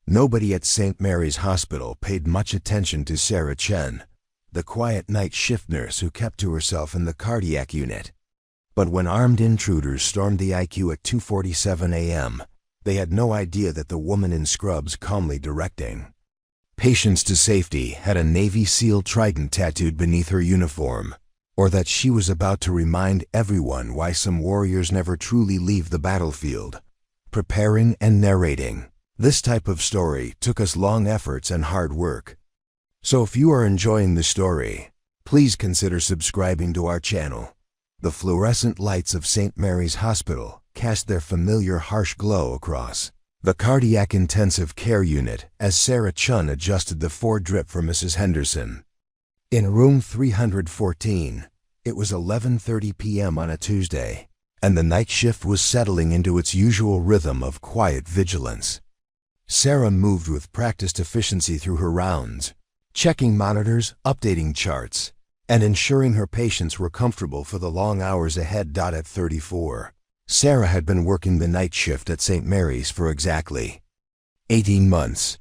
Nobody at St. Mary's Hospital paid much attention to Sarah Chen, the quiet night shift nurse who kept to herself in the cardiac unit. But when armed intruders stormed the IQ at 2:47 a.m., they had no idea that the woman in scrubs calmly directing patients to safety had a Navy SEAL Trident tattooed beneath her uniform, or that she was about to remind everyone why some warriors never truly leave the battlefield. Preparing and narrating this type of story took us long efforts and hard work. So if you are enjoying the story, please consider subscribing to our channel. The fluorescent lights of St. Mary's Hospital cast their familiar harsh glow across the cardiac intensive care unit as Sarah Chen adjusted the 4-drip for Mrs. Henderson. In room 314, it was 11:30 p.m. on a Tuesday, and the night shift was settling into its usual rhythm of quiet vigilance. Sarah moved with practiced efficiency through her rounds, checking monitors, updating charts, and ensuring her patients were comfortable for the long hours ahead. At 34, Sarah had been working the night shift at St. Mary's for exactly 18 months.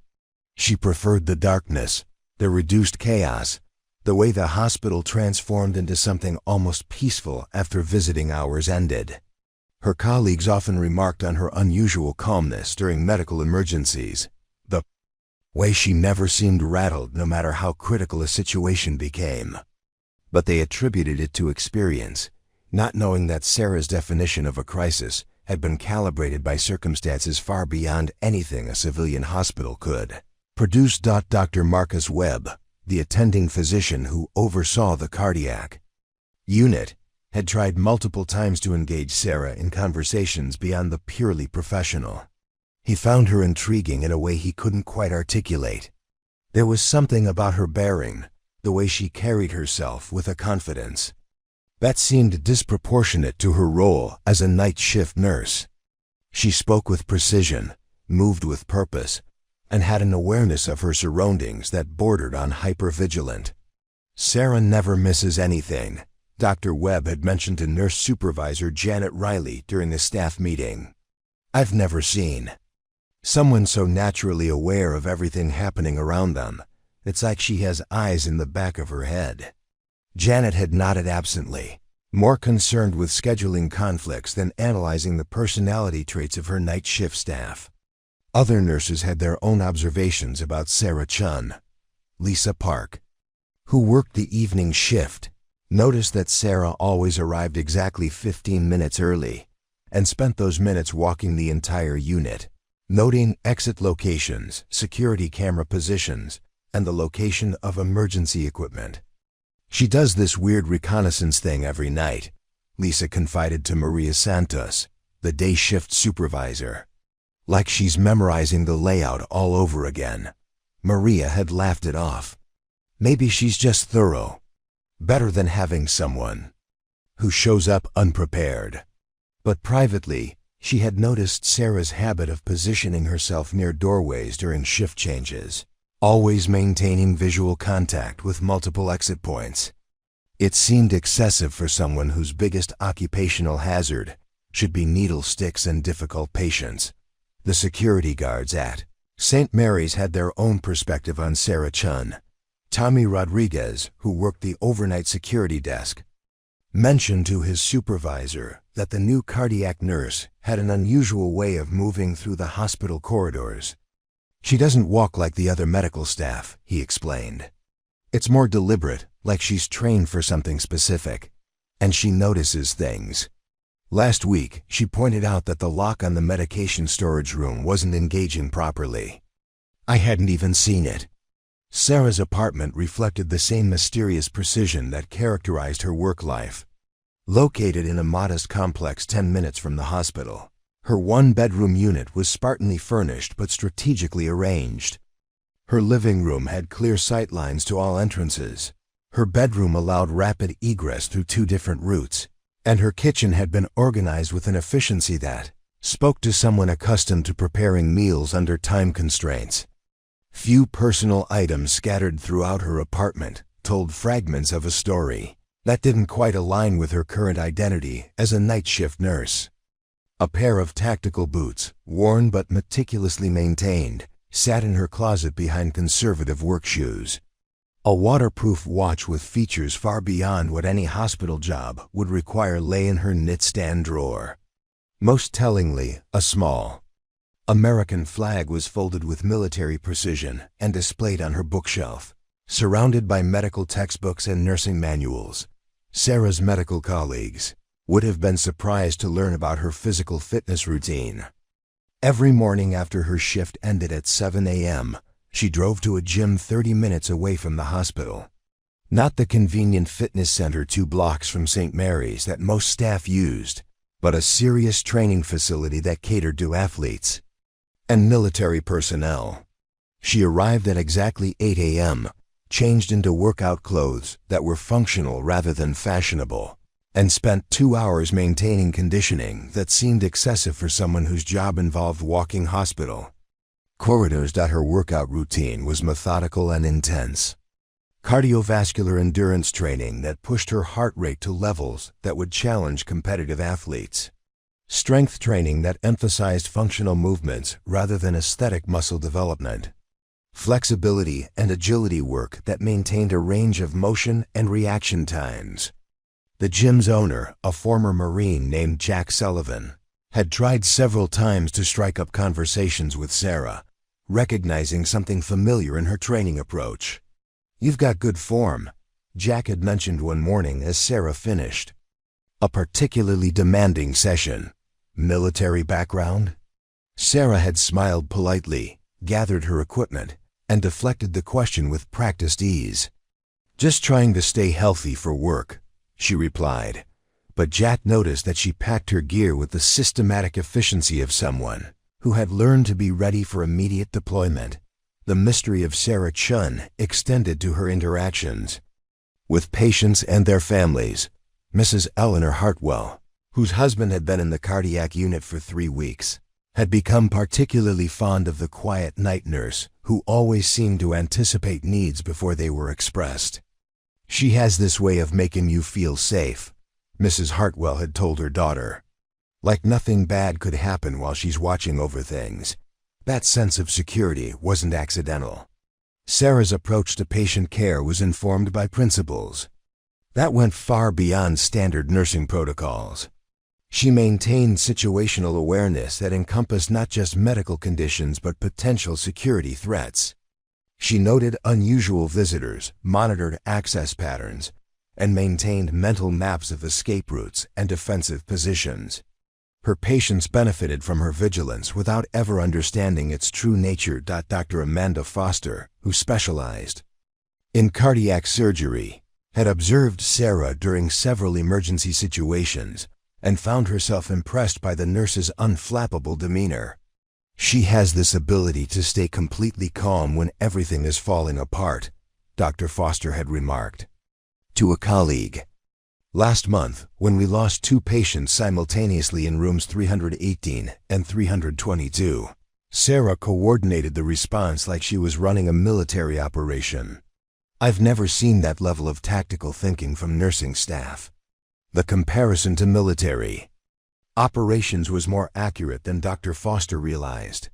She preferred the darkness, the reduced chaos, the way the hospital transformed into something almost peaceful after visiting hours ended. Her colleagues often remarked on her unusual calmness during medical emergencies, the way she never seemed rattled no matter how critical a situation became. But they attributed it to experience, not knowing that Sarah's definition of a crisis had been calibrated by circumstances far beyond anything a civilian hospital could produce. Dr. Marcus Webb, the attending physician who oversaw the cardiac unit, had tried multiple times to engage Sarah in conversations beyond the purely professional. He found her intriguing in a way he couldn't quite articulate. There was something about her bearing, the way she carried herself with a confidence that seemed disproportionate to her role as a night shift nurse. She spoke with precision, moved with purpose, and had an awareness of her surroundings that bordered on hypervigilant. Sarah never misses anything, Dr. Webb had mentioned to nurse supervisor Janet Riley during a staff meeting. I've never seen someone so naturally aware of everything happening around them. It's like she has eyes in the back of her head. Janet had nodded absently, more concerned with scheduling conflicts than analyzing the personality traits of her night shift staff. Other nurses had their own observations about Sarah Chen. Lisa Park, who worked the evening shift, noticed that Sarah always arrived exactly 15 minutes early and spent those minutes walking the entire unit, noting exit locations, security camera positions, and the location of emergency equipment. She does this weird reconnaissance thing every night, Lisa confided to Maria Santos, the day shift supervisor. Like she's memorizing the layout all over again. Maria had laughed it off. Maybe she's just thorough. Better than having someone who shows up unprepared. But privately, she had noticed Sarah's habit of positioning herself near doorways during shift changes, always maintaining visual contact with multiple exit points. It seemed excessive for someone whose biggest occupational hazard should be needle sticks and difficult patients. The security guards at St. Mary's had their own perspective on Sarah Chen. Tommy Rodriguez, who worked the overnight security desk, mentioned to his supervisor that the new cardiac nurse had an unusual way of moving through the hospital corridors. She doesn't walk like the other medical staff, he explained. It's more deliberate, like she's trained for something specific, and she notices things. Last week, she pointed out that the lock on the medication storage room wasn't engaging properly. I hadn't even seen it. Sarah's apartment reflected the same mysterious precision that characterized her work life. Located in a modest complex 10 minutes from the hospital, her one-bedroom unit was spartanly furnished but strategically arranged. Her living room had clear sightlines to all entrances. Her bedroom allowed rapid egress through 2 different routes, and her kitchen had been organized with an efficiency that spoke to someone accustomed to preparing meals under time constraints. Few personal items scattered throughout her apartment told fragments of a story that didn't quite align with her current identity as a night shift nurse. A pair of tactical boots, worn but meticulously maintained, sat in her closet behind conservative work shoes. A waterproof watch with features far beyond what any hospital job would require lay in her knit-stand drawer. Most tellingly, a small American flag was folded with military precision and displayed on her bookshelf. Surrounded by medical textbooks and nursing manuals, Sarah's medical colleagues would have been surprised to learn about her physical fitness routine. Every morning after her shift ended at 7 a.m., she drove to a gym 30 minutes away from the hospital. Not the convenient fitness center 2 blocks from St. Mary's that most staff used, but a serious training facility that catered to athletes and military personnel. She arrived at exactly 8 a.m., changed into workout clothes that were functional rather than fashionable, and spent 2 hours maintaining conditioning that seemed excessive for someone whose job involved walking hospital corridors. Her workout routine was methodical and intense. Cardiovascular endurance training that pushed her heart rate to levels that would challenge competitive athletes. Strength training that emphasized functional movements rather than aesthetic muscle development. Flexibility and agility work that maintained a range of motion and reaction times. The gym's owner, a former Marine named Jack Sullivan, had tried several times to strike up conversations with Sarah, recognizing something familiar in her training approach. "You've got good form," Jack had mentioned one morning as Sarah finished a particularly demanding session. Military background? Sarah had smiled politely, gathered her equipment, and deflected the question with practiced ease. "Just trying to stay healthy for work," she replied. But Jack noticed that she packed her gear with the systematic efficiency of someone who had learned to be ready for immediate deployment. The mystery of Sarah Chen extended to her interactions with patients and their families. Mrs. Eleanor Hartwell, whose husband had been in the cardiac unit for 3 weeks, had become particularly fond of the quiet night nurse who always seemed to anticipate needs before they were expressed. "She has this way of making you feel safe," Mrs. Hartwell had told her daughter. "Like nothing bad could happen while she's watching over things." That sense of security wasn't accidental. Sarah's approach to patient care was informed by principles that went far beyond standard nursing protocols. She maintained situational awareness that encompassed not just medical conditions but potential security threats. She noted unusual visitors, monitored access patterns, and maintained mental maps of escape routes and defensive positions. Her patients benefited from her vigilance without ever understanding its true nature. Dr. Amanda Foster, who specialized in cardiac surgery, had observed Sarah during several emergency situations and found herself impressed by the nurse's unflappable demeanor. "She has this ability to stay completely calm when everything is falling apart," Dr. Foster had remarked to a colleague. "Last month, when we lost 2 patients simultaneously in rooms 318 and 322, Sarah coordinated the response like she was running a military operation. I've never seen that level of tactical thinking from nursing staff." The comparison to military operations was more accurate than Dr. Foster realized.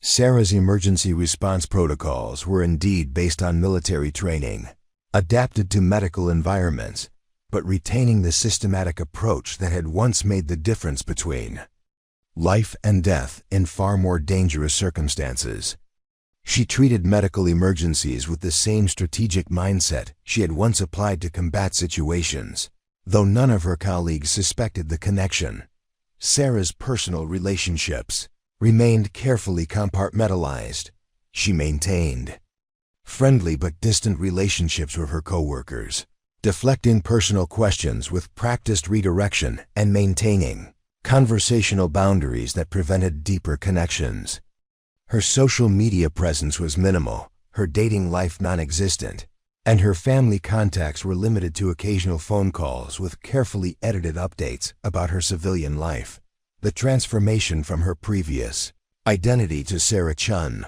Sarah's emergency response protocols were indeed based on military training, adapted to medical environments, but retaining the systematic approach that had once made the difference between life and death in far more dangerous circumstances. She treated medical emergencies with the same strategic mindset she had once applied to combat situations, though none of her colleagues suspected the connection. Sarah's personal relationships remained carefully compartmentalized. She maintained friendly but distant relationships with her coworkers, deflecting personal questions with practiced redirection and maintaining conversational boundaries that prevented deeper connections. Her social media presence was minimal, her dating life non-existent, and her family contacts were limited to occasional phone calls with carefully edited updates about her civilian life. The transformation from her previous identity to Sarah Chen,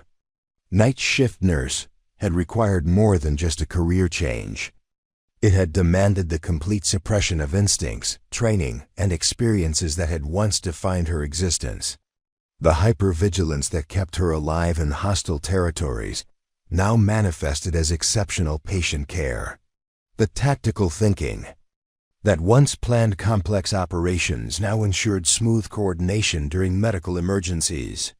night shift nurse, had required more than just a career change. It had demanded the complete suppression of instincts, training, and experiences that had once defined her existence. The hypervigilance that kept her alive in hostile territories now manifested as exceptional patient care. The tactical thinking that once planned complex operations now ensured smooth coordination during medical emergencies.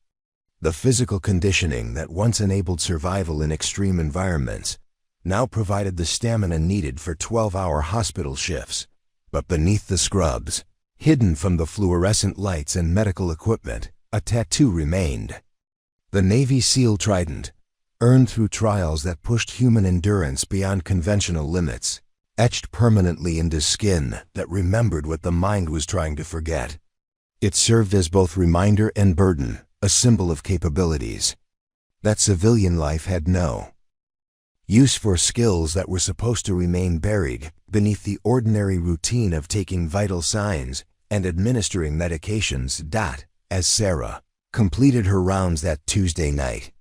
The physical conditioning that once enabled survival in extreme environments now provided the stamina needed for 12-hour hospital shifts. But beneath the scrubs, hidden from the fluorescent lights and medical equipment, a tattoo remained. The Navy SEAL Trident, earned through trials that pushed human endurance beyond conventional limits, etched permanently into skin that remembered what the mind was trying to forget. It served as both reminder and burden, a symbol of capabilities that civilian life had no use for, skills that were supposed to remain buried beneath the ordinary routine of taking vital signs and administering medications. As Sarah completed her rounds that Tuesday night,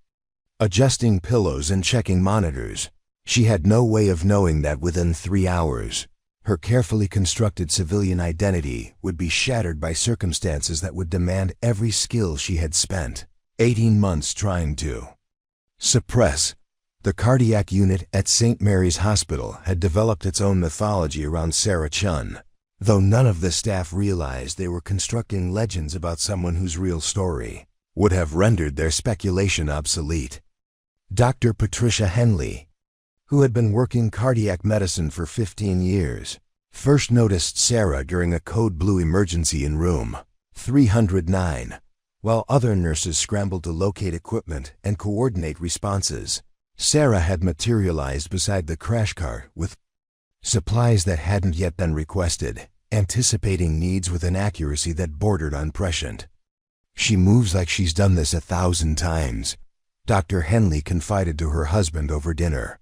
adjusting pillows and checking monitors, she had no way of knowing that within 3 hours, her carefully constructed civilian identity would be shattered by circumstances that would demand every skill she had spent 18 months trying to suppress. The cardiac unit at St. Mary's Hospital had developed its own mythology around Sarah Chen, though none of the staff realized they were constructing legends about someone whose real story would have rendered their speculation obsolete. Dr. Patricia Henley, who had been working cardiac medicine for 15 years, first noticed Sarah during a code blue emergency in room 309, while other nurses scrambled to locate equipment and coordinate responses. Sarah had materialized beside the crash cart with supplies that hadn't yet been requested, anticipating needs with an accuracy that bordered on prescient. "She moves like she's done this 1,000 times," Dr. Henley confided to her husband over dinner.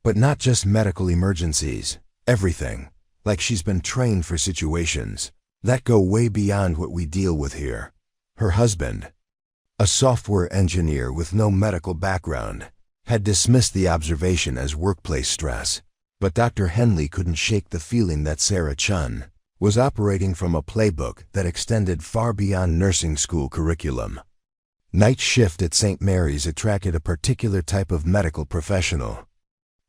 "But not just medical emergencies, everything, like she's been trained for situations that go way beyond what we deal with here." Her husband, a software engineer with no medical background, had dismissed the observation as workplace stress, but Dr. Henley couldn't shake the feeling that Sarah Chen was operating from a playbook that extended far beyond nursing school curriculum. Night shift at St. Mary's attracted a particular type of medical professional.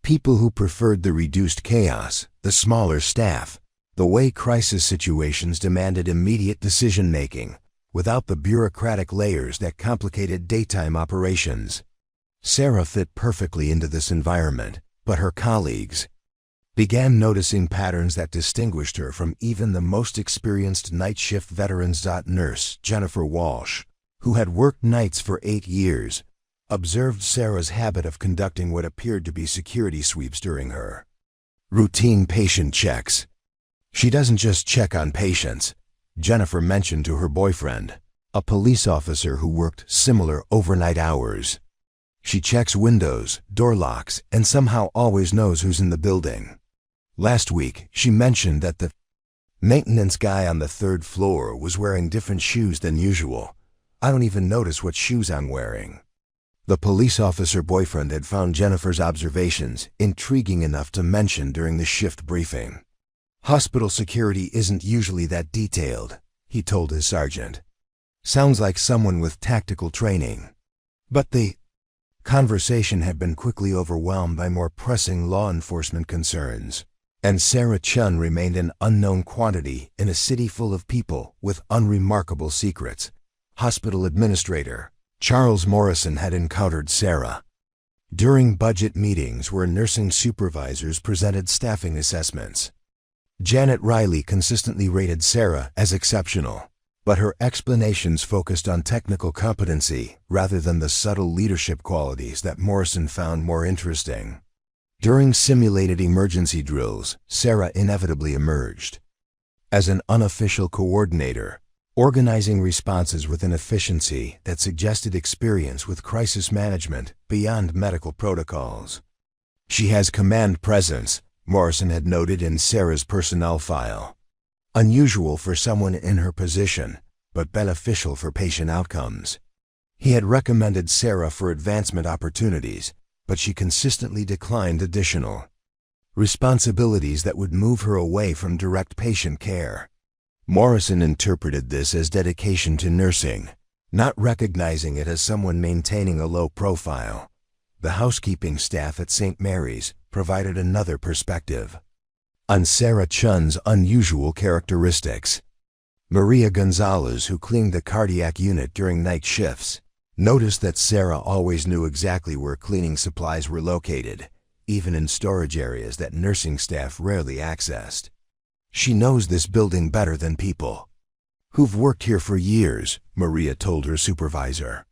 People who preferred the reduced chaos, the smaller staff, the way crisis situations demanded immediate decision-making, without the bureaucratic layers that complicated daytime operations. Sarah fit perfectly into this environment, but her colleagues began noticing patterns that distinguished her from even the most experienced night shift veterans. Nurse Jennifer Walsh, who had worked nights for 8 years, observed Sarah's habit of conducting what appeared to be security sweeps during her routine patient checks. "She doesn't just check on patients," Jennifer mentioned to her boyfriend, a police officer who worked similar overnight hours. "She checks windows, door locks, and somehow always knows who's in the building." Last week, she mentioned that the maintenance guy on the 3rd floor was wearing different shoes than usual. "I don't even notice what shoes I'm wearing." The police officer boyfriend had found Jennifer's observations intriguing enough to mention during the shift briefing. "Hospital security isn't usually that detailed," he told his sergeant. "Sounds like someone with tactical training." But the conversation had been quickly overwhelmed by more pressing law enforcement concerns, and Sarah Chen remained an unknown quantity in a city full of people with unremarkable secrets. Hospital administrator Charles Morrison had encountered Sarah during budget meetings where nursing supervisors presented staffing assessments. Janet Riley consistently rated Sarah as exceptional, but her explanations focused on technical competency rather than the subtle leadership qualities that Morrison found more interesting. During simulated emergency drills, Sarah inevitably emerged as an unofficial coordinator, organizing responses with an efficiency that suggested experience with crisis management beyond medical protocols. "She has command presence," Morrison had noted in Sarah's personnel file. "Unusual for someone in her position, but beneficial for patient outcomes." He had recommended Sarah for advancement opportunities, but she consistently declined additional responsibilities that would move her away from direct patient care. Morrison interpreted this as dedication to nursing, not recognizing it as someone maintaining a low profile. The housekeeping staff at St. Mary's provided another perspective on Sarah Chen's unusual characteristics. Maria Gonzalez, who cleaned the cardiac unit during night shifts, noticed that Sarah always knew exactly where cleaning supplies were located, even in storage areas that nursing staff rarely accessed. She knows this building better than people who've worked here for years, Maria told her supervisor.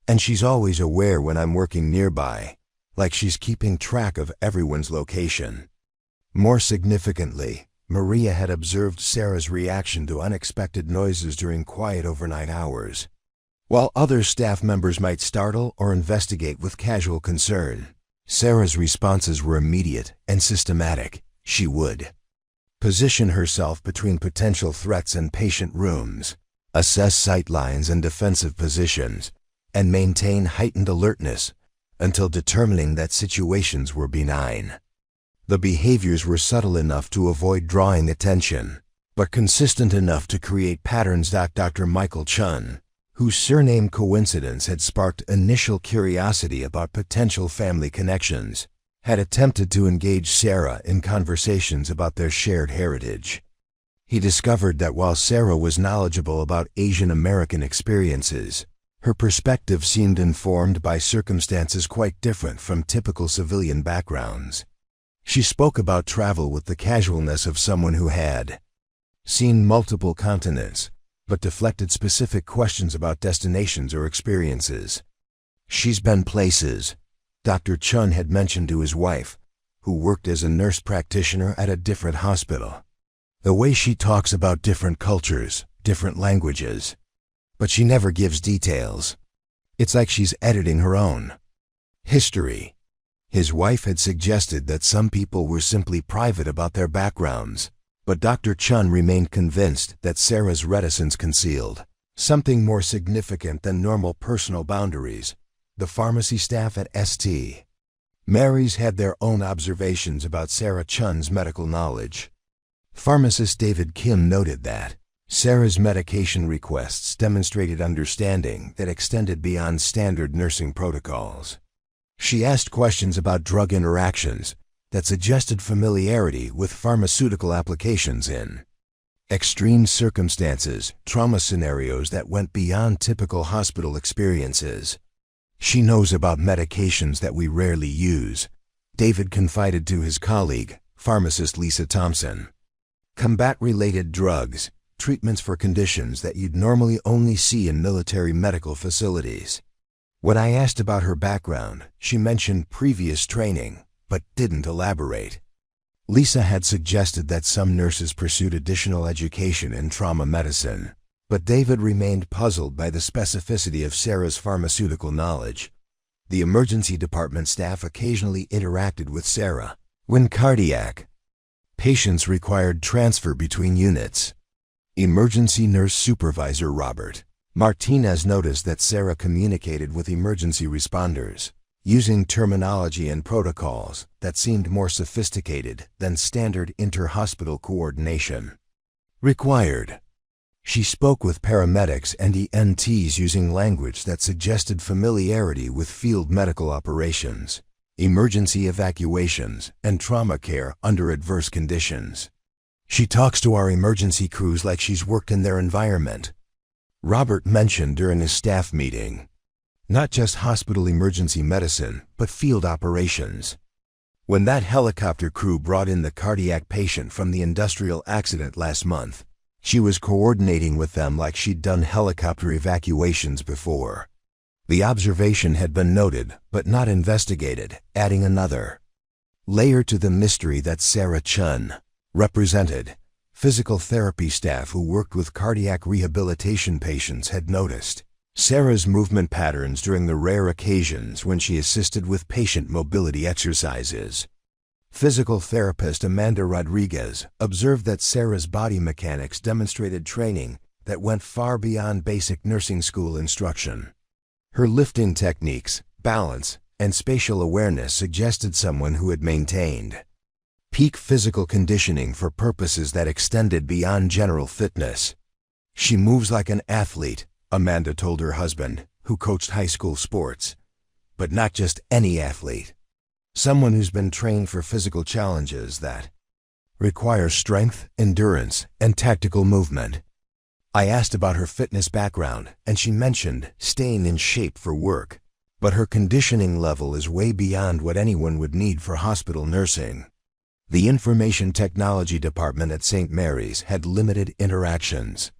And she's always aware when I'm working nearby, like she's keeping track of everyone's location. More significantly, Maria had observed Sarah's reaction to unexpected noises during quiet overnight hours. While other staff members might startle or investigate with casual concern, Sarah's responses were immediate and systematic. She would position herself between potential threats and patient rooms, assess sight lines and defensive positions, and maintain heightened alertness until determining that situations were benign. The behaviors were subtle enough to avoid drawing attention, but consistent enough to create patterns. Dr. Michael Chen, whose surname coincidence had sparked initial curiosity about potential family connections, had attempted to engage Sarah in conversations about their shared heritage. He discovered that while Sarah was knowledgeable about Asian American experiences, her perspective seemed informed by circumstances quite different from typical civilian backgrounds. She spoke about travel with the casualness of someone who had seen multiple continents, but deflected specific questions about destinations or experiences. "She's been places," Dr. Chen had mentioned to his wife, who worked as a nurse practitioner at a different hospital. "The way she talks about different cultures, different languages, but she never gives details. It's like she's editing her own history." His wife had suggested that some people were simply private about their backgrounds, but Dr. Chen remained convinced that Sarah's reticence concealed something more significant than normal personal boundaries. The pharmacy staff at St. Mary's had their own observations about Sarah Chen's medical knowledge. Pharmacist David Kim noted that Sarah's medication requests demonstrated understanding that extended beyond standard nursing protocols. She asked questions about drug interactions that suggested familiarity with pharmaceutical applications in extreme circumstances, trauma scenarios that went beyond typical hospital experiences. "She knows about medications that we rarely use," David confided to his colleague, pharmacist Lisa Thompson. "Combat-related drugs, treatments for conditions that you'd normally only see in military medical facilities." When I asked about her background, she mentioned previous training, but didn't elaborate. Lisa had suggested that some nurses pursued additional education in trauma medicine, but David remained puzzled by the specificity of Sarah's pharmaceutical knowledge. The emergency department staff occasionally interacted with Sarah when cardiac patients required transfer between units. Emergency nurse supervisor Robert Martinez noticed that Sarah communicated with emergency responders using terminology and protocols that seemed more sophisticated than standard inter-hospital coordination required. She spoke with paramedics and EMTs using language that suggested familiarity with field medical operations, emergency evacuations, and trauma care under adverse conditions. "She talks to our emergency crews like she's worked in their environment," Robert mentioned during his staff meeting. "Not just hospital emergency medicine, but field operations. When that helicopter crew brought in the cardiac patient from the industrial accident last month, she was coordinating with them like she'd done helicopter evacuations before." The observation had been noted, but not investigated, adding another layer to the mystery that Sarah Chen represented. Physical therapy staff who worked with cardiac rehabilitation patients had noticed Sarah's movement patterns during the rare occasions when she assisted with patient mobility exercises. Physical therapist Amanda Rodriguez observed that Sarah's body mechanics demonstrated training that went far beyond basic nursing school instruction. Her lifting techniques, balance, and spatial awareness suggested someone who had maintained peak physical conditioning for purposes that extended beyond general fitness. "She moves like an athlete," Amanda told her husband, who coached high school sports. But not just any athlete. Someone who's been trained for physical challenges that require strength, endurance, and tactical movement. I asked about her fitness background, and she mentioned staying in shape for work. But her conditioning level is way beyond what anyone would need for hospital nursing. The Information Technology Department at St. Mary's had limited interactions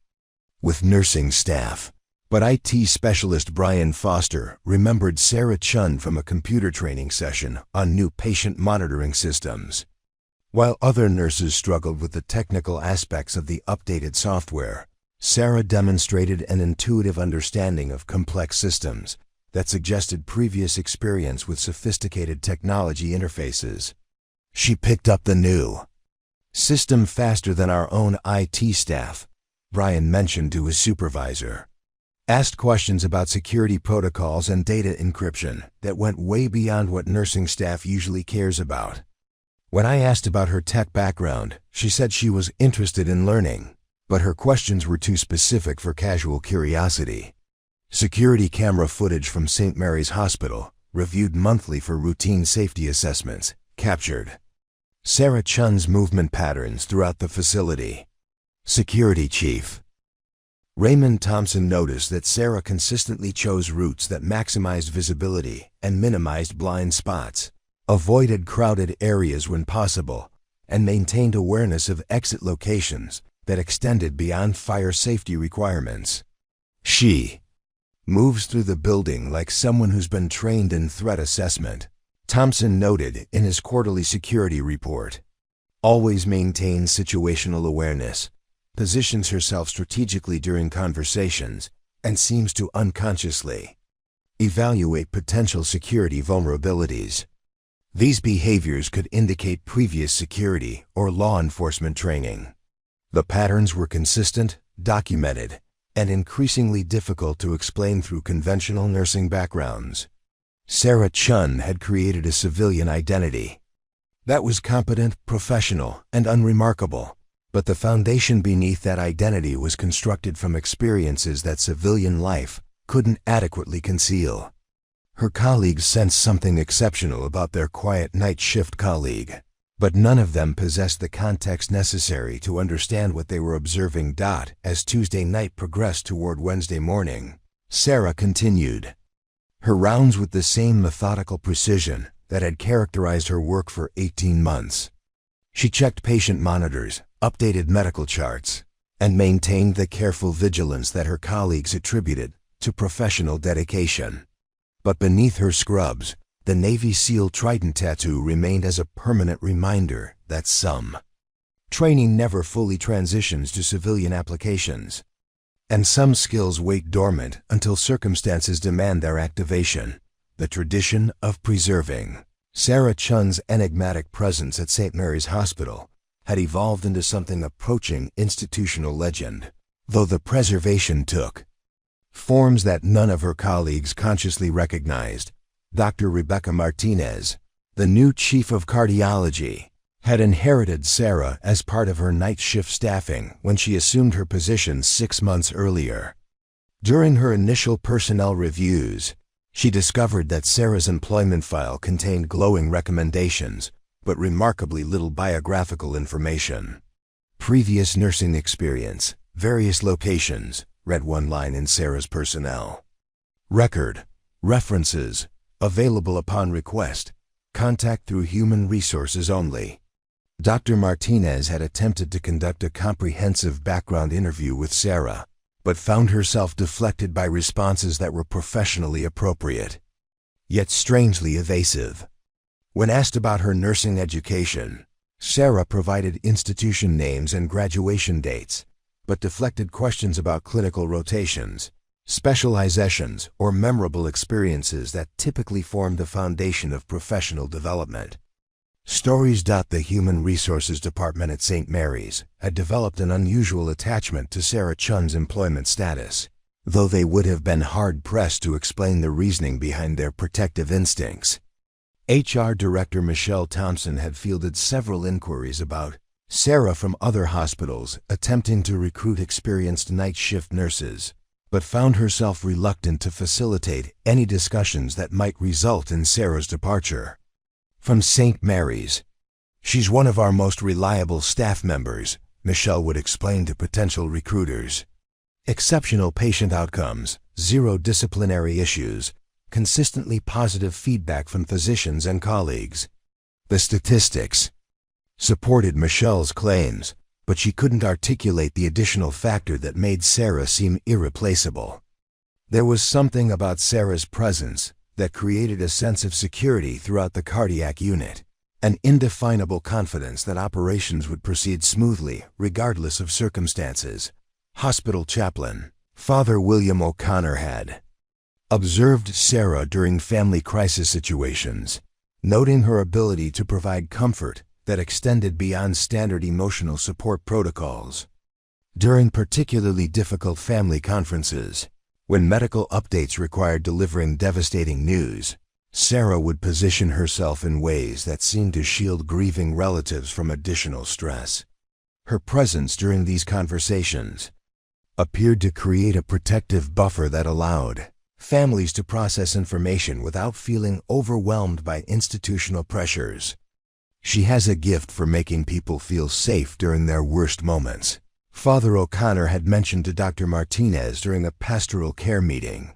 with nursing staff. But IT specialist Brian Foster remembered Sarah Chen from a computer training session on new patient monitoring systems. While other nurses struggled with the technical aspects of the updated software, Sarah demonstrated an intuitive understanding of complex systems that suggested previous experience with sophisticated technology interfaces. She picked up the new system faster than our own IT staff, Brian mentioned to his supervisor. Asked questions about security protocols and data encryption that went way beyond what nursing staff usually cares about. When I asked about her tech background, she said she was interested in learning, but her questions were too specific for casual curiosity. Security camera footage from St. Mary's Hospital, reviewed monthly for routine safety assessments, captured Sarah Chen's movement patterns throughout the facility. Security Chief Raymond Thompson noticed that Sarah consistently chose routes that maximized visibility and minimized blind spots, avoided crowded areas when possible, and maintained awareness of exit locations that extended beyond fire safety requirements. She moves through the building like someone who's been trained in threat assessment, Thompson noted in his quarterly security report. Always maintains situational awareness, positions herself strategically during conversations, and seems to unconsciously evaluate potential security vulnerabilities. These behaviors could indicate previous security or law enforcement training. The patterns were consistent, documented, and increasingly difficult to explain through conventional nursing backgrounds. Sarah Chen had created a civilian identity that was competent, professional, and unremarkable. But the foundation beneath that identity was constructed from experiences that civilian life couldn't adequately conceal. Her colleagues sensed something exceptional about their quiet night shift colleague, but none of them possessed the context necessary to understand what they were observing. As Tuesday night progressed toward Wednesday morning, Sarah continued her rounds with the same methodical precision that had characterized her work for 18 months. She checked patient monitors, updated medical charts, and maintained the careful vigilance that her colleagues attributed to professional dedication. But beneath her scrubs, the Navy SEAL Trident tattoo remained as a permanent reminder that some training never fully transitions to civilian applications, and some skills wait dormant until circumstances demand their activation. The tradition of preserving Sarah Chen's enigmatic presence at St. Mary's Hospital had evolved into something approaching institutional legend, though the preservation took forms that none of her colleagues consciously recognized. Dr. Rebecca Martinez, the new chief of cardiology, had inherited Sarah as part of her night shift staffing when she assumed her position 6 months earlier. During her initial personnel reviews, she discovered that Sarah's employment file contained glowing recommendations, but remarkably little biographical information. Previous nursing experience, various locations, read one line in Sarah's personnel record, references, available upon request, contact through human resources only. Dr. Martinez had attempted to conduct a comprehensive background interview with Sarah, but found herself deflected by responses that were professionally appropriate, yet strangely evasive. When asked about her nursing education, Sarah provided institution names and graduation dates, but deflected questions about clinical rotations, specializations, or memorable experiences that typically form the foundation of professional development. Stories. The Human Resources Department at St. Mary's had developed an unusual attachment to Sarah Chen's employment status, though they would have been hard-pressed to explain the reasoning behind their protective instincts. HR Director Michelle Thompson had fielded several inquiries about Sarah from other hospitals attempting to recruit experienced night shift nurses, but found herself reluctant to facilitate any discussions that might result in Sarah's departure. From St. Mary's. "She's one of our most reliable staff members," Michelle would explain to potential recruiters. "Exceptional patient outcomes, zero disciplinary issues, consistently positive feedback from physicians and colleagues." The statistics supported Michelle's claims, but she couldn't articulate the additional factor that made Sarah seem irreplaceable. There was something about Sarah's presence that created a sense of security throughout the cardiac unit, an indefinable confidence that operations would proceed smoothly regardless of circumstances. Hospital chaplain, Father William O'Connor had observed Sarah during family crisis situations, noting her ability to provide comfort that extended beyond standard emotional support protocols. During particularly difficult family conferences, when medical updates required delivering devastating news, Sarah would position herself in ways that seemed to shield grieving relatives from additional stress. Her presence during these conversations appeared to create a protective buffer that allowed families to process information without feeling overwhelmed by institutional pressures. "She has a gift for making people feel safe during their worst moments," Father O'Connor had mentioned to Dr. Martinez during a pastoral care meeting.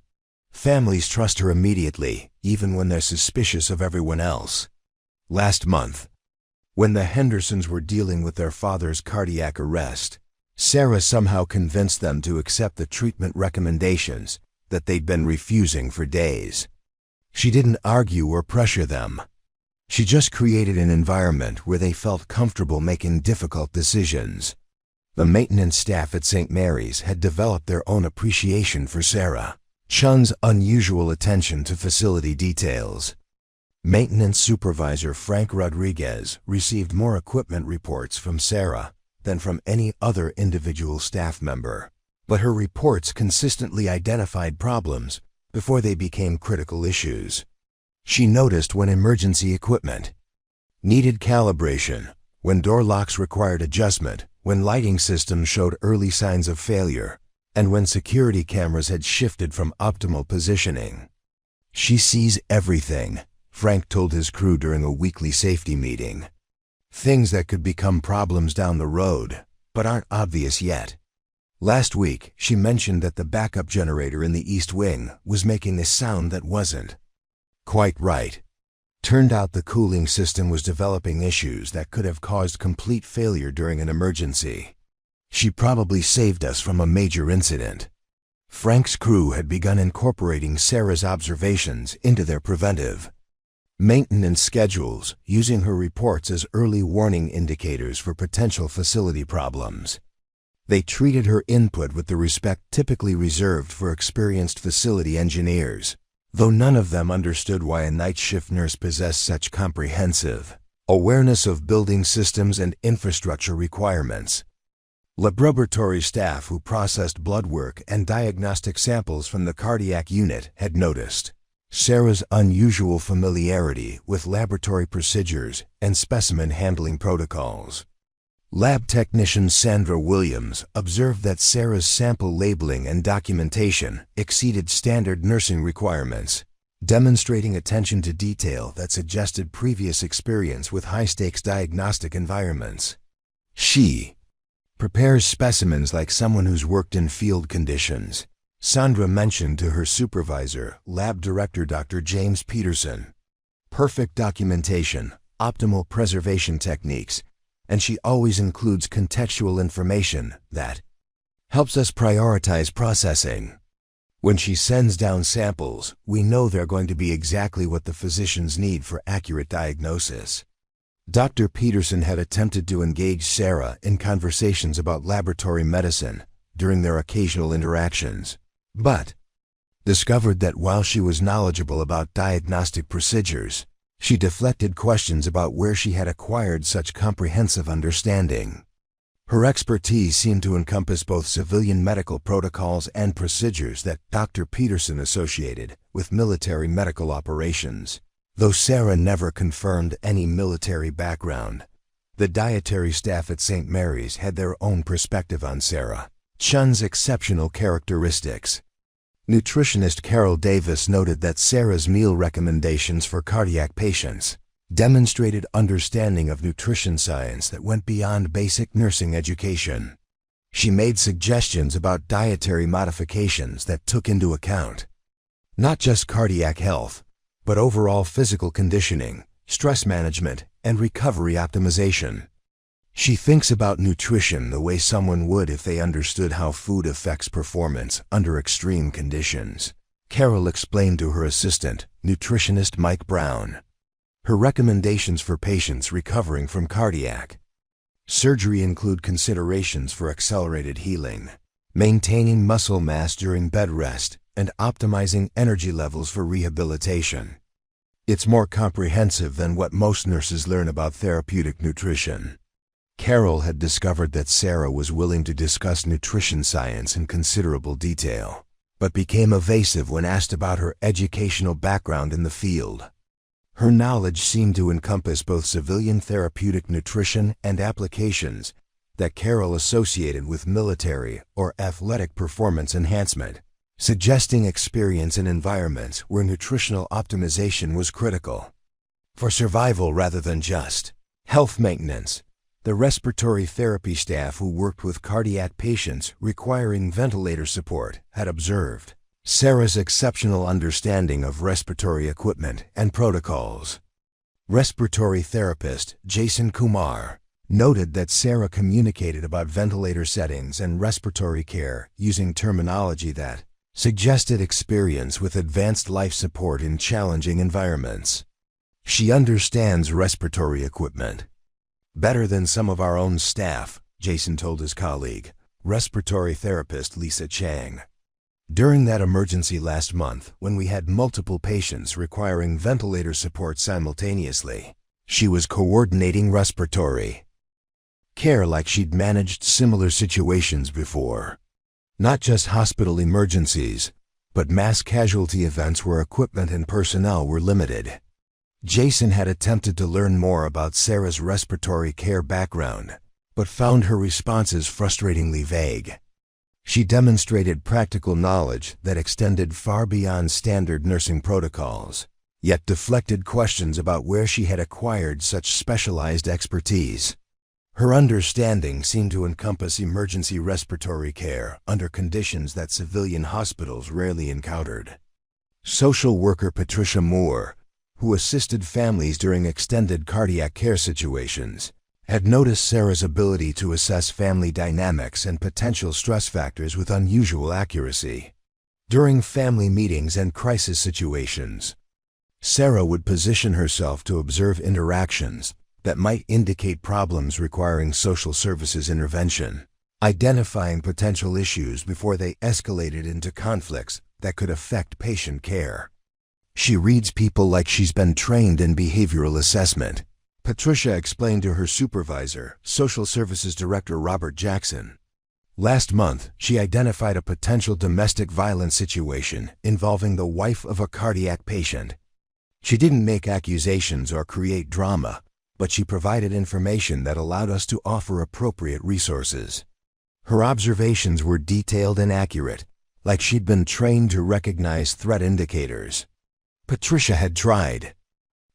"Families trust her immediately, even when they're suspicious of everyone else." Last month, when the Hendersons were dealing with their father's cardiac arrest, Sarah somehow convinced them to accept the treatment recommendations that they'd been refusing for days. She didn't argue or pressure them. She just created an environment where they felt comfortable making difficult decisions. The maintenance staff at St. Mary's had developed their own appreciation for Sarah Chen's unusual attention to facility details. Maintenance supervisor Frank Rodriguez received more equipment reports from Sarah than from any other individual staff member, but her reports consistently identified problems before they became critical issues. She noticed when emergency equipment needed calibration, when door locks required adjustment, when lighting systems showed early signs of failure, and when security cameras had shifted from optimal positioning. "She sees everything," Frank told his crew during a weekly safety meeting. "Things that could become problems down the road, but aren't obvious yet." Last week, she mentioned that the backup generator in the East Wing was making a sound that wasn't quite right. Turned out the cooling system was developing issues that could have caused complete failure during an emergency. "She probably saved us from a major incident." Frank's crew had begun incorporating Sarah's observations into their preventive maintenance schedules, using her reports as early warning indicators for potential facility problems. They treated her input with the respect typically reserved for experienced facility engineers, though none of them understood why a night shift nurse possessed such comprehensive awareness of building systems and infrastructure requirements. Laboratory staff who processed blood work and diagnostic samples from the cardiac unit had noticed Sarah's unusual familiarity with laboratory procedures and specimen handling protocols. Lab technician Sandra Williams observed that Sarah's sample labeling and documentation exceeded standard nursing requirements, demonstrating attention to detail that suggested previous experience with high-stakes diagnostic environments. "She prepares specimens like someone who's worked in field conditions," Sandra mentioned to her supervisor, Lab Director Dr. James Peterson. "Perfect documentation, optimal preservation techniques, and she always includes contextual information that helps us prioritize processing. When she sends down samples, we know they're going to be exactly what the physicians need for accurate diagnosis." Dr. Peterson had attempted to engage Sarah in conversations about laboratory medicine during their occasional interactions, but discovered that while she was knowledgeable about diagnostic procedures, she deflected questions about where she had acquired such comprehensive understanding. Her expertise seemed to encompass both civilian medical protocols and procedures that Dr. Peterson associated with military medical operations. Though Sarah never confirmed any military background, the dietary staff at St. Mary's had their own perspective on Sarah Chen's exceptional characteristics. Nutritionist Carol Davis noted that Sarah's meal recommendations for cardiac patients demonstrated understanding of nutrition science that went beyond basic nursing education. She made suggestions about dietary modifications that took into account not just cardiac health, but overall physical conditioning, stress management, and recovery optimization. She thinks about nutrition the way someone would if they understood how food affects performance under extreme conditions. Carol explained to her assistant, nutritionist Mike Brown, her recommendations for patients recovering from cardiac surgery include considerations for accelerated healing, maintaining muscle mass during bed rest, and optimizing energy levels for rehabilitation. It's more comprehensive than what most nurses learn about therapeutic nutrition. Carol had discovered that Sarah was willing to discuss nutrition science in considerable detail, but became evasive when asked about her educational background in the field. Her knowledge seemed to encompass both civilian therapeutic nutrition and applications that Carol associated with military or athletic performance enhancement, suggesting experience in environments where nutritional optimization was critical for survival rather than just health maintenance. The respiratory therapy staff who worked with cardiac patients requiring ventilator support had observed Sarah's exceptional understanding of respiratory equipment and protocols. Respiratory therapist Jason Kumar noted that Sarah communicated about ventilator settings and respiratory care using terminology that suggested experience with advanced life support in challenging environments. She understands respiratory equipment better than some of our own staff, Jason told his colleague, respiratory therapist Lisa Chang. During that emergency last month, when we had multiple patients requiring ventilator support simultaneously, she was coordinating respiratory care like she'd managed similar situations before. Not just hospital emergencies, but mass casualty events where equipment and personnel were limited. Jason had attempted to learn more about Sarah's respiratory care background, but found her responses frustratingly vague. She demonstrated practical knowledge that extended far beyond standard nursing protocols, yet deflected questions about where she had acquired such specialized expertise. Her understanding seemed to encompass emergency respiratory care under conditions that civilian hospitals rarely encountered. Social worker Patricia Moore, who assisted families during extended cardiac care situations, had noticed Sarah's ability to assess family dynamics and potential stress factors with unusual accuracy. During family meetings and crisis situations, Sarah would position herself to observe interactions that might indicate problems requiring social services intervention, identifying potential issues before they escalated into conflicts that could affect patient care. She reads people like she's been trained in behavioral assessment, Patricia explained to her supervisor, Social Services Director Robert Jackson. Last month, she identified a potential domestic violence situation involving the wife of a cardiac patient. She didn't make accusations or create drama, but she provided information that allowed us to offer appropriate resources. Her observations were detailed and accurate, like she'd been trained to recognize threat indicators. Patricia had tried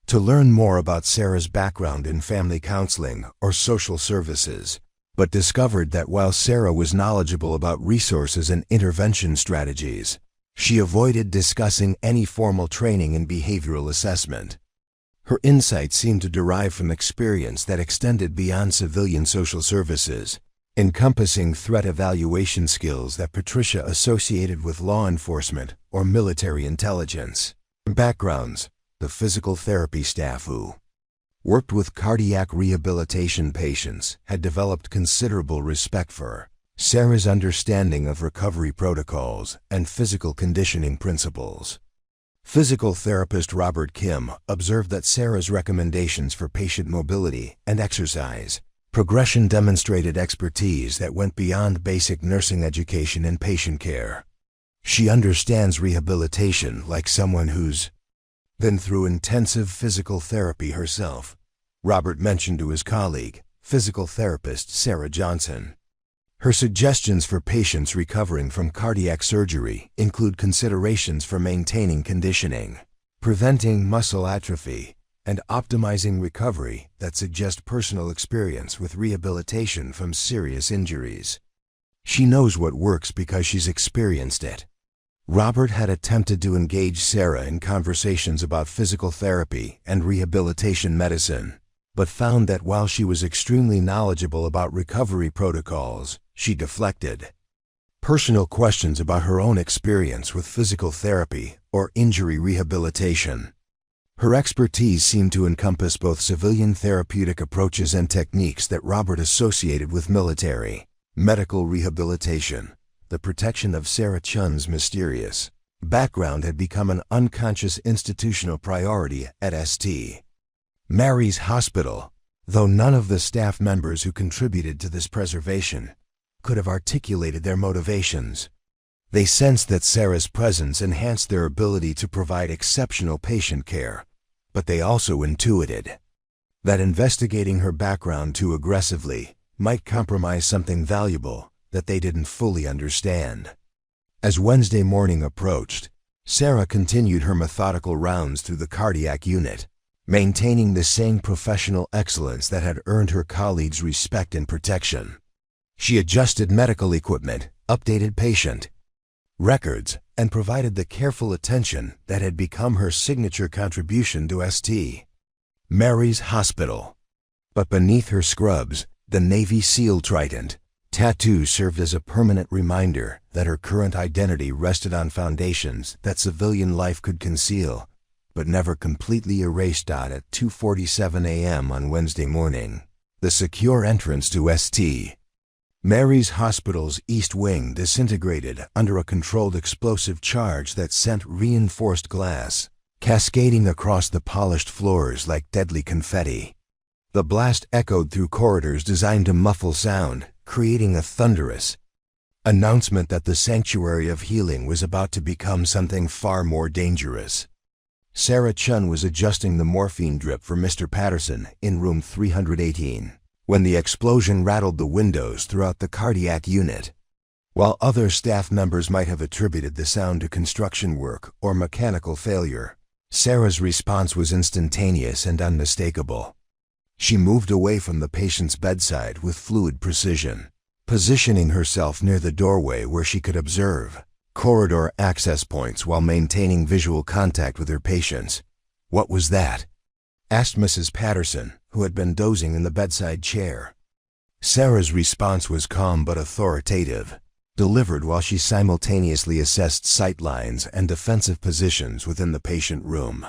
to learn more about Sarah's background in family counseling or social services, but discovered that while Sarah was knowledgeable about resources and intervention strategies, she avoided discussing any formal training in behavioral assessment. Her insights seemed to derive from experience that extended beyond civilian social services, encompassing threat evaluation skills that Patricia associated with law enforcement or military intelligence. Backgrounds: the physical therapy staff who worked with cardiac rehabilitation patients had developed considerable respect for Sarah's understanding of recovery protocols and physical conditioning principles. Physical therapist Robert Kim observed that Sarah's recommendations for patient mobility and exercise progression demonstrated expertise that went beyond basic nursing education and patient care. She understands rehabilitation like someone who's been through intensive physical therapy herself, Robert mentioned to his colleague, physical therapist Sarah Johnson. Her suggestions for patients recovering from cardiac surgery include considerations for maintaining conditioning, preventing muscle atrophy, and optimizing recovery that suggest personal experience with rehabilitation from serious injuries. She knows what works because she's experienced it. Robert had attempted to engage Sarah in conversations about physical therapy and rehabilitation medicine, but found that while she was extremely knowledgeable about recovery protocols, she deflected. Personal questions about her own experience with physical therapy or injury rehabilitation. Her expertise seemed to encompass both civilian therapeutic approaches and techniques that Robert associated with military, medical rehabilitation. The protection of Sarah Chen's mysterious background had become an unconscious institutional priority at St. Mary's Hospital, though none of the staff members who contributed to this preservation could have articulated their motivations. They sensed that Sarah's presence enhanced their ability to provide exceptional patient care, but they also intuited that investigating her background too aggressively might compromise something valuable that they didn't fully understand. As Wednesday morning approached, Sarah continued her methodical rounds through the cardiac unit, maintaining the same professional excellence that had earned her colleagues' respect and protection. She adjusted medical equipment, updated patient records, and provided the careful attention that had become her signature contribution to St. Mary's Hospital. But beneath her scrubs, the Navy SEAL Trident tattoo served as a permanent reminder that her current identity rested on foundations that civilian life could conceal, but never completely erased. At 2:47 a.m. on Wednesday morning, the secure entrance to St. Mary's Hospital's East Wing disintegrated under a controlled explosive charge that sent reinforced glass cascading across the polished floors like deadly confetti. The blast echoed through corridors designed to muffle sound, creating a thunderous announcement that the sanctuary of healing was about to become something far more dangerous. Sarah Chen was adjusting the morphine drip for Mr. Patterson in room 318 when the explosion rattled the windows throughout the cardiac unit. While other staff members might have attributed the sound to construction work or mechanical failure, Sarah's response was instantaneous and unmistakable. She moved away from the patient's bedside with fluid precision, positioning herself near the doorway where she could observe corridor access points while maintaining visual contact with her patients. "What was that?" asked Mrs. Patterson, who had been dozing in the bedside chair. Sarah's response was calm but authoritative, delivered while she simultaneously assessed sight lines and defensive positions within the patient room.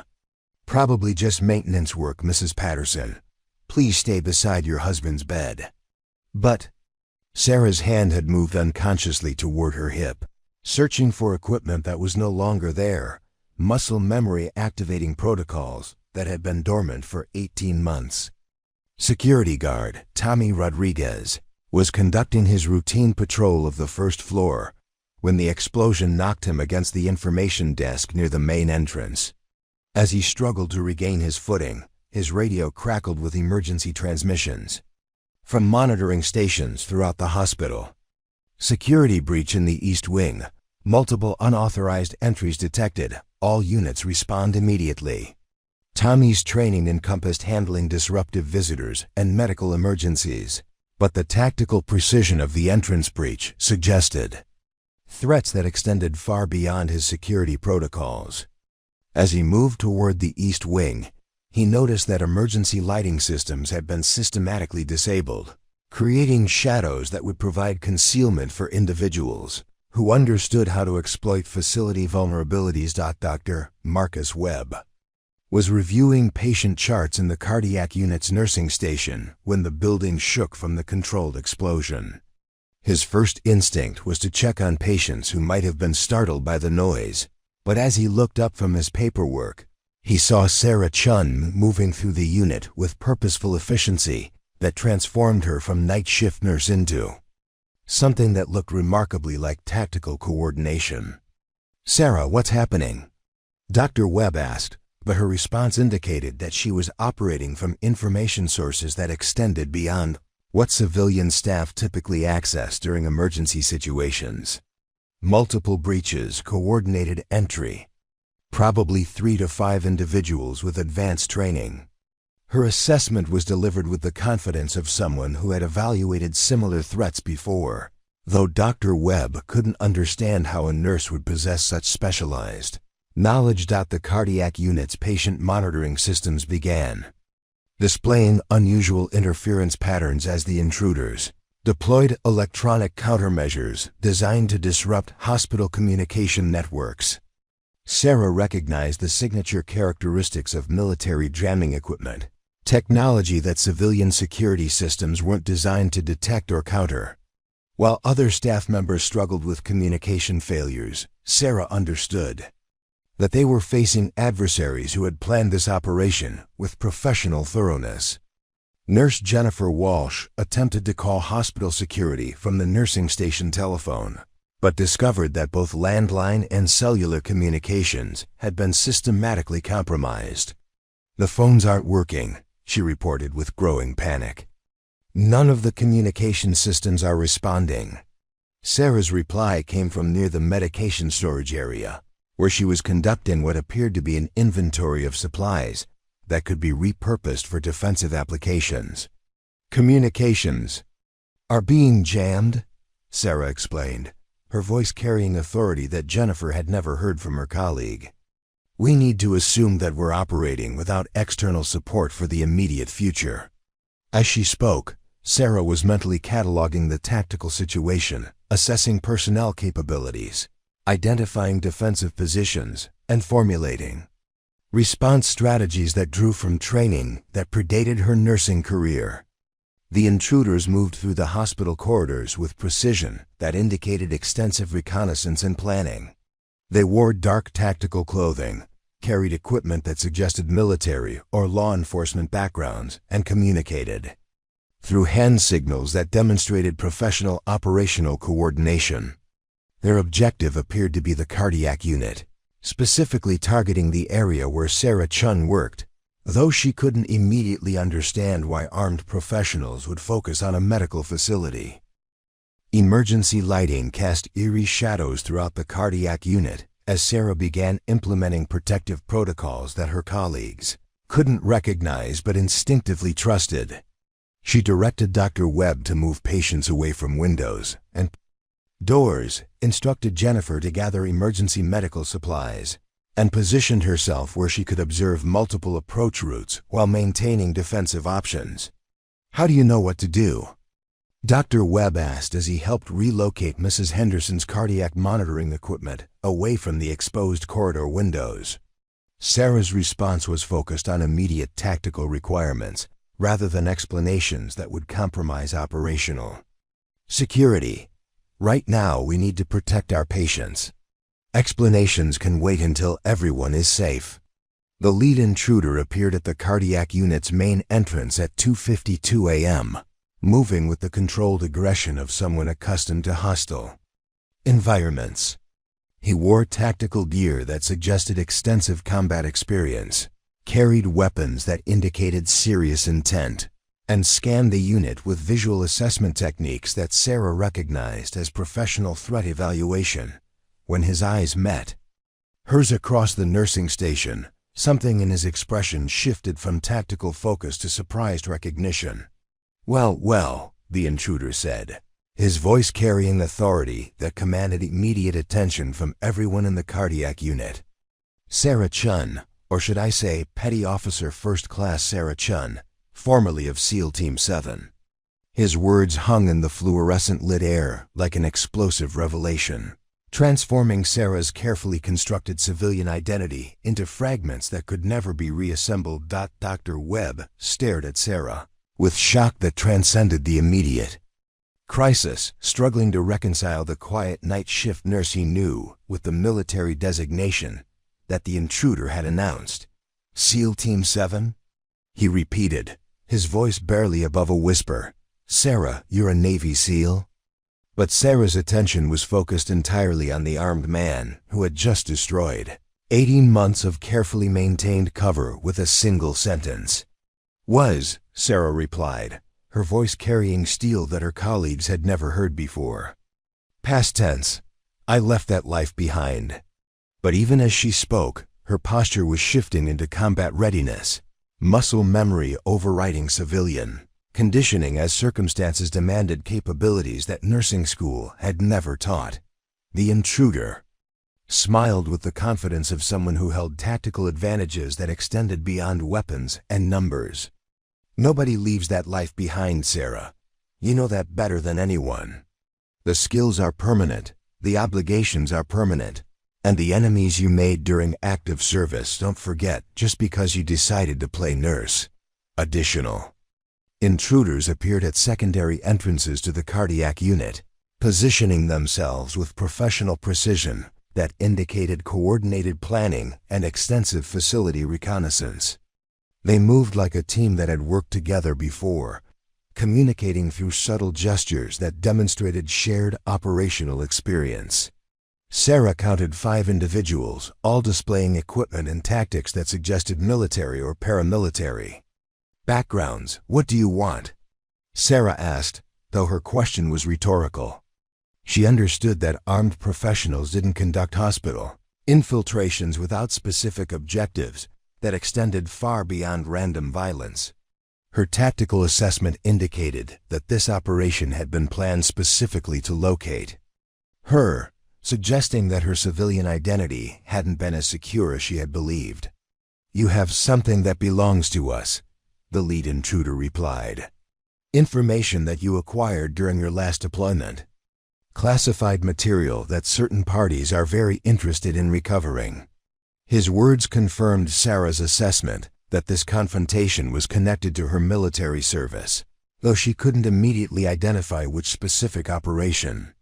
"Probably just maintenance work, Mrs. Patterson. Please stay beside your husband's bed." "But—" Sarah's hand had moved unconsciously toward her hip, searching for equipment that was no longer there, muscle memory activating protocols that had been dormant for 18 months. Security guard Tommy Rodriguez was conducting his routine patrol of the first floor when the explosion knocked him against the information desk near the main entrance. As he struggled to regain his footing, his radio crackled with emergency transmissions from monitoring stations throughout the hospital. "Security breach in the East Wing. Multiple unauthorized entries detected. All units respond immediately." Tommy's training encompassed handling disruptive visitors and medical emergencies, but the tactical precision of the entrance breach suggested threats that extended far beyond his security protocols. As he moved toward the East Wing, he noticed that emergency lighting systems had been systematically disabled, creating shadows that would provide concealment for individuals who understood how to exploit facility vulnerabilities. Dr. Marcus Webb was reviewing patient charts in the cardiac unit's nursing station when the building shook from the controlled explosion. His first instinct was to check on patients who might have been startled by the noise, but as he looked up from his paperwork, he saw Sarah Chen moving through the unit with purposeful efficiency that transformed her from night shift nurse into something that looked remarkably like tactical coordination. "Sarah, what's happening?" Dr. Webb asked, but her response indicated that she was operating from information sources that extended beyond What civilian staff typically access during emergency situations? Multiple breaches, coordinated entry. Probably 3 to 5 individuals with advanced training. Her assessment was delivered with the confidence of someone who had evaluated similar threats before, though Dr. Webb couldn't understand how a nurse would possess such specialized knowledge. The cardiac unit's patient monitoring systems began displaying unusual interference patterns as the intruders deployed electronic countermeasures designed to disrupt hospital communication networks. Sarah recognized the signature characteristics of military jamming equipment, technology that civilian security systems weren't designed to detect or counter. While other staff members struggled with communication failures, Sarah understood that they were facing adversaries who had planned this operation with professional thoroughness. Nurse Jennifer Walsh attempted to call hospital security from the nursing station telephone, but discovered that both landline and cellular communications had been systematically compromised. "The phones aren't working," she reported with growing panic. "None of the communication systems are responding." Sarah's reply came from near the medication storage area, where she was conducting what appeared to be an inventory of supplies that could be repurposed for defensive applications. "Communications are being jammed," Sarah explained, her voice carrying authority that Jennifer had never heard from her colleague. "We need to assume that we're operating without external support for the immediate future." As she spoke, Sarah was mentally cataloging the tactical situation, assessing personnel capabilities, identifying defensive positions, and formulating response strategies that drew from training that predated her nursing career. The intruders moved through the hospital corridors with precision that indicated extensive reconnaissance and planning. They wore dark tactical clothing, carried equipment that suggested military or law enforcement backgrounds, and communicated through hand signals that demonstrated professional operational coordination. Their objective appeared to be the cardiac unit, specifically targeting the area where Sarah Chen worked, though she couldn't immediately understand why armed professionals would focus on a medical facility. Emergency lighting cast eerie shadows throughout the cardiac unit as Sarah began implementing protective protocols that her colleagues couldn't recognize but instinctively trusted. She directed Dr. Webb to move patients away from windows and doors, instructed Jennifer to gather emergency medical supplies, and positioned herself where she could observe multiple approach routes while maintaining defensive options. "How do you know what to do?" Dr. Webb asked as he helped relocate Mrs. Henderson's cardiac monitoring equipment away from the exposed corridor windows. Sarah's response was focused on immediate tactical requirements rather than explanations that would compromise operational security. "Right now, we need to protect our patients. Explanations can wait until everyone is safe." The lead intruder appeared at the cardiac unit's main entrance at 2:52 a.m., moving with the controlled aggression of someone accustomed to hostile environments. He wore tactical gear that suggested extensive combat experience, carried weapons that indicated serious intent, and scanned the unit with visual assessment techniques that Sarah recognized as professional threat evaluation. When his eyes met hers across the nursing station, something in his expression shifted from tactical focus to surprised recognition. Well, the intruder said, his voice carrying authority that commanded immediate attention from everyone in the cardiac unit. "Sarah Chen, or should I say Petty Officer First Class Sarah Chen, formerly of SEAL Team 7. His words hung in the fluorescent-lit air like an explosive revelation, transforming Sarah's carefully constructed civilian identity into fragments that could never be reassembled. Dr. Webb stared at Sarah with shock that transcended the immediate crisis, struggling to reconcile the quiet night shift nurse he knew with the military designation that the intruder had announced. "SEAL Team 7? He repeated, his voice barely above a whisper. "Sarah, you're a Navy SEAL?" But Sarah's attention was focused entirely on the armed man who had just destroyed 18 months of carefully maintained cover with a single sentence. "Was," Sarah replied, her voice carrying steel that her colleagues had never heard before. Past tense. I left that life behind. But even as she spoke, her posture was shifting into combat readiness, muscle memory overriding civilian conditioning as circumstances demanded capabilities that nursing school had never taught. The intruder smiled with the confidence of someone who held tactical advantages that extended beyond weapons and numbers. Nobody leaves that life behind, Sarah. You know that better than anyone. The skills are permanent, the obligations are permanent, and the enemies you made during active service don't forget just because you decided to play nurse. Additional intruders appeared at secondary entrances to the cardiac unit, positioning themselves with professional precision that indicated coordinated planning and extensive facility reconnaissance. They moved like a team that had worked together before, communicating through subtle gestures that demonstrated shared operational experience. Sarah counted 5 individuals, all displaying equipment and tactics that suggested military or paramilitary. Backgrounds, what do you want? Sarah asked, though her question was rhetorical. She understood that armed professionals didn't conduct hospital infiltrations without specific objectives that extended far beyond random violence. Her tactical assessment indicated that this operation had been planned specifically to locate her, suggesting that her civilian identity hadn't been as secure as she had believed. You have something that belongs to us, the lead intruder replied. Information that you acquired during your last deployment. Classified material that certain parties are very interested in recovering. His words confirmed Sarah's assessment that this confrontation was connected to her military service, though she couldn't immediately identify which specific operation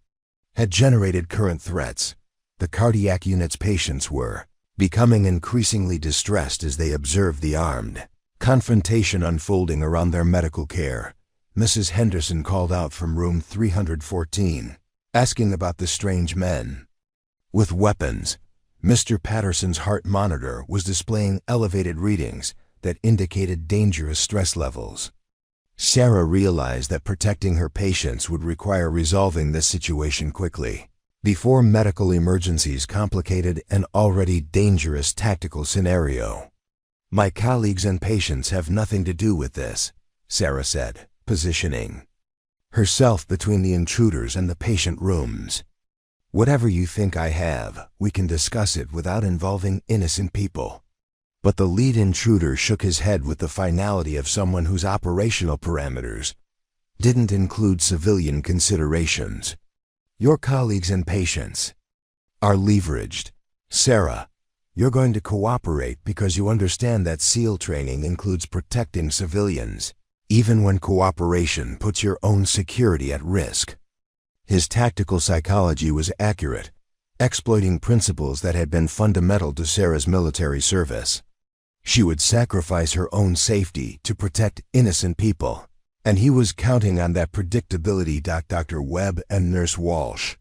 had generated current threats. The cardiac unit's patients were becoming increasingly distressed as they observed the armed confrontation unfolding around their medical care. Mrs. Henderson called out from room 314, asking about the strange men with weapons. Mr. Patterson's heart monitor was displaying elevated readings that indicated dangerous stress levels. Sarah realized that protecting her patients would require resolving this situation quickly, before medical emergencies complicated an already dangerous tactical scenario. My colleagues and patients have nothing to do with this, Sarah said, positioning herself between the intruders and the patient rooms. Whatever you think I have, we can discuss it without involving innocent people. But the lead intruder shook his head with the finality of someone whose operational parameters didn't include civilian considerations. Your colleagues and patients are leveraged. Sarah, you're going to cooperate because you understand that SEAL training includes protecting civilians, even when cooperation puts your own security at risk. His tactical psychology was accurate, exploiting principles that had been fundamental to Sarah's military service. She would sacrifice her own safety to protect innocent people, and he was counting on that predictability. Dr. Webb and Nurse Walsh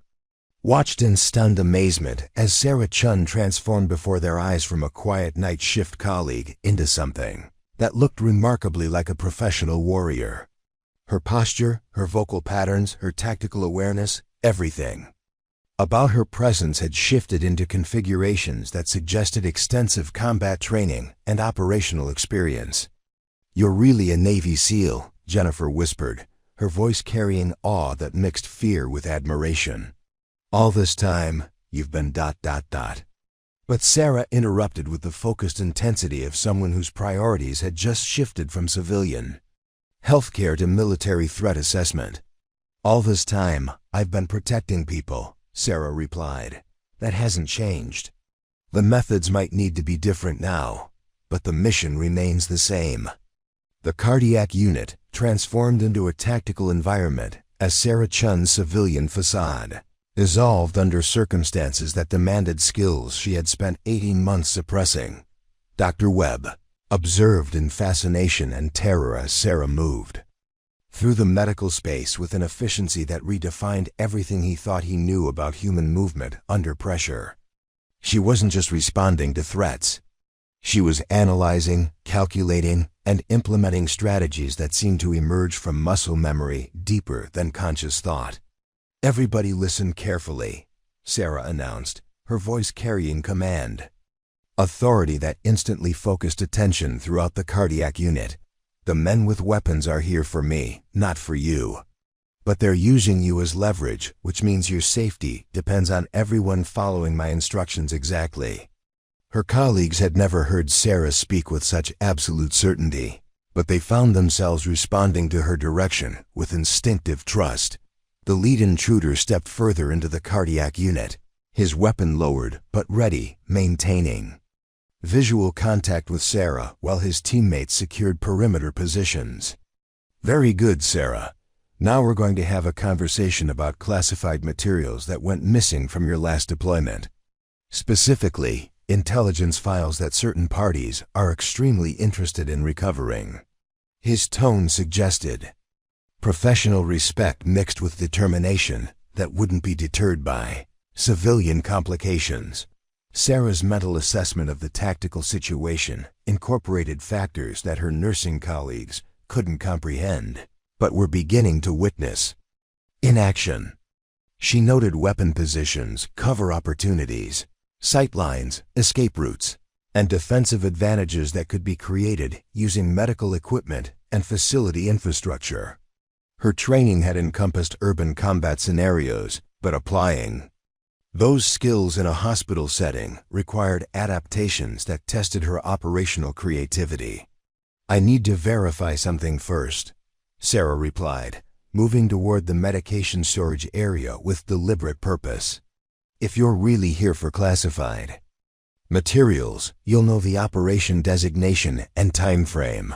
watched in stunned amazement as Sarah Chen transformed before their eyes from a quiet night shift colleague into something that looked remarkably like a professional warrior. Her posture, her vocal patterns, her tactical awareness, everything about her presence had shifted into configurations that suggested extensive combat training and operational experience. You're really a Navy SEAL, Jennifer whispered, her voice carrying awe that mixed fear with admiration. All this time, you've been ... But Sarah interrupted with the focused intensity of someone whose priorities had just shifted from civilian healthcare to military threat assessment. All this time, I've been protecting people, Sarah replied. That hasn't changed. The methods might need to be different now, but the mission remains the same. The cardiac unit transformed into a tactical environment as Sarah Chen's civilian facade dissolved under circumstances that demanded skills she had spent 18 months suppressing. Dr. Webb observed in fascination and terror as Sarah moved through the medical space with an efficiency that redefined everything he thought he knew about human movement under pressure. She wasn't just responding to threats. She was analyzing, calculating, and implementing strategies that seemed to emerge from muscle memory deeper than conscious thought. "Everybody listen carefully," Sarah announced, her voice carrying command. Authority that instantly focused attention throughout the cardiac unit. "The men with weapons are here for me, not for you. But they're using you as leverage, which means your safety depends on everyone following my instructions exactly." Her colleagues had never heard Sarah speak with such absolute certainty, but they found themselves responding to her direction with instinctive trust. The lead intruder stepped further into the cardiac unit, his weapon lowered but ready, maintaining visual contact with Sarah while his teammates secured perimeter positions. "Very good, Sarah. Now we're going to have a conversation about classified materials that went missing from your last deployment. Specifically, intelligence files that certain parties are extremely interested in recovering." His tone suggested professional respect mixed with determination that wouldn't be deterred by civilian complications. Sarah's mental assessment of the tactical situation incorporated factors that her nursing colleagues couldn't comprehend, but were beginning to witness in action. She noted weapon positions, cover opportunities, sightlines, escape routes, and defensive advantages that could be created using medical equipment and facility infrastructure. Her training had encompassed urban combat scenarios, but applying those skills in a hospital setting required adaptations that tested her operational creativity. "I need to verify something first," Sarah replied, moving toward the medication storage area with deliberate purpose. "If you're really here for classified materials, you'll know the operation designation and time frame."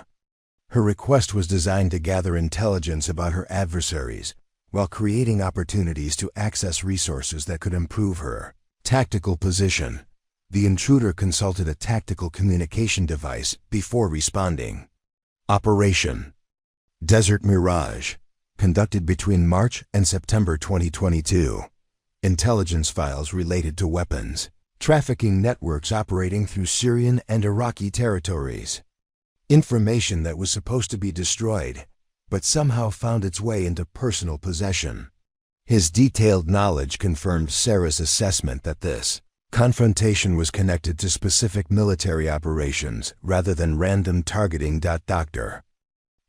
Her request was designed to gather intelligence about her adversaries while creating opportunities to access resources that could improve her tactical position. The intruder consulted a tactical communication device before responding. Operation Desert Mirage, conducted between March and September 2022. Intelligence files related to weapons trafficking networks operating through Syrian and Iraqi territories. Information that was supposed to be destroyed, but somehow found its way into personal possession. His detailed knowledge confirmed Sarah's assessment that this confrontation was connected to specific military operations rather than random targeting. Dr.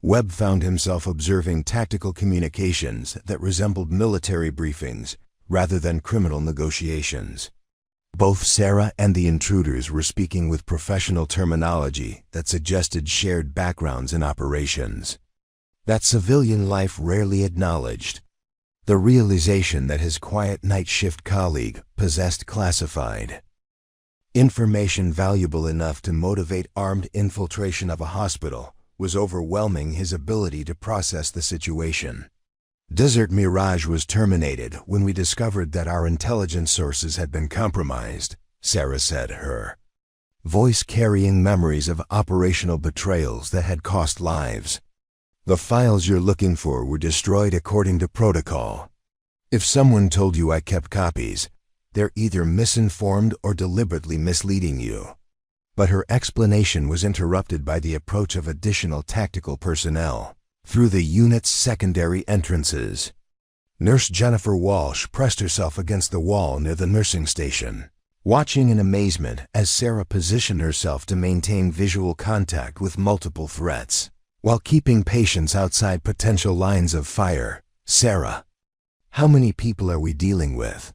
Webb found himself observing tactical communications that resembled military briefings rather than criminal negotiations. Both Sarah and the intruders were speaking with professional terminology that suggested shared backgrounds in operations that civilian life rarely acknowledged. The realization that his quiet night shift colleague possessed classified information valuable enough to motivate armed infiltration of a hospital was overwhelming his ability to process the situation. Desert Mirage was terminated when we discovered that our intelligence sources had been compromised, Sarah said, her voice carrying memories of operational betrayals that had cost lives. "The files you're looking for were destroyed according to protocol. If someone told you I kept copies, they're either misinformed or deliberately misleading you." But her explanation was interrupted by the approach of additional tactical personnel through the unit's secondary entrances. Nurse Jennifer Walsh pressed herself against the wall near the nursing station, watching in amazement as Sarah positioned herself to maintain visual contact with multiple threats, while keeping patients outside potential lines of fire. "Sarah, how many people are we dealing with?"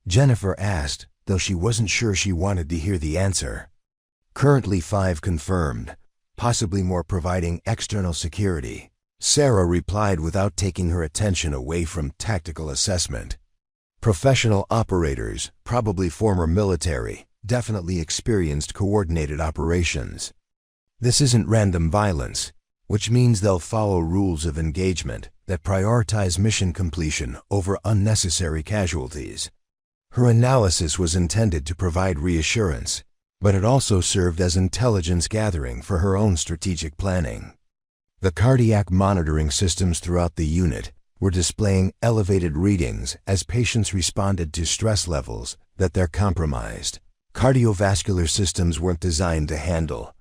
Jennifer asked, though she wasn't sure she wanted to hear the answer. "Currently 5 confirmed, possibly more providing external security," Sarah replied without taking her attention away from tactical assessment. "Professional operators, probably former military, definitely experienced coordinated operations. This isn't random violence, which means they'll follow rules of engagement that prioritize mission completion over unnecessary casualties." Her analysis was intended to provide reassurance, but it also served as intelligence gathering for her own strategic planning. The cardiac monitoring systems throughout the unit were displaying elevated readings as patients responded to stress levels that they're compromised. Cardiovascular systems weren't designed to handle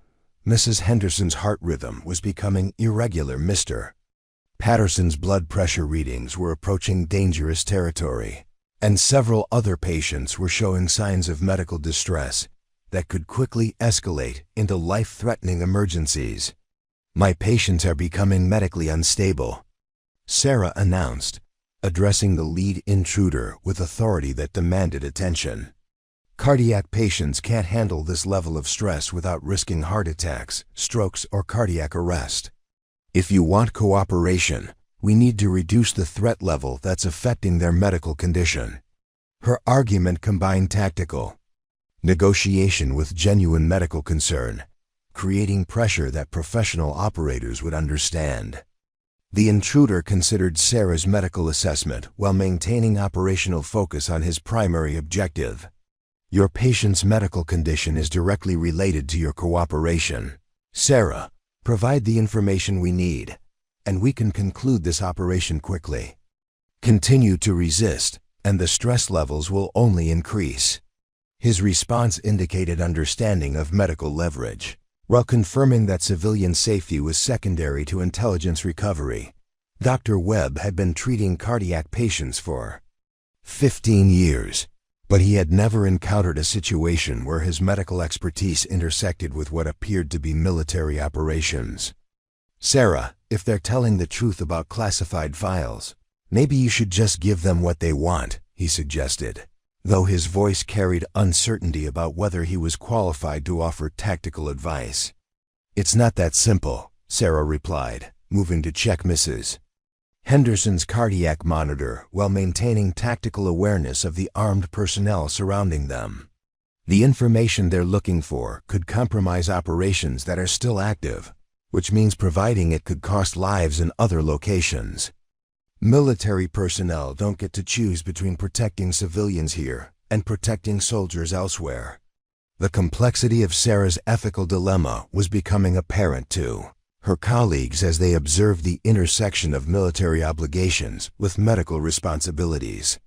Mrs. Henderson's heart rhythm was becoming irregular. Mr. Patterson's blood pressure readings were approaching dangerous territory, and several other patients were showing signs of medical distress that could quickly escalate into life-threatening emergencies. "My patients are becoming medically unstable," Sarah announced, addressing the lead intruder with authority that demanded attention. "Cardiac patients can't handle this level of stress without risking heart attacks, strokes, or cardiac arrest. If you want cooperation, we need to reduce the threat level that's affecting their medical condition." Her argument combined tactical negotiation with genuine medical concern, creating pressure that professional operators would understand. The intruder considered Sarah's medical assessment while maintaining operational focus on his primary objective. "Your patient's medical condition is directly related to your cooperation. Sarah, provide the information we need, and we can conclude this operation quickly. Continue to resist, and the stress levels will only increase." His response indicated understanding of medical leverage, while confirming that civilian safety was secondary to intelligence recovery. Dr. Webb had been treating cardiac patients for 15 years, but he had never encountered a situation where his medical expertise intersected with what appeared to be military operations. "Sarah, if they're telling the truth about classified files, maybe you should just give them what they want," he suggested, though his voice carried uncertainty about whether he was qualified to offer tactical advice. "It's not that simple," Sarah replied, moving to check Mrs. Henderson's cardiac monitor while maintaining tactical awareness of the armed personnel surrounding them. "The information they're looking for could compromise operations that are still active, which means providing it could cost lives in other locations. Military personnel don't get to choose between protecting civilians here and protecting soldiers elsewhere." The complexity of Sarah's ethical dilemma was becoming apparent to her colleagues as they observed the intersection of military obligations with medical responsibilities.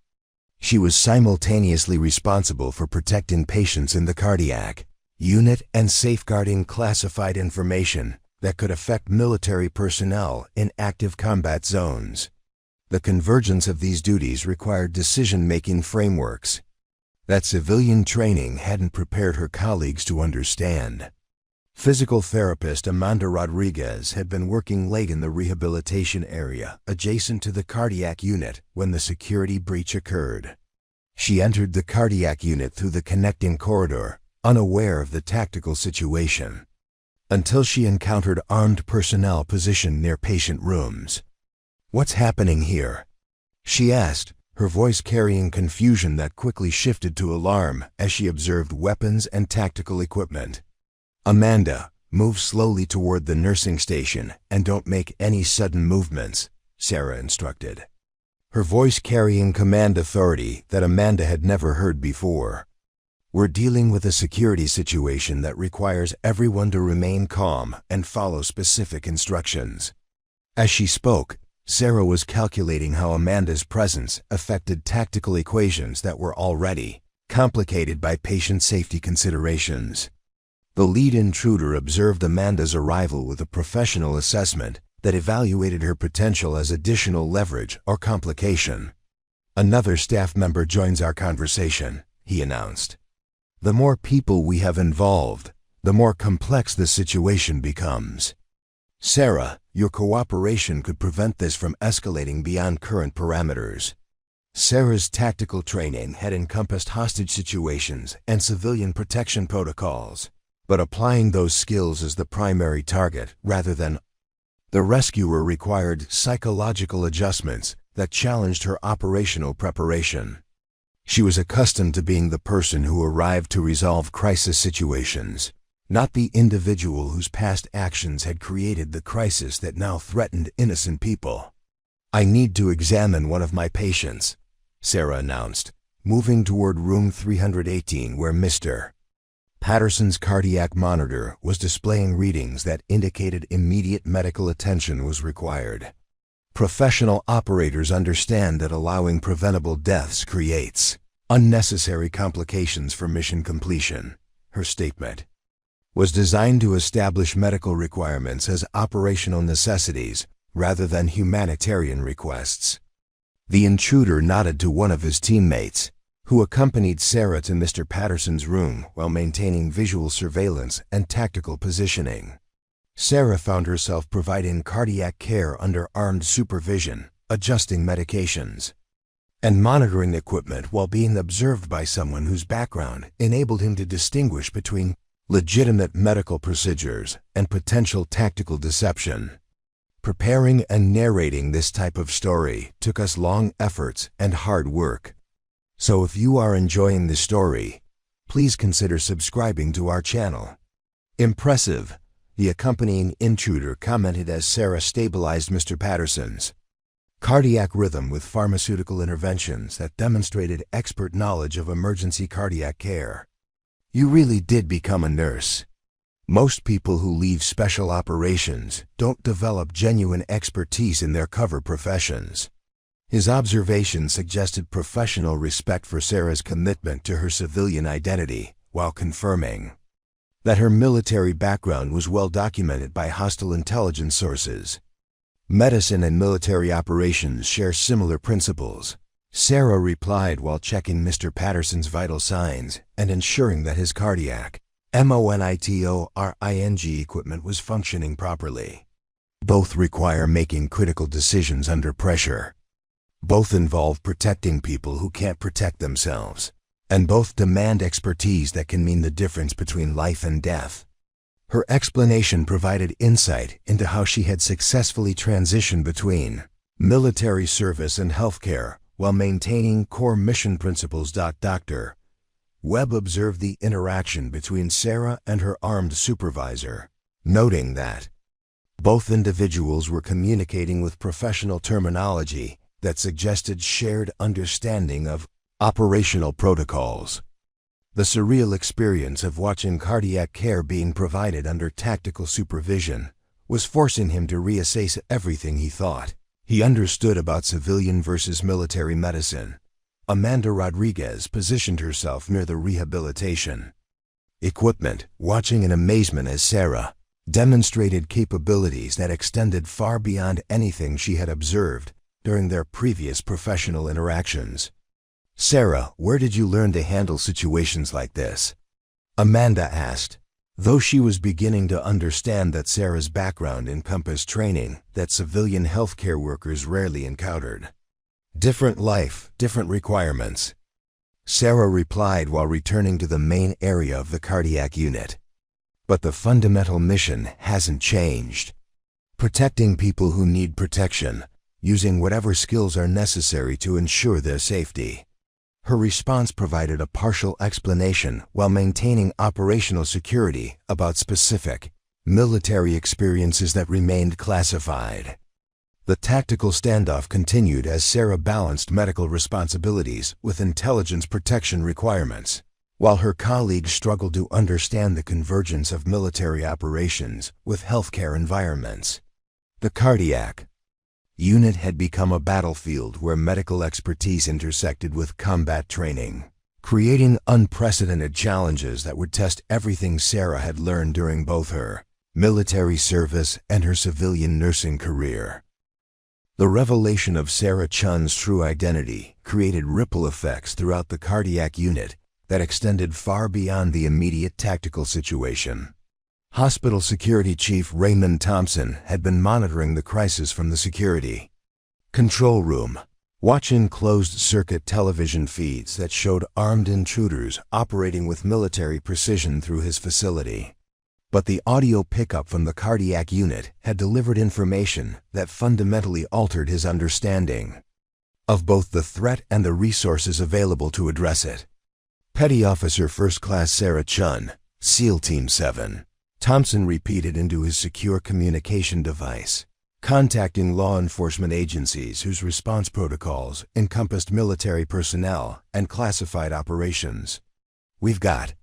She was simultaneously responsible for protecting patients in the cardiac unit and safeguarding classified information that could affect military personnel in active combat zones. The convergence of these duties required decision-making frameworks that civilian training hadn't prepared her colleagues to understand. Physical therapist Amanda Rodriguez had been working late in the rehabilitation area adjacent to the cardiac unit when the security breach occurred. She entered the cardiac unit through the connecting corridor, unaware of the tactical situation, until she encountered armed personnel positioned near patient rooms. "What's happening here?" she asked, her voice carrying confusion that quickly shifted to alarm as she observed weapons and tactical equipment. "Amanda, move slowly toward the nursing station and don't make any sudden movements," Sarah instructed, her voice carrying command authority that Amanda had never heard before. "We're dealing with a security situation that requires everyone to remain calm and follow specific instructions." As she spoke, Sarah was calculating how Amanda's presence affected tactical equations that were already complicated by patient safety considerations. The lead intruder observed Amanda's arrival with a professional assessment that evaluated her potential as additional leverage or complication. "Another staff member joins our conversation," he announced. "The more people we have involved, the more complex the situation becomes. Sarah, your cooperation could prevent this from escalating beyond current parameters." Sarah's tactical training had encompassed hostage situations and civilian protection protocols, but applying those skills as the primary target rather than the rescuer required psychological adjustments that challenged her operational preparation. She was accustomed to being the person who arrived to resolve crisis situations, not the individual whose past actions had created the crisis that now threatened innocent people. "I need to examine one of my patients," Sarah announced, moving toward room 318 where Mr. Patterson's cardiac monitor was displaying readings that indicated immediate medical attention was required. "Professional operators understand that allowing preventable deaths creates unnecessary complications for mission completion," her statement was designed to establish medical requirements as operational necessities rather than humanitarian requests. The intruder nodded to one of his teammates, who accompanied Sarah to Mr. Patterson's room while maintaining visual surveillance and tactical positioning. Sarah found herself providing cardiac care under armed supervision, adjusting medications, and monitoring equipment while being observed by someone whose background enabled him to distinguish between legitimate medical procedures and potential tactical deception. Preparing and narrating this type of story took us long efforts and hard work. So if you are enjoying this story, please consider subscribing to our channel. Impressive, the accompanying intruder commented as Sarah stabilized Mr. Patterson's cardiac rhythm with pharmaceutical interventions that demonstrated expert knowledge of emergency cardiac care. You really did become a nurse. Most people who leave special operations don't develop genuine expertise in their cover professions. His observation suggested professional respect for Sarah's commitment to her civilian identity, while confirming that her military background was well documented by hostile intelligence sources. Medicine and military operations share similar principles, Sarah replied while checking Mr. Patterson's vital signs and ensuring that his cardiac monitoring equipment was functioning properly. Both require making critical decisions under pressure. Both involve protecting people who can't protect themselves. And both demand expertise that can mean the difference between life and death. Her explanation provided insight into how she had successfully transitioned between military service and healthcare while maintaining core mission principles. Dr. Webb observed the interaction between Sarah and her armed supervisor, noting that both individuals were communicating with professional terminology that suggested shared understanding of operational protocols. The surreal experience of watching cardiac care being provided under tactical supervision was forcing him to reassess everything he thought he understood about civilian versus military medicine. Amanda Rodriguez positioned herself near the rehabilitation equipment, watching in amazement as Sarah demonstrated capabilities that extended far beyond anything she had observed during their previous professional interactions. "Sarah, where did you learn to handle situations like this?" Amanda asked, though she was beginning to understand that Sarah's background encompassed training that civilian healthcare workers rarely encountered. "Different life, different requirements," Sarah replied while returning to the main area of the cardiac unit. "But the fundamental mission hasn't changed. Protecting people who need protection, using whatever skills are necessary to ensure their safety." Her response provided a partial explanation while maintaining operational security about specific military experiences that remained classified. The tactical standoff continued as Sarah balanced medical responsibilities with intelligence protection requirements, while her colleagues struggled to understand the convergence of military operations with healthcare environments. The cardiac unit had become a battlefield where medical expertise intersected with combat training, creating unprecedented challenges that would test everything Sarah had learned during both her military service and her civilian nursing career. The revelation of Sarah Chen's true identity created ripple effects throughout the cardiac unit that extended far beyond the immediate tactical situation. Hospital Security Chief Raymond Thompson had been monitoring the crisis from the security control room, watching closed-circuit television feeds that showed armed intruders operating with military precision through his facility. But the audio pickup from the cardiac unit had delivered information that fundamentally altered his understanding of both the threat and the resources available to address it. Petty Officer First Class Sarah Chen, SEAL Team 7. Thompson repeated into his secure communication device, contacting law enforcement agencies whose response protocols encompassed military personnel and classified operations. "We've got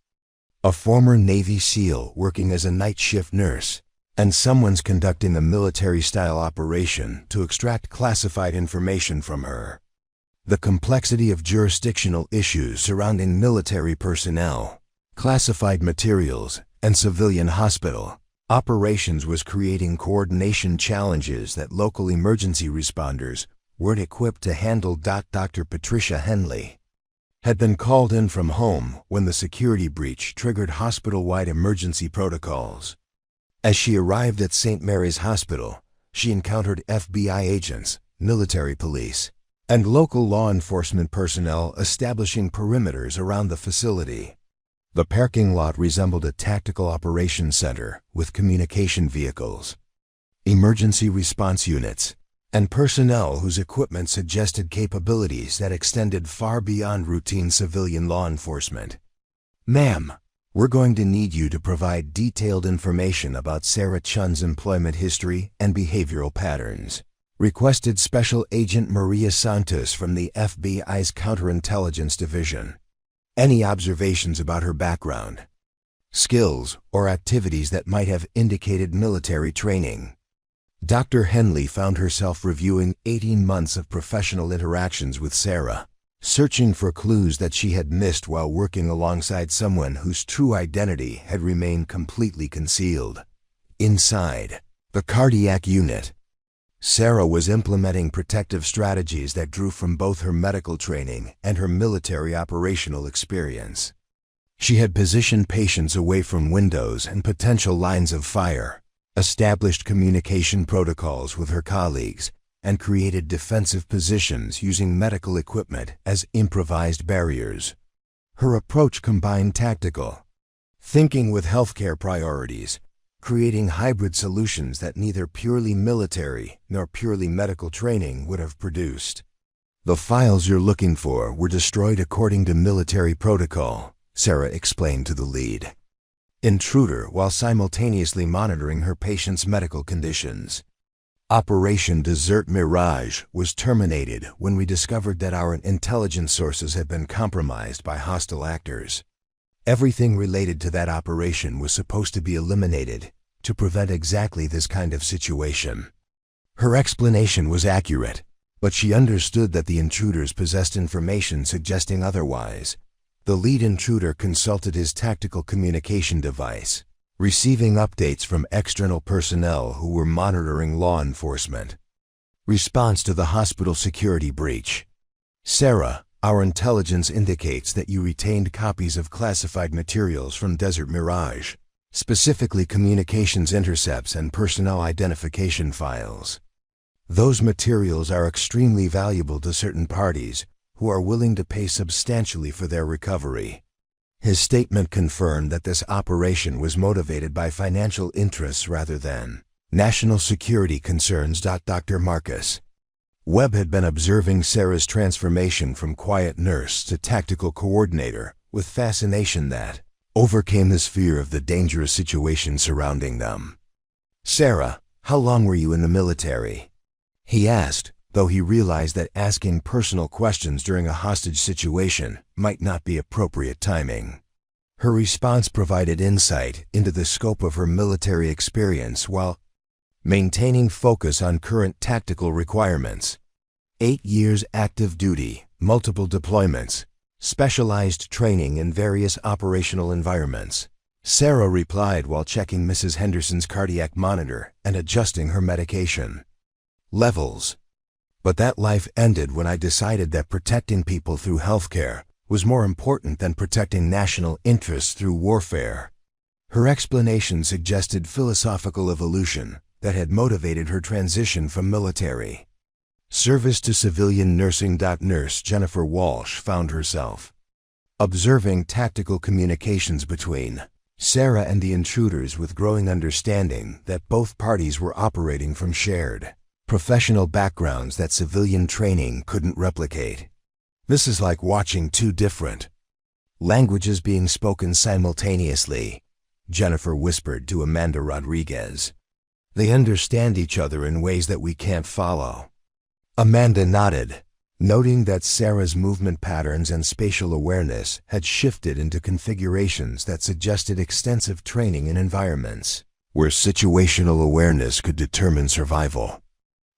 a former Navy SEAL working as a night shift nurse, and someone's conducting a military-style operation to extract classified information from her." The complexity of jurisdictional issues surrounding military personnel, classified materials, and civilian hospital operations was creating coordination challenges that local emergency responders weren't equipped to handle. Dr. Patricia Henley had been called in from home when the security breach triggered hospital-wide emergency protocols. As she arrived at St. Mary's Hospital, she encountered FBI agents, military police, and local law enforcement personnel establishing perimeters around the facility. The parking lot resembled a tactical operations center with communication vehicles, emergency response units, and personnel whose equipment suggested capabilities that extended far beyond routine civilian law enforcement. "Ma'am, we're going to need you to provide detailed information about Sarah Chen's employment history and behavioral patterns," requested Special Agent Maria Santos from the FBI's Counterintelligence Division. "Any observations about her background, skills, or activities that might have indicated military training?" Dr. Henley found herself reviewing 18 months of professional interactions with Sarah, searching for clues that she had missed while working alongside someone whose true identity had remained completely concealed. Inside the cardiac unit, Sarah was implementing protective strategies that drew from both her medical training and her military operational experience. She had positioned patients away from windows and potential lines of fire, established communication protocols with her colleagues, and created defensive positions using medical equipment as improvised barriers. Her approach combined tactical thinking with healthcare priorities, creating hybrid solutions that neither purely military nor purely medical training would have produced. "The files you're looking for were destroyed according to military protocol," Sarah explained to the lead intruder while simultaneously monitoring her patient's medical conditions. "Operation Desert Mirage was terminated when we discovered that our intelligence sources had been compromised by hostile actors. Everything related to that operation was supposed to be eliminated to prevent exactly this kind of situation." Her explanation was accurate, but she understood that the intruders possessed information suggesting otherwise. The lead intruder consulted his tactical communication device, receiving updates from external personnel who were monitoring law enforcement. Response to the hospital security breach. "Sarah, our intelligence indicates that you retained copies of classified materials from Desert Mirage, specifically communications intercepts and personnel identification files. Those materials are extremely valuable to certain parties who are willing to pay substantially for their recovery." His statement confirmed that this operation was motivated by financial interests rather than national security concerns. Dr. Marcus Webb had been observing Sarah's transformation from quiet nurse to tactical coordinator with fascination that overcame his fear of the dangerous situation surrounding them. "Sarah, how long were you in the military?" he asked, though he realized that asking personal questions during a hostage situation might not be appropriate timing. Her response provided insight into the scope of her military experience while maintaining focus on current tactical requirements. 8 years active duty, multiple deployments, specialized training in various operational environments, Sarah replied while checking Mrs. Henderson's cardiac monitor and adjusting her medication levels. "But that life ended when I decided that protecting people through healthcare was more important than protecting national interests through warfare." Her explanation suggested philosophical evolution that had motivated her transition from military service to civilian nursing. Nurse Jennifer Walsh found herself observing tactical communications between Sarah and the intruders with growing understanding that both parties were operating from shared professional backgrounds that civilian training couldn't replicate. "This is like watching two different languages being spoken simultaneously," Jennifer whispered to Amanda Rodriguez. "They understand each other in ways that we can't follow." Amanda nodded, noting that Sarah's movement patterns and spatial awareness had shifted into configurations that suggested extensive training in environments where situational awareness could determine survival.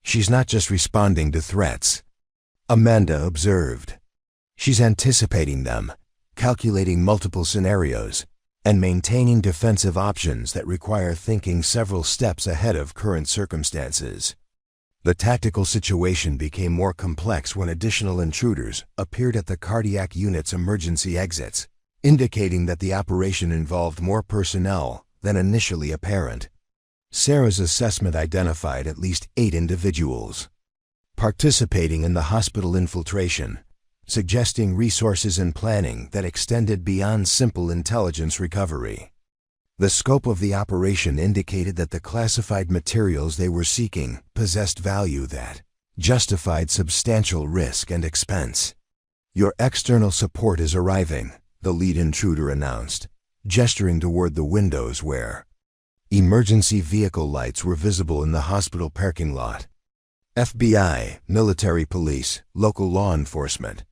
"She's not just responding to threats," Amanda observed. "She's anticipating them, calculating multiple scenarios, and maintaining defensive options that require thinking several steps ahead of current circumstances. The tactical situation became more complex when additional intruders appeared at the cardiac unit's emergency exits, indicating that the operation involved more personnel than initially apparent. Sarah's assessment identified at least 8 individuals participating in the hospital infiltration, suggesting resources and planning that extended beyond simple intelligence recovery. The scope of the operation indicated that the classified materials they were seeking possessed value that justified substantial risk and expense. "Your external support is arriving," the lead intruder announced, gesturing toward the windows where emergency vehicle lights were visible in the hospital parking lot. FBI, military police, local law enforcement.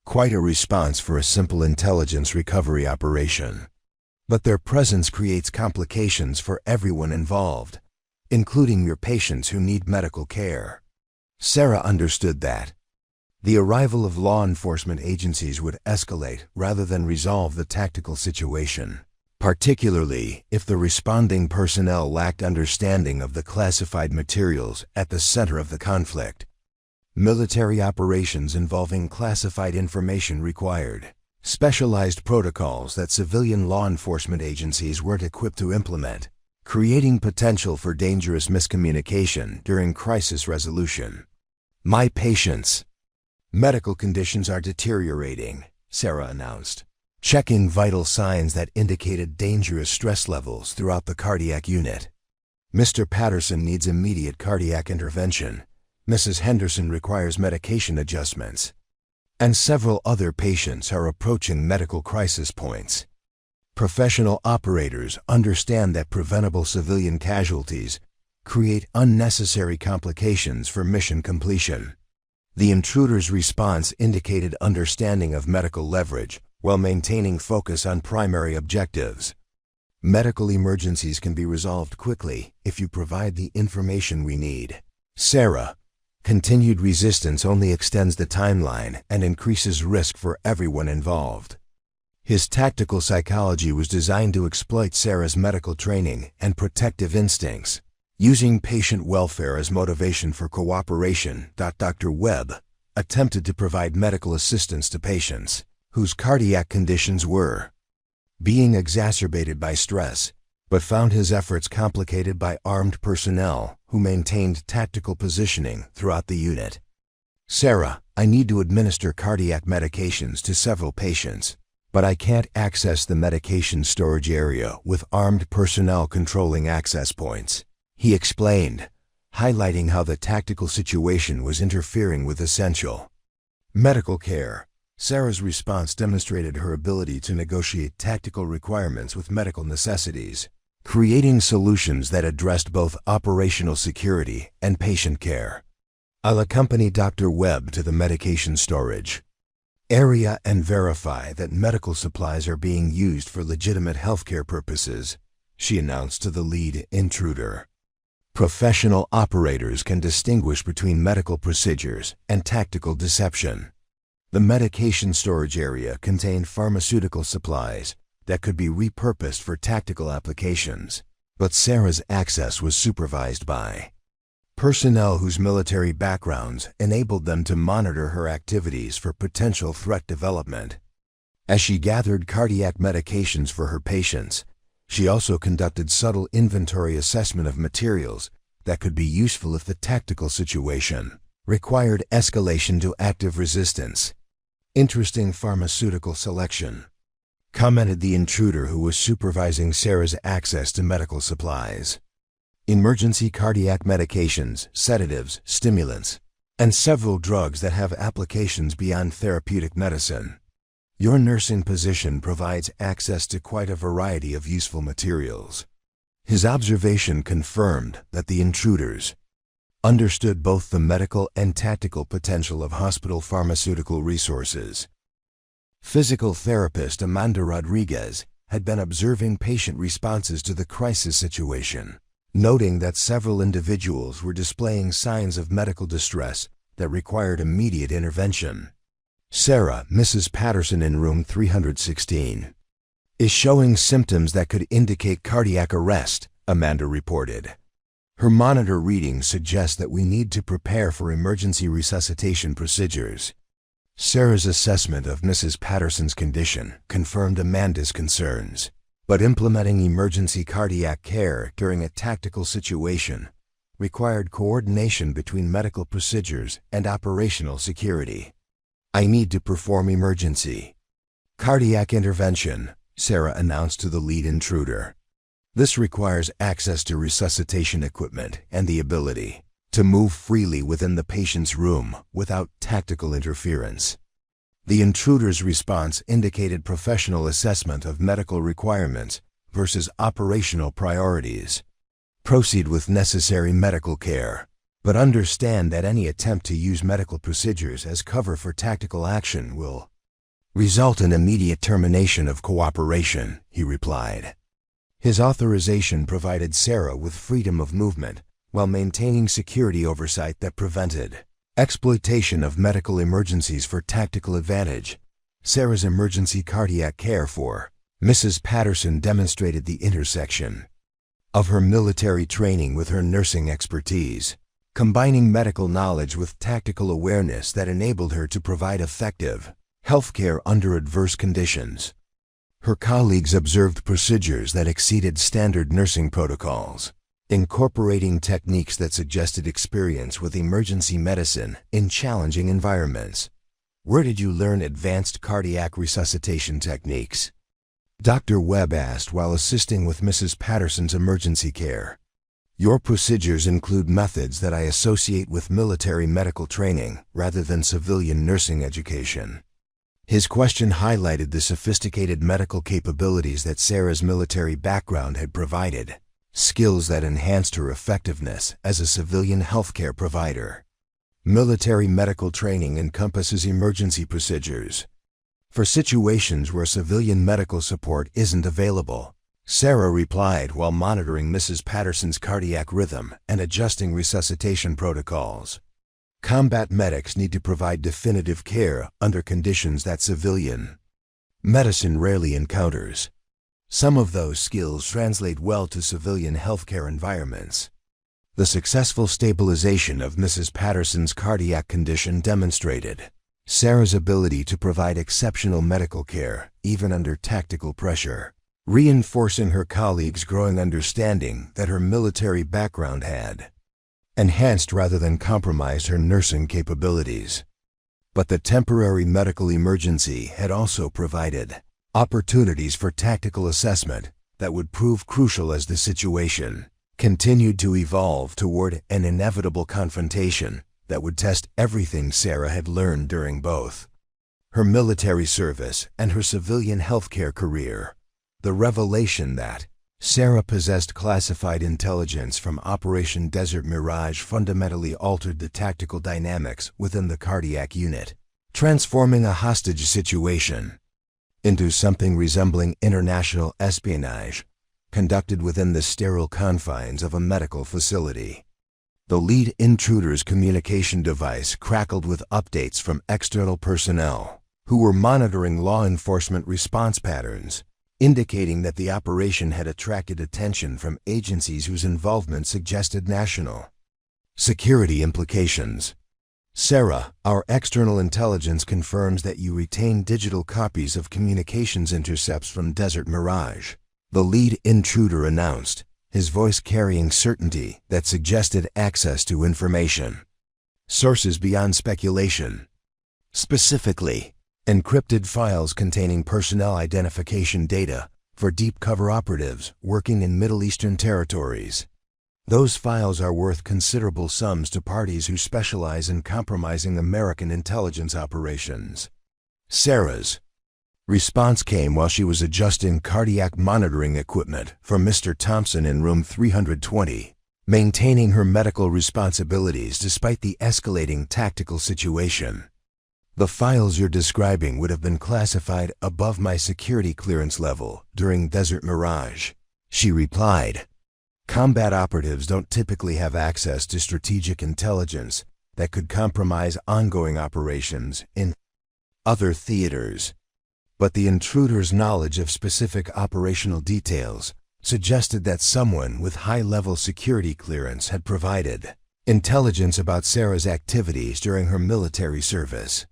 Quite a response for a simple intelligence recovery operation. But their presence creates complications for everyone involved, including your patients who need medical care. Sarah understood that the arrival of law enforcement agencies would escalate rather than resolve the tactical situation, particularly if the responding personnel lacked understanding of the classified materials at the center of the conflict. Military operations involving classified information required specialized protocols that civilian law enforcement agencies weren't equipped to implement, creating potential for dangerous miscommunication during crisis resolution. "My patients' medical conditions are deteriorating," Sarah announced, checking vital signs that indicated dangerous stress levels throughout the cardiac unit. "Mr. Patterson needs immediate cardiac intervention. Mrs. Henderson requires medication adjustments. And several other patients are approaching medical crisis points." Professional operators understand that preventable civilian casualties create unnecessary complications for mission completion. The intruder's response indicated understanding of medical leverage while maintaining focus on primary objectives. "Medical emergencies can be resolved quickly if you provide the information we need." Sarah, "Continued resistance only extends the timeline and increases risk for everyone involved." His tactical psychology was designed to exploit Sarah's medical training and protective instincts, using patient welfare as motivation for cooperation. Dr. Webb attempted to provide medical assistance to patients whose cardiac conditions were being exacerbated by stress, but found his efforts complicated by armed personnel who maintained tactical positioning throughout the unit. "Sarah, I need to administer cardiac medications to several patients, but I can't access the medication storage area with armed personnel controlling access points," he explained, highlighting how the tactical situation was interfering with essential medical care. Sarah's response demonstrated her ability to negotiate tactical requirements with medical necessities, creating solutions that addressed both operational security and patient care. "I'll accompany Dr. Webb to the medication storage area and verify that medical supplies are being used for legitimate healthcare purposes," she announced to the lead intruder. Professional operators can distinguish between medical procedures and tactical deception. The medication storage area contained pharmaceutical supplies that could be repurposed for tactical applications, but Sarah's access was supervised by personnel whose military backgrounds enabled them to monitor her activities for potential threat development. As she gathered cardiac medications for her patients, she also conducted subtle inventory assessment of materials that could be useful if the tactical situation required escalation to active resistance. "Interesting pharmaceutical selection," commented the intruder who was supervising Sarah's access to medical supplies. "Emergency cardiac medications, sedatives, stimulants, and several drugs that have applications beyond therapeutic medicine. Your nursing position provides access to quite a variety of useful materials." His observation confirmed that the intruders understood both the medical and tactical potential of hospital pharmaceutical resources. Physical therapist Amanda Rodriguez had been observing patient responses to the crisis situation, noting that several individuals were displaying signs of medical distress that required immediate intervention. "Sarah, Mrs. Patterson in room 316. is showing symptoms that could indicate cardiac arrest, Amanda reported. Her monitor readings suggest that we need to prepare for emergency resuscitation procedures. Sarah's assessment of Mrs. Patterson's condition confirmed Amanda's concerns, but implementing emergency cardiac care during a tactical situation required coordination between medical procedures and operational security. I need to perform emergency cardiac intervention, Sarah announced to the lead intruder. This requires access to resuscitation equipment and the ability to move freely within the patient's room without tactical interference. The intruder's response indicated professional assessment of medical requirements versus operational priorities. Proceed with necessary medical care, but understand that any attempt to use medical procedures as cover for tactical action will result in immediate termination of cooperation, he replied. His authorization provided Sarah with freedom of movement while maintaining security oversight that prevented exploitation of medical emergencies for tactical advantage. Sarah's emergency cardiac care for Mrs. Patterson demonstrated the intersection of her military training with her nursing expertise, combining medical knowledge with tactical awareness that enabled her to provide effective healthcare under adverse conditions. Her colleagues observed procedures that exceeded standard nursing protocols, incorporating techniques that suggested experience with emergency medicine in challenging environments. Where did you learn advanced cardiac resuscitation techniques? Dr. Webb asked while assisting with Mrs. Patterson's emergency care. Your procedures include methods that I associate with military medical training rather than civilian nursing education. His question highlighted the sophisticated medical capabilities that Sarah's military background had provided, skills that enhanced her effectiveness as a civilian healthcare provider. Military medical training encompasses emergency procedures for situations where civilian medical support isn't available, Sarah replied while monitoring Mrs. Patterson's cardiac rhythm and adjusting resuscitation protocols. Combat medics need to provide definitive care under conditions that civilian medicine rarely encounters. Some of those skills translate well to civilian healthcare environments. The successful stabilization of Mrs. Patterson's cardiac condition demonstrated Sarah's ability to provide exceptional medical care even under tactical pressure, reinforcing her colleagues' growing understanding that her military background had enhanced rather than compromised her nursing capabilities. But the temporary medical emergency had also provided opportunities for tactical assessment that would prove crucial as the situation continued to evolve toward an inevitable confrontation that would test everything Sarah had learned during both her military service and her civilian healthcare career. The revelation that Sarah possessed classified intelligence from Operation Desert Mirage fundamentally altered the tactical dynamics within the cardiac unit, transforming a hostage situation into something resembling international espionage conducted within the sterile confines of a medical facility. The lead intruder's communication device crackled with updates from external personnel who were monitoring law enforcement response patterns, indicating that the operation had attracted attention from agencies whose involvement suggested national security implications. Sarah, our external intelligence confirms that you retain digital copies of communications intercepts from Desert Mirage, the lead intruder announced, his voice carrying certainty that suggested access to information. Sources beyond speculation. Specifically, encrypted files containing personnel identification data for deep cover operatives working in Middle Eastern territories. Those files are worth considerable sums to parties who specialize in compromising American intelligence operations. Sarah's response came while she was adjusting cardiac monitoring equipment for Mr. Thompson in room 320, maintaining her medical responsibilities despite the escalating tactical situation. The files you're describing would have been classified above my security clearance level during Desert Mirage, she replied. Combat operatives don't typically have access to strategic intelligence that could compromise ongoing operations in other theaters. But the intruder's knowledge of specific operational details suggested that someone with high-level security clearance had provided intelligence about Sarah's activities during her military service.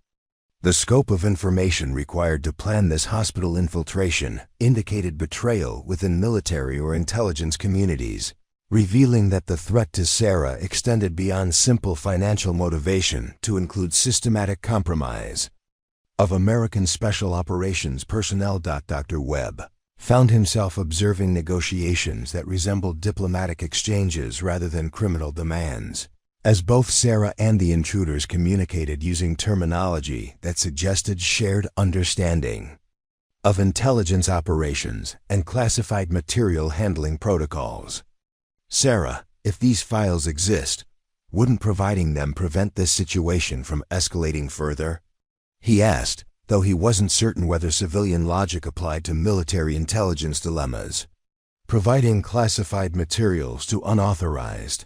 The scope of information required to plan this hospital infiltration indicated betrayal within military or intelligence communities, revealing that the threat to Sarah extended beyond simple financial motivation to include systematic compromise of American Special Operations personnel. Dr. Webb found himself observing negotiations that resembled diplomatic exchanges rather than criminal demands, as both Sarah and the intruders communicated using terminology that suggested shared understanding of intelligence operations and classified material handling protocols. Sarah, if these files exist, wouldn't providing them prevent this situation from escalating further? He asked, though he wasn't certain whether civilian logic applied to military intelligence dilemmas. Providing classified materials to unauthorized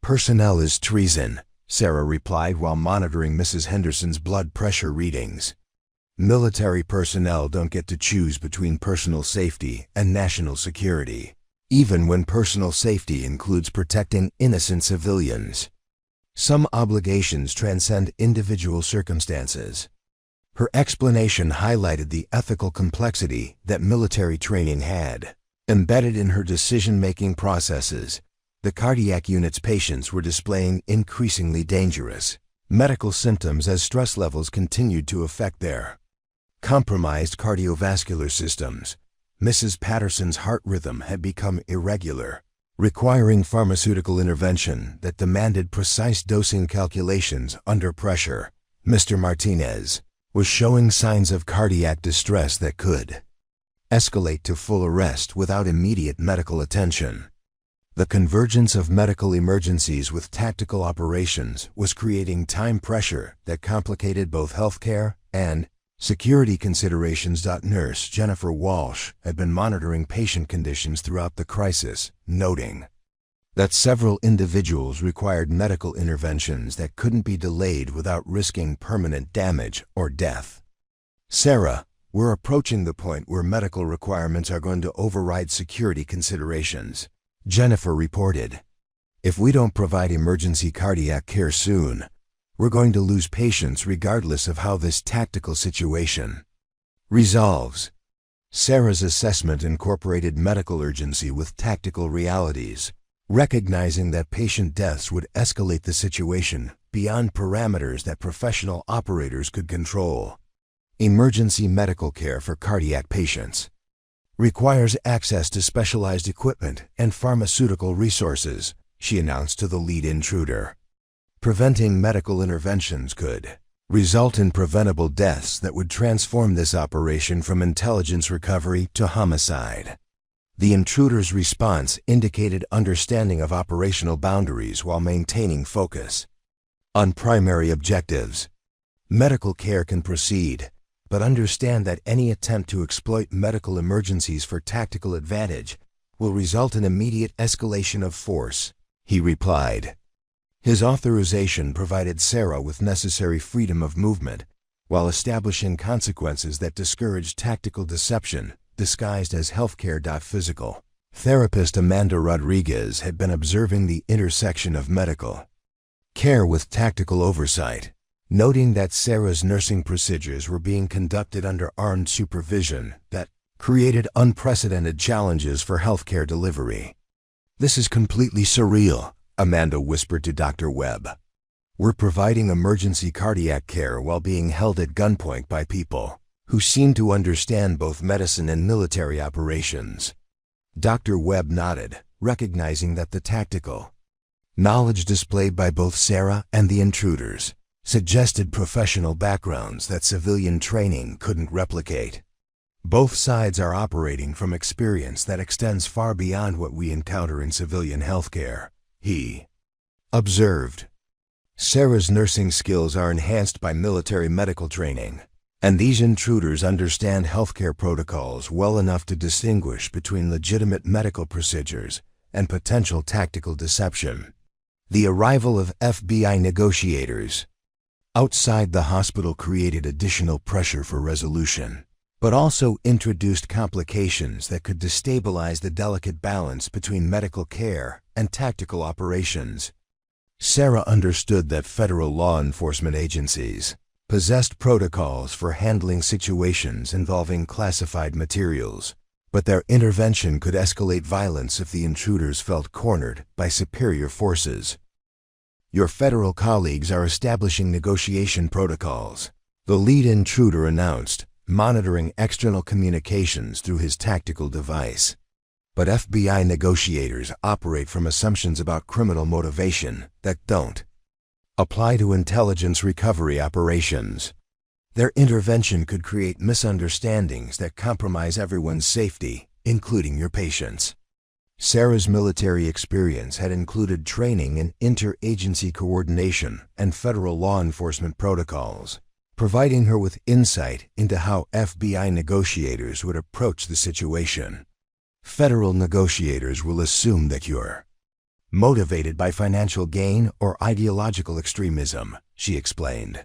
personnel is treason, Sarah replied while monitoring Mrs. Henderson's blood pressure readings. Military personnel don't get to choose between personal safety and national security, even when personal safety includes protecting innocent civilians. Some obligations transcend individual circumstances. Her explanation highlighted the ethical complexity that military training had embedded in her decision-making processes. The cardiac unit's patients were displaying increasingly dangerous medical symptoms as stress levels continued to affect their compromised cardiovascular systems. Mrs. Patterson's heart rhythm had become irregular, requiring pharmaceutical intervention that demanded precise dosing calculations under pressure. Mr. Martinez was showing signs of cardiac distress that could escalate to full arrest without immediate medical attention. The convergence of medical emergencies with tactical operations was creating time pressure that complicated both healthcare and security considerations. Nurse Jennifer Walsh had been monitoring patient conditions throughout the crisis, noting that several individuals required medical interventions that couldn't be delayed without risking permanent damage or death. Sarah, we're approaching the point where medical requirements are going to override security considerations, Jennifer reported. If we don't provide emergency cardiac care soon, we're going to lose patients regardless of how this tactical situation resolves. Sarah's assessment incorporated medical urgency with tactical realities, recognizing that patient deaths would escalate the situation beyond parameters that professional operators could control. Emergency medical care for cardiac patients requires access to specialized equipment and pharmaceutical resources, she announced to the lead intruder. Preventing medical interventions could result in preventable deaths that would transform this operation from intelligence recovery to homicide. The intruder's response indicated understanding of operational boundaries while maintaining focus on primary objectives. Medical care can proceed, but understand that any attempt to exploit medical emergencies for tactical advantage will result in immediate escalation of force, he replied. His authorization provided Sarah with necessary freedom of movement while establishing consequences that discouraged tactical deception disguised as healthcare. Physical therapist Amanda Rodriguez had been observing the intersection of medical care with tactical oversight, noting that Sarah's nursing procedures were being conducted under armed supervision that created unprecedented challenges for healthcare delivery. "This is completely surreal," Amanda whispered to Dr. Webb. "We're providing emergency cardiac care while being held at gunpoint by people who seem to understand both medicine and military operations." Dr. Webb nodded, recognizing that the tactical knowledge displayed by both Sarah and the intruders suggested professional backgrounds that civilian training couldn't replicate. Both sides are operating from experience that extends far beyond what we encounter in civilian healthcare, he observed. Sarah's nursing skills are enhanced by military medical training, and these intruders understand healthcare protocols well enough to distinguish between legitimate medical procedures and potential tactical deception. The arrival of FBI negotiators outside the hospital created additional pressure for resolution. but also introduced complications that could destabilize the delicate balance between medical care and tactical operations. Sarah understood that federal law enforcement agencies possessed protocols for handling situations involving classified materials, but their intervention could escalate violence if the intruders felt cornered by superior forces. Your federal colleagues are establishing negotiation protocols, the lead intruder announced, monitoring external communications through his tactical device. But FBI negotiators operate from assumptions about criminal motivation that don't apply to intelligence recovery operations. Their intervention could create misunderstandings that compromise everyone's safety, including your patients. Sarah's military experience had included training in interagency coordination and federal law enforcement protocols, providing her with insight into how FBI negotiators would approach the situation. Federal negotiators will assume that you're motivated by financial gain or ideological extremism, she explained.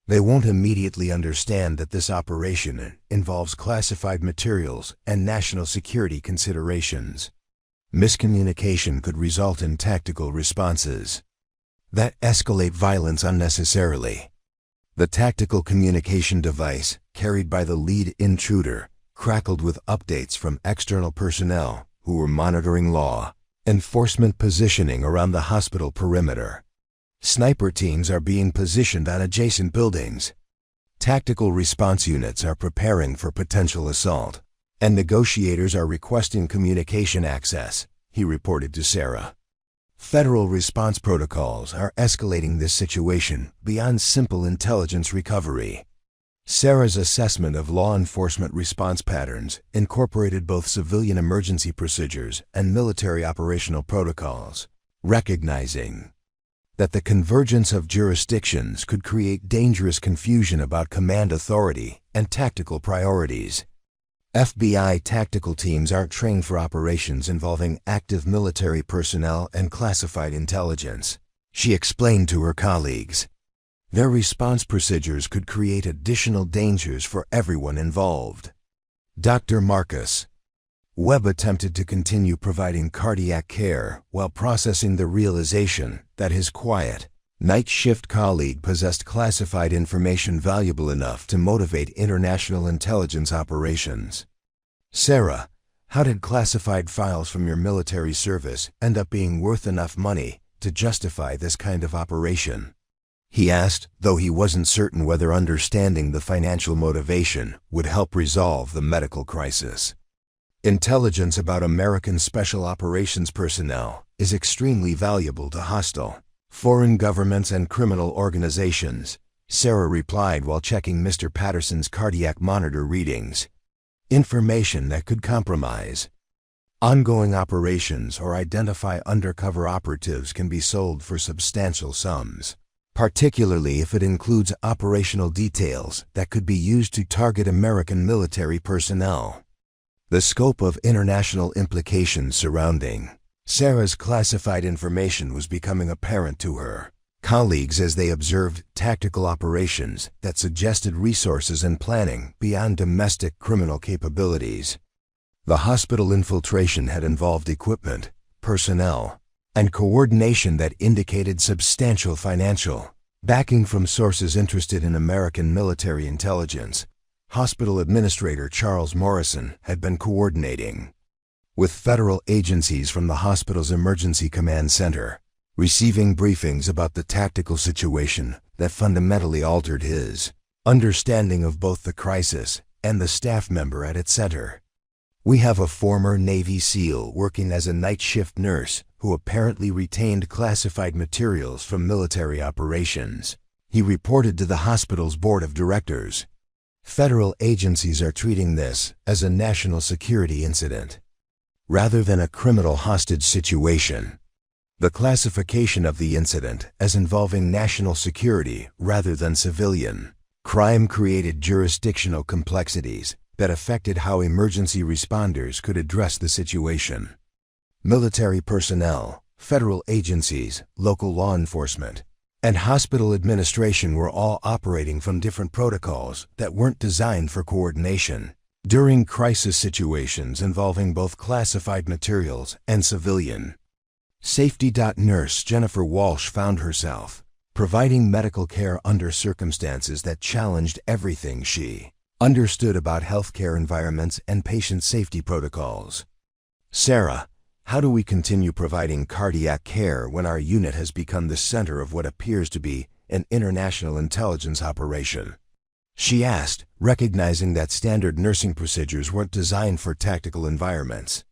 They won't immediately understand that this operation involves classified materials and national security considerations. Miscommunication could result in tactical responses that escalate violence unnecessarily. The tactical communication device, carried by the lead intruder, crackled with updates from external personnel who were monitoring law enforcement positioning around the hospital perimeter. Sniper teams are being positioned on adjacent buildings. Tactical response units are preparing for potential assault, and negotiators are requesting communication access, he reported to Sarah. Federal response protocols are escalating this situation beyond simple intelligence recovery. Sarah's assessment of law enforcement response patterns incorporated both civilian emergency procedures and military operational protocols, recognizing that the convergence of jurisdictions could create dangerous confusion about command authority and tactical priorities. FBI tactical teams aren't trained for operations involving active military personnel and classified intelligence, she explained to her colleagues. Their response procedures could create additional dangers for everyone involved. Dr. Marcus Webb attempted to continue providing cardiac care while processing the realization that his quiet, night shift colleague possessed classified information valuable enough to motivate international intelligence operations. Sarah, how did classified files from your military service end up being worth enough money to justify this kind of operation? He asked, though he wasn't certain whether understanding the financial motivation would help resolve the medical crisis. Intelligence about American Special Operations personnel is extremely valuable to hostile, foreign governments and criminal organizations, Sarah replied while checking Mr. Patterson's cardiac monitor readings. Information that could compromise ongoing operations or identify undercover operatives can be sold for substantial sums, particularly if it includes operational details that could be used to target American military personnel. The scope of international implications surrounding Sarah's classified information was becoming apparent to her colleagues as they observed tactical operations that suggested resources and planning beyond domestic criminal capabilities. The hospital infiltration had involved equipment, personnel, and coordination that indicated substantial financial backing from sources interested in American military intelligence. Hospital Administrator Charles Morrison had been coordinating with federal agencies from the hospital's Emergency Command Center, receiving briefings about the tactical situation that fundamentally altered his understanding of both the crisis and the staff member at its center. We have a former Navy SEAL working as a night shift nurse who apparently retained classified materials from military operations, he reported to the hospital's board of directors. Federal agencies are treating this as a national security incident, rather than a criminal hostage situation. The classification of the incident as involving national security rather than civilian crime created jurisdictional complexities that affected how emergency responders could address the situation. Military personnel, federal agencies, local law enforcement, and hospital administration were all operating from different protocols that weren't designed for coordination. During crisis situations involving both classified materials and civilian safety. Nurse Jennifer Walsh found herself providing medical care under circumstances that challenged everything she understood about healthcare environments and patient safety protocols. Sarah, how do we continue providing cardiac care when our unit has become the center of what appears to be an international intelligence operation? She asked, recognizing that standard nursing procedures weren't designed for tactical environments.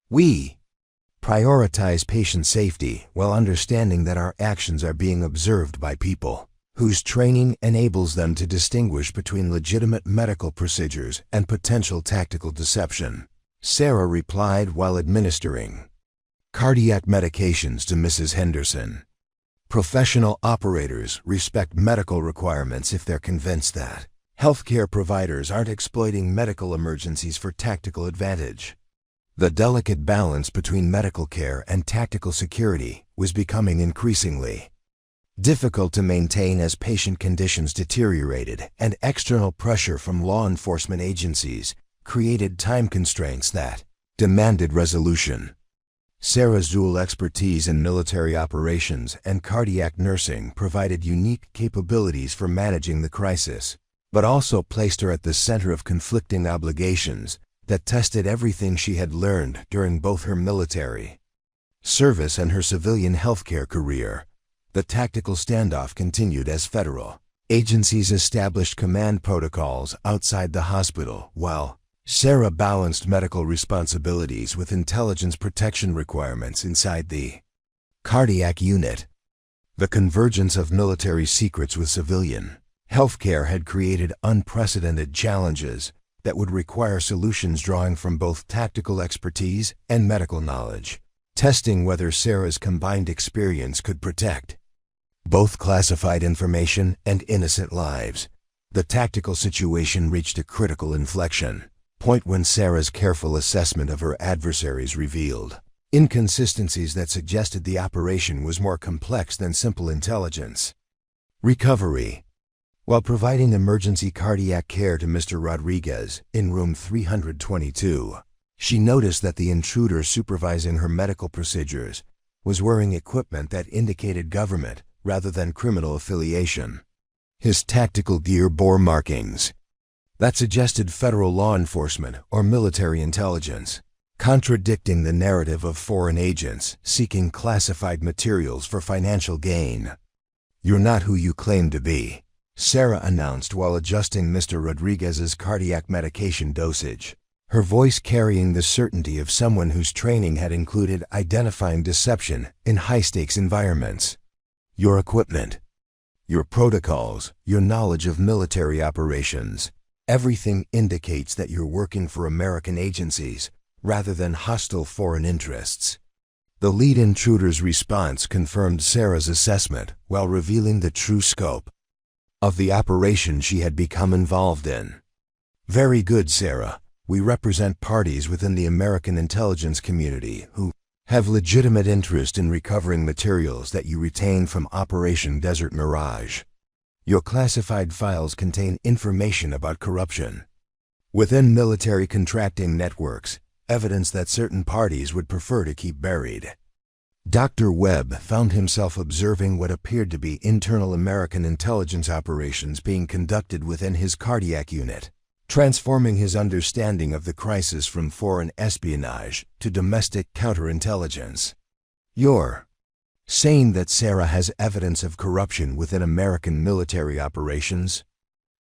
We prioritize patient safety while understanding that our actions are being observed by people whose training enables them to distinguish between legitimate medical procedures and potential tactical deception. Sarah replied while administering cardiac medications to Mrs. Henderson. Professional operators respect medical requirements if they're convinced that healthcare providers aren't exploiting medical emergencies for tactical advantage. The delicate balance between medical care and tactical security was becoming increasingly difficult to maintain as patient conditions deteriorated and external pressure from law enforcement agencies created time constraints that demanded resolution. Sarah's dual expertise in military operations and cardiac nursing provided unique capabilities for managing the crisis, but also placed her at the center of conflicting obligations that tested everything she had learned during both her military service and her civilian healthcare career. The tactical standoff continued as federal agencies established command protocols outside the hospital, while Sarah balanced medical responsibilities with intelligence protection requirements inside the cardiac unit. The convergence of military secrets with civilian healthcare had created unprecedented challenges that would require solutions drawing from both tactical expertise and medical knowledge, testing whether Sarah's combined experience could protect both classified information and innocent lives. The tactical situation reached a critical inflection point when Sarah's careful assessment of her adversaries revealed inconsistencies that suggested the operation was more complex than simple intelligence recovery. While providing emergency cardiac care to Mr. Rodriguez in room 322, she noticed that the intruder supervising her medical procedures was wearing equipment that indicated government rather than criminal affiliation. His tactical gear bore markings that suggested federal law enforcement or military intelligence, contradicting the narrative of foreign agents seeking classified materials for financial gain. "You're not who you claim to be," Sarah announced while adjusting Mr. Rodriguez's cardiac medication dosage, her voice carrying the certainty of someone whose training had included identifying deception in high-stakes environments. "Your equipment, your protocols, your knowledge of military operations, everything indicates that you're working for American agencies rather than hostile foreign interests." The lead intruder's response confirmed Sarah's assessment while revealing the true scope of the operation she had become involved in. "Very good, Sarah. We represent parties within the American intelligence community who have legitimate interest in recovering materials that you retained from Operation Desert Mirage. Your classified files contain information about corruption within military contracting networks, evidence that certain parties would prefer to keep buried." Dr. Webb found himself observing what appeared to be internal American intelligence operations being conducted within his cardiac unit, transforming his understanding of the crisis from foreign espionage to domestic counterintelligence. "You're saying that Sarah has evidence of corruption within American military operations?"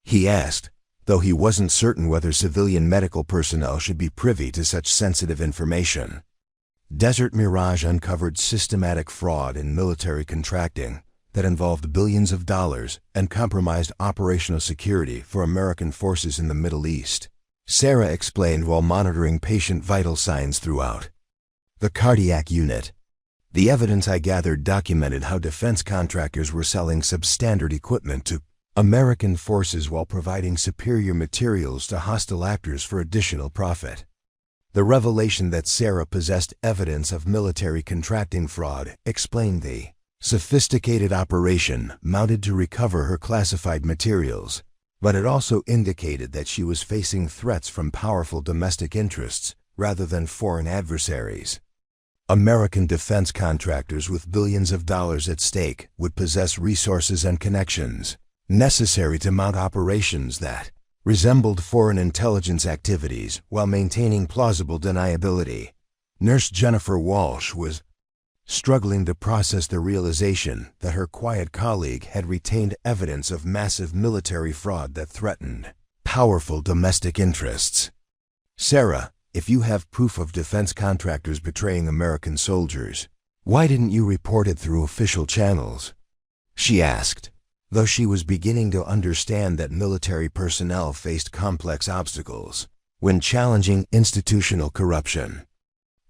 he asked, though he wasn't certain whether civilian medical personnel should be privy to such sensitive information. Desert Mirage uncovered systematic fraud in military contracting that involved billions of dollars and compromised operational security for American forces in the Middle East, Sarah explained while monitoring patient vital signs throughout the cardiac unit. "The evidence I gathered documented how defense contractors were selling substandard equipment to American forces while providing superior materials to hostile actors for additional profit." The revelation that Sarah possessed evidence of military contracting fraud explained the sophisticated operation mounted to recover her classified materials, but it also indicated that she was facing threats from powerful domestic interests rather than foreign adversaries. American defense contractors with billions of dollars at stake would possess resources and connections necessary to mount operations that resembled foreign intelligence activities while maintaining plausible deniability. Nurse Jennifer Walsh was struggling to process the realization that her quiet colleague had retained evidence of massive military fraud that threatened powerful domestic interests. "Sarah, if you have proof of defense contractors betraying American soldiers, why didn't you report it through official channels?" she asked, though she was beginning to understand that military personnel faced complex obstacles when challenging institutional corruption.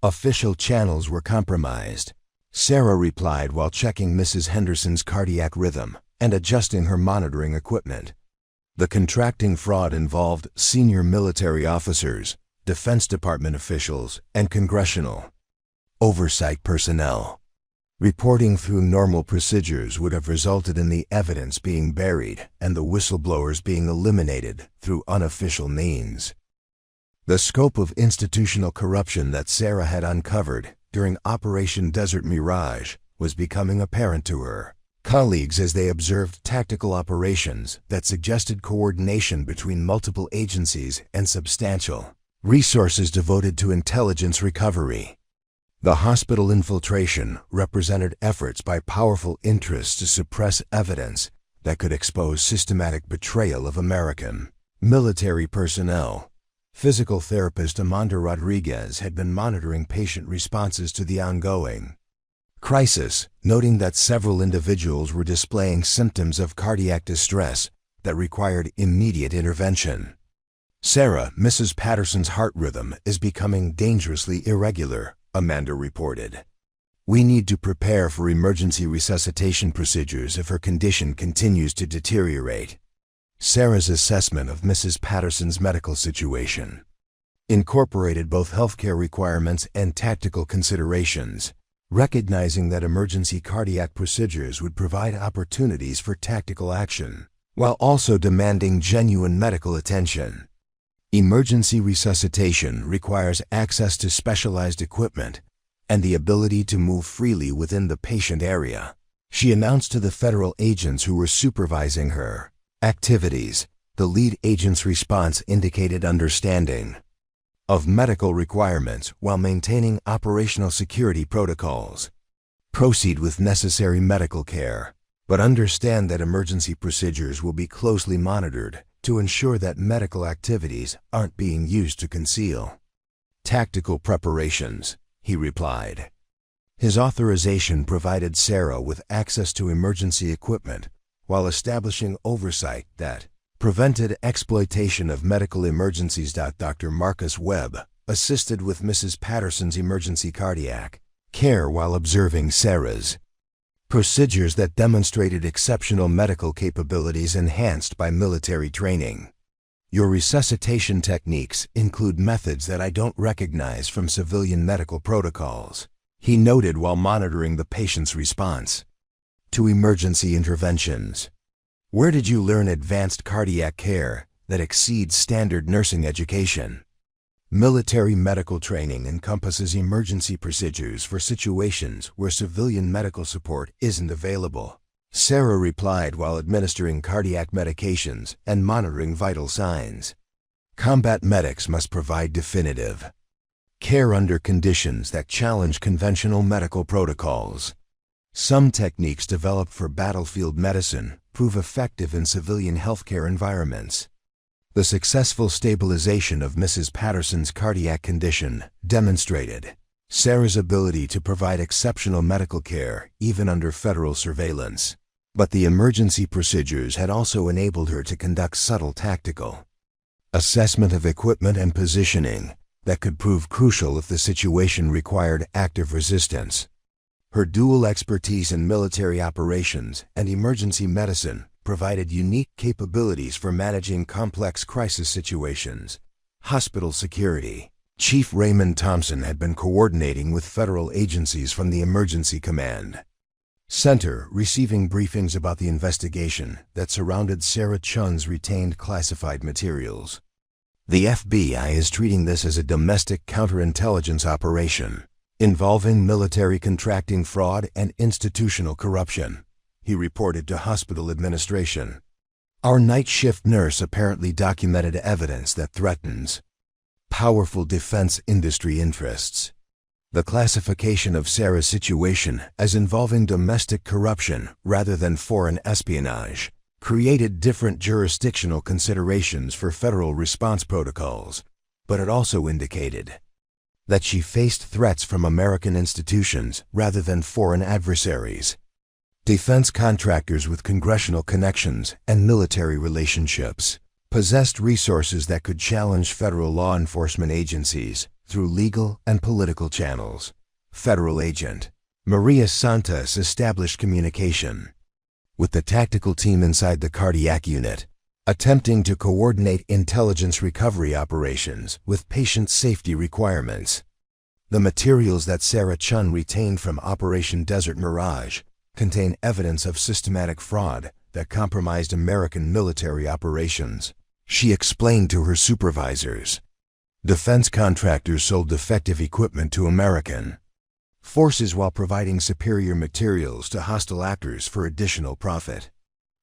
"Official channels were compromised," Sarah replied while checking Mrs. Henderson's cardiac rhythm and adjusting her monitoring equipment. The contracting fraud involved senior military officers, Defense Department officials, and congressional oversight personnel. Reporting through normal procedures would have resulted in the evidence being buried and the whistleblowers being eliminated through unofficial means. The scope of institutional corruption that Sarah had uncovered during Operation Desert Mirage was becoming apparent to her colleagues as they observed tactical operations that suggested coordination between multiple agencies and substantial resources devoted to intelligence recovery. The hospital infiltration represented efforts by powerful interests to suppress evidence that could expose systematic betrayal of American military personnel. Physical therapist Amanda Rodriguez had been monitoring patient responses to the ongoing crisis, noting that several individuals were displaying symptoms of cardiac distress that required immediate intervention. "Sarah, Mrs. Patterson's heart rhythm is becoming dangerously irregular," Amanda reported. "We need to prepare for emergency resuscitation procedures if her condition continues to deteriorate." Sarah's assessment of Mrs. Patterson's medical situation incorporated both healthcare requirements and tactical considerations, recognizing that emergency cardiac procedures would provide opportunities for tactical action, while also demanding genuine medical attention. Emergency resuscitation requires access to specialized equipment and the ability to move freely within the patient area, she announced to the federal agents who were supervising her activities. The lead agent's response indicated understanding of medical requirements while maintaining operational security protocols. "Proceed with necessary medical care, but understand that emergency procedures will be closely monitored to ensure that medical activities aren't being used to conceal tactical preparations," he replied. His authorization provided Sarah with access to emergency equipment while establishing oversight that prevented exploitation of medical emergencies. Dr. Marcus Webb assisted with Mrs. Patterson's emergency cardiac care while observing Sarah's procedures that demonstrated exceptional medical capabilities enhanced by military training. "Your resuscitation techniques include methods that I don't recognize from civilian medical protocols," he noted while monitoring the patient's response to emergency interventions. "Where did you learn advanced cardiac care that exceeds standard nursing education?" Military medical training encompasses emergency procedures for situations where civilian medical support isn't available, Sarah replied while administering cardiac medications and monitoring vital signs. "Combat medics must provide definitive care under conditions that challenge conventional medical protocols. Some techniques developed for battlefield medicine prove effective in civilian healthcare environments." The successful stabilization of Mrs. Patterson's cardiac condition demonstrated Sarah's ability to provide exceptional medical care even under federal surveillance. But the emergency procedures had also enabled her to conduct subtle tactical assessment of equipment and positioning that could prove crucial if the situation required active resistance. Her dual expertise in military operations and emergency medicine provided unique capabilities for managing complex crisis situations. Hospital security. Chief Raymond Thompson had been coordinating with federal agencies from the Emergency Command Center, receiving briefings about the investigation that surrounded Sarah Chen's retained classified materials. The FBI is treating this as a domestic counterintelligence operation involving military contracting fraud and institutional corruption, he reported to hospital administration. Our night shift nurse apparently documented evidence that threatens powerful defense industry interests. The classification of Sarah's situation as involving domestic corruption rather than foreign espionage created different jurisdictional considerations for federal response protocols, but it also indicated that she faced threats from American institutions rather than foreign adversaries. Defense contractors with congressional connections and military relationships possessed resources that could challenge federal law enforcement agencies through legal and political channels. Federal agent Maria Santos established communication with the tactical team inside the cardiac unit, attempting to coordinate intelligence recovery operations with patient safety requirements. The materials that Sarah Chen retained from Operation Desert Mirage contain evidence of systematic fraud that compromised American military operations, she explained to her supervisors. Defense contractors sold defective equipment to American forces while providing superior materials to hostile actors for additional profit.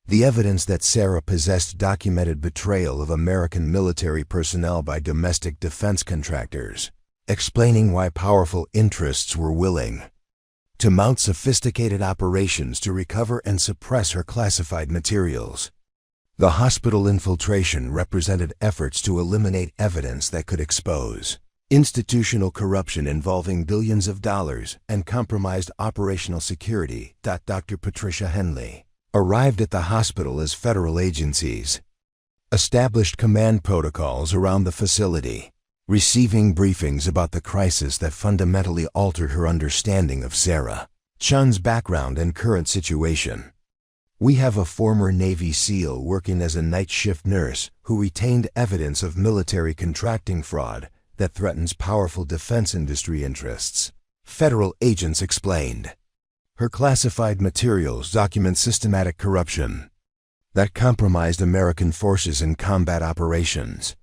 The evidence that Sarah possessed documented betrayal of American military personnel by domestic defense contractors, explaining why powerful interests were willing to mount sophisticated operations to recover and suppress her classified materials. The hospital infiltration represented efforts to eliminate evidence that could expose institutional corruption involving billions of dollars and compromised operational security. Dr. Patricia Henley arrived at the hospital as federal agencies established command protocols around the facility, receiving briefings about the crisis that fundamentally altered her understanding of Sarah Chen's background and current situation. We have a former Navy SEAL working as a night shift nurse who retained evidence of military contracting fraud that threatens powerful defense industry interests, federal agents explained. Her classified materials document systematic corruption that compromised American forces in combat operations.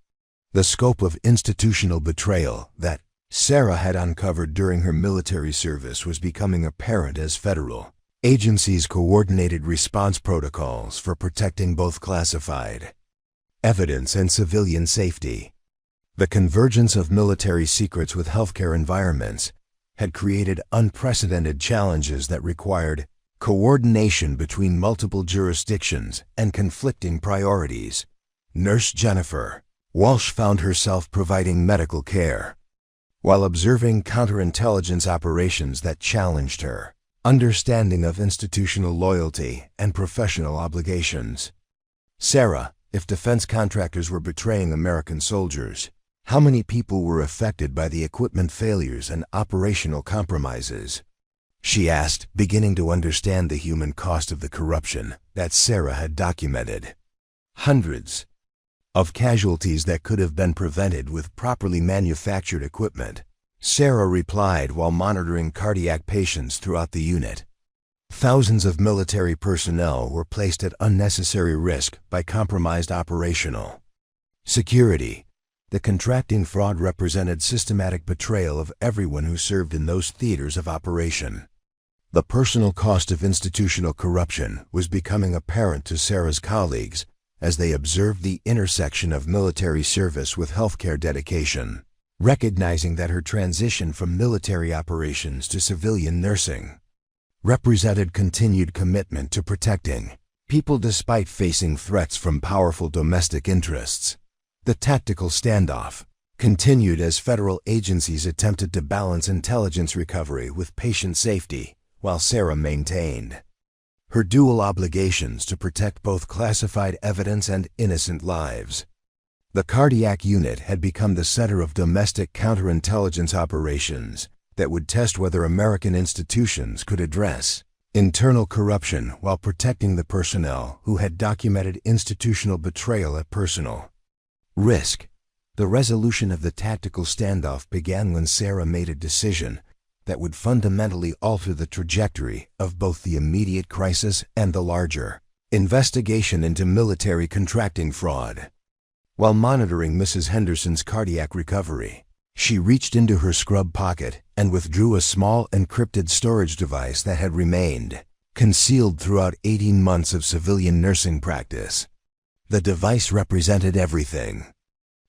The scope of institutional betrayal that Sarah had uncovered during her military service was becoming apparent as federal agencies coordinated response protocols for protecting both classified evidence and civilian safety. The convergence of military secrets with healthcare environments had created unprecedented challenges that required coordination between multiple jurisdictions and conflicting priorities. Nurse Jennifer Walsh found herself providing medical care while observing counterintelligence operations that challenged her understanding of institutional loyalty and professional obligations. Sarah, if defense contractors were betraying American soldiers, how many people were affected by the equipment failures and operational compromises? She asked, beginning to understand the human cost of the corruption that Sarah had documented. Hundreds of casualties that could have been prevented with properly manufactured equipment, Sarah replied while monitoring cardiac patients throughout the unit. Thousands of military personnel were placed at unnecessary risk by compromised operational security. The contracting fraud represented systematic betrayal of everyone who served in those theaters of operation. The personal cost of institutional corruption was becoming apparent to Sarah's colleagues as they observed the intersection of military service with healthcare dedication, recognizing that her transition from military operations to civilian nursing represented continued commitment to protecting people despite facing threats from powerful domestic interests. The tactical standoff continued as federal agencies attempted to balance intelligence recovery with patient safety, while Sarah maintained her dual obligations to protect both classified evidence and innocent lives. The cardiac unit had become the center of domestic counterintelligence operations that would test whether American institutions could address internal corruption while protecting the personnel who had documented institutional betrayal at personal risk. The resolution of the tactical standoff began when Sarah made a decision that would fundamentally alter the trajectory of both the immediate crisis and the larger investigation into military contracting fraud. While monitoring Mrs. Henderson's cardiac recovery, she reached into her scrub pocket and withdrew a small encrypted storage device that had remained concealed throughout 18 months of civilian nursing practice. The device represented everything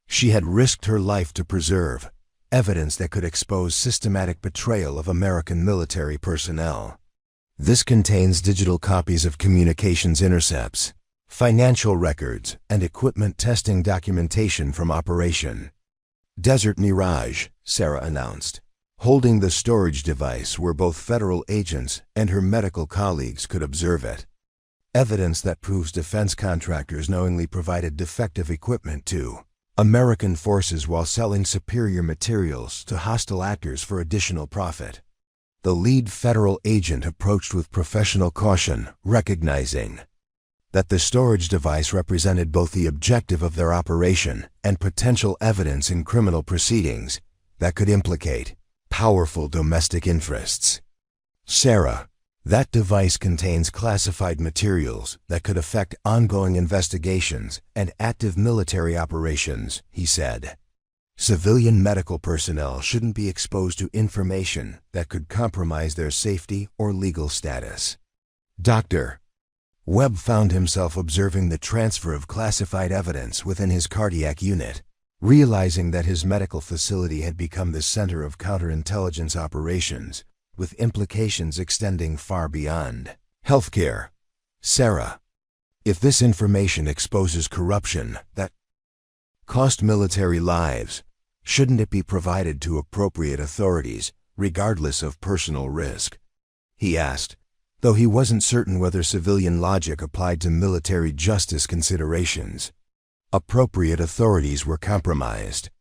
she had risked her life to preserve: evidence that could expose systematic betrayal of American military personnel. This contains digital copies of communications intercepts, financial records, and equipment testing documentation from Operation Desert Mirage, Sarah announced. Holding the storage device where both federal agents and her medical colleagues could observe it. Evidence that proves defense contractors knowingly provided defective equipment to American forces while selling superior materials to hostile actors for additional profit. The lead federal agent approached with professional caution, recognizing that the storage device represented both the objective of their operation and potential evidence in criminal proceedings that could implicate powerful domestic interests. Sarah, that device contains classified materials that could affect ongoing investigations and active military operations, he said. Civilian medical personnel shouldn't be exposed to information that could compromise their safety or legal status. Dr. Webb found himself observing the transfer of classified evidence within his cardiac unit, realizing that his medical facility had become the center of counterintelligence operations, with implications extending far beyond healthcare. Sarah, if this information exposes corruption that cost military lives, shouldn't it be provided to appropriate authorities, regardless of personal risk? He asked, though he wasn't certain whether civilian logic applied to military justice considerations. Appropriate authorities were compromised.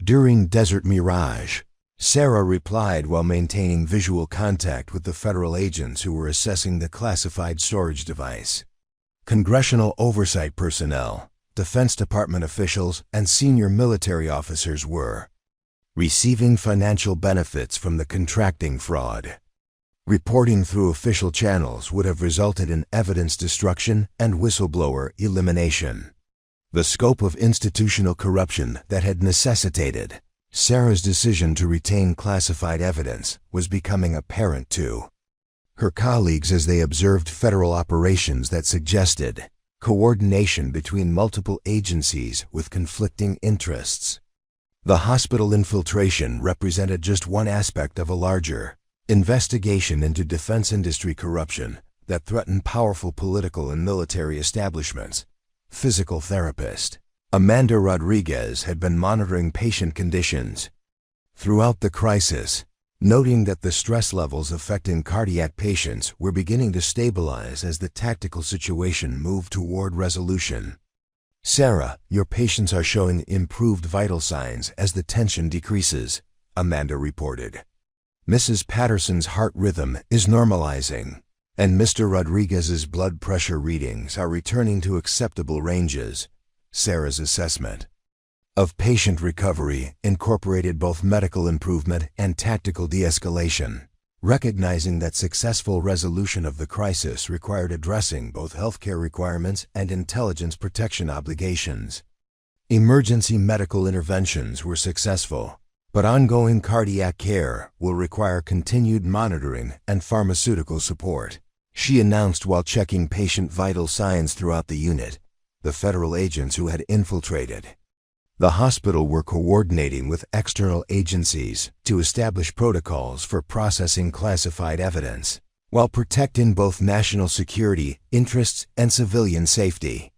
During Desert Mirage, Sarah replied while maintaining visual contact with the federal agents who were assessing the classified storage device. Congressional oversight personnel, Defense Department officials, and senior military officers were receiving financial benefits from the contracting fraud. Reporting through official channels would have resulted in evidence destruction and whistleblower elimination. The scope of institutional corruption that had necessitated Sarah's decision to retain classified evidence was becoming apparent to her colleagues as they observed federal operations that suggested coordination between multiple agencies with conflicting interests. The hospital infiltration represented just one aspect of a larger investigation into defense industry corruption that threatened powerful political and military establishments. Physical therapist Amanda Rodriguez had been monitoring patient conditions throughout the crisis, noting that the stress levels affecting cardiac patients were beginning to stabilize as the tactical situation moved toward resolution. Sarah, your patients are showing improved vital signs as the tension decreases, Amanda reported. Mrs. Patterson's heart rhythm is normalizing, and Mr. Rodriguez's blood pressure readings are returning to acceptable ranges. Sarah's assessment of patient recovery incorporated both medical improvement and tactical de-escalation, recognizing that successful resolution of the crisis required addressing both healthcare requirements and intelligence protection obligations. Emergency medical interventions were successful, but ongoing cardiac care will require continued monitoring and pharmaceutical support, she announced while checking patient vital signs throughout the unit. The federal agents who had infiltrated the hospital were coordinating with external agencies to establish protocols for processing classified evidence, while protecting both national security interests and civilian safety.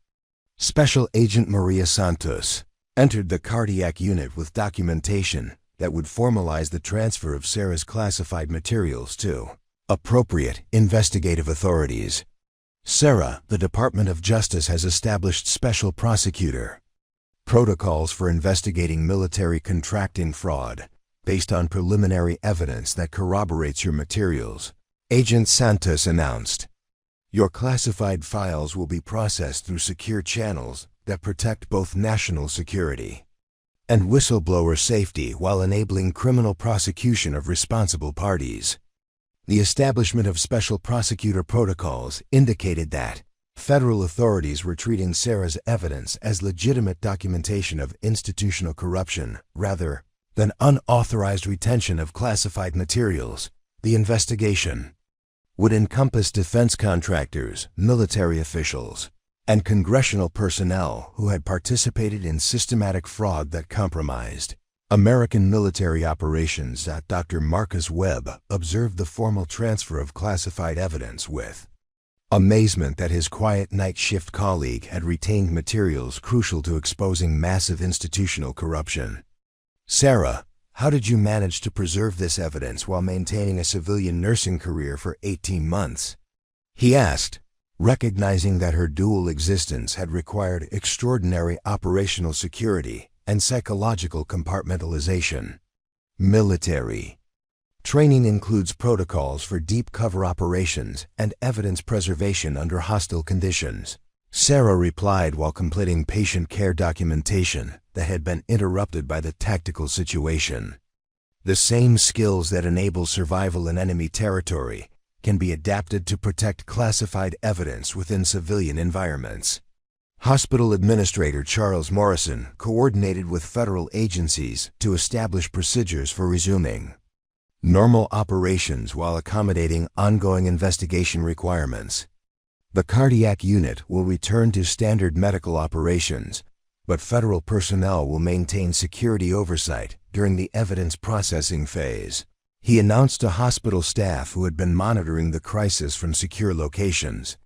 Special Agent Maria Santos entered the cardiac unit with documentation that would formalize the transfer of Sarah's classified materials to appropriate investigative authorities. Sarah, the Department of Justice has established special prosecutor protocols for investigating military contracting fraud based on preliminary evidence that corroborates your materials, Agent Santos announced. Your classified files will be processed through secure channels that protect both national security and whistleblower safety while enabling criminal prosecution of responsible parties. The establishment of special prosecutor protocols indicated that federal authorities were treating Sarah's evidence as legitimate documentation of institutional corruption rather than unauthorized retention of classified materials. The investigation would encompass defense contractors, military officials, and congressional personnel who had participated in systematic fraud that compromised American military operations. Dr. Marcus Webb observed the formal transfer of classified evidence with amazement that his quiet night shift colleague had retained materials crucial to exposing massive institutional corruption. "Sarah, how did you manage to preserve this evidence while maintaining a civilian nursing career for 18 months?" he asked, recognizing that her dual existence had required extraordinary operational security and psychological compartmentalization. Military training includes protocols for deep cover operations and evidence preservation under hostile conditions. Sarah replied while completing patient care documentation that had been interrupted by the tactical situation. The same skills that enable survival in enemy territory can be adapted to protect classified evidence within civilian environments. Hospital Administrator Charles Morrison coordinated with federal agencies to establish procedures for resuming normal operations while accommodating ongoing investigation requirements. The cardiac unit will return to standard medical operations, but federal personnel will maintain security oversight during the evidence processing phase, he announced to hospital staff who had been monitoring the crisis from secure locations.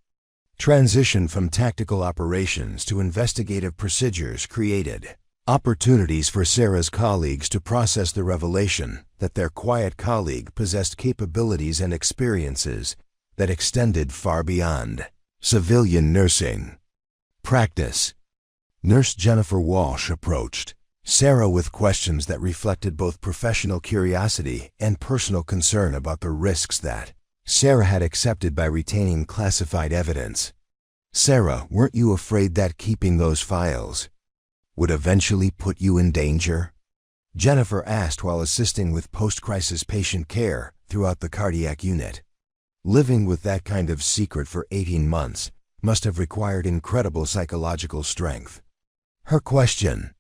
Transition from tactical operations to investigative procedures created opportunities for Sarah's colleagues to process the revelation that their quiet colleague possessed capabilities and experiences that extended far beyond civilian nursing practice. Nurse Jennifer Walsh approached Sarah with questions that reflected both professional curiosity and personal concern about the risks that Sarah had accepted by retaining classified evidence. "Sarah, weren't you afraid that keeping those files would eventually put you in danger?" Jennifer asked while assisting with post-crisis patient care throughout the cardiac unit. Living with that kind of secret for 18 months must have required incredible psychological strength. Her question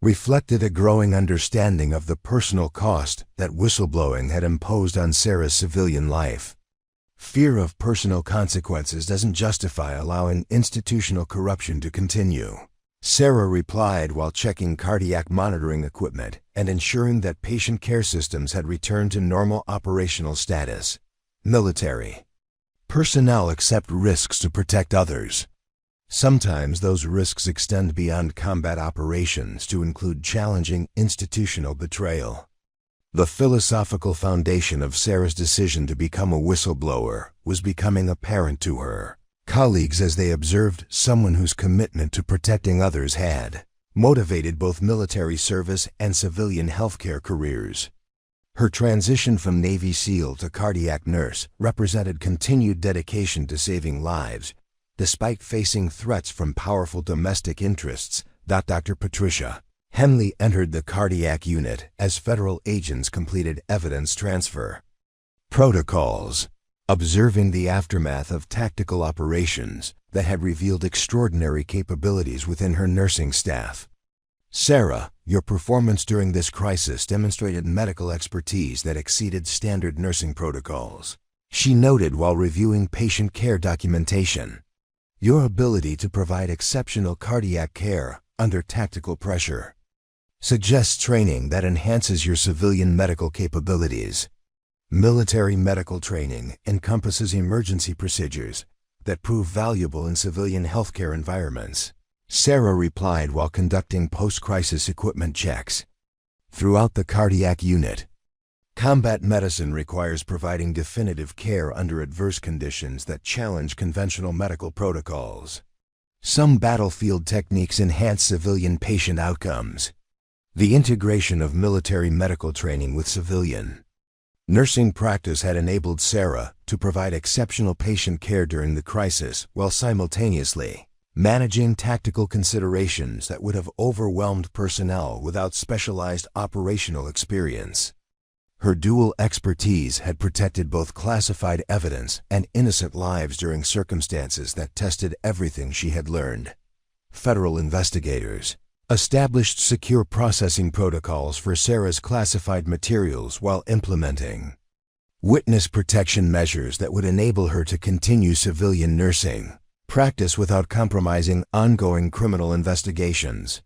reflected a growing understanding of the personal cost that whistleblowing had imposed on Sarah's civilian life. Fear of personal consequences doesn't justify allowing institutional corruption to continue, Sarah replied while checking cardiac monitoring equipment and ensuring that patient care systems had returned to normal operational status. Military personnel accept risks to protect others. Sometimes those risks extend beyond combat operations to include challenging institutional betrayal. The philosophical foundation of Sarah's decision to become a whistleblower was becoming apparent to her colleagues as they observed someone whose commitment to protecting others had motivated both military service and civilian healthcare careers. Her transition from Navy SEAL to cardiac nurse represented continued dedication to saving lives, despite facing threats from powerful domestic interests. Dr. Patricia Henley entered the cardiac unit as federal agents completed evidence transfer protocols, observing the aftermath of tactical operations that had revealed extraordinary capabilities within her nursing staff. "Sarah, your performance during this crisis demonstrated medical expertise that exceeded standard nursing protocols," she noted while reviewing patient care documentation. "Your ability to provide exceptional cardiac care under tactical pressure suggests training that enhances your civilian medical capabilities." Military medical training encompasses emergency procedures that prove valuable in civilian healthcare environments, Sarah replied while conducting post-crisis equipment checks. Throughout the cardiac unit, combat medicine requires providing definitive care under adverse conditions that challenge conventional medical protocols. Some battlefield techniques enhance civilian patient outcomes. The integration of military medical training with civilian nursing practice had enabled Sarah to provide exceptional patient care during the crisis while simultaneously managing tactical considerations that would have overwhelmed personnel without specialized operational experience. Her dual expertise had protected both classified evidence and innocent lives during circumstances that tested everything she had learned. Federal investigators established secure processing protocols for Sarah's classified materials while implementing witness protection measures that would enable her to continue civilian nursing practice without compromising ongoing criminal investigations.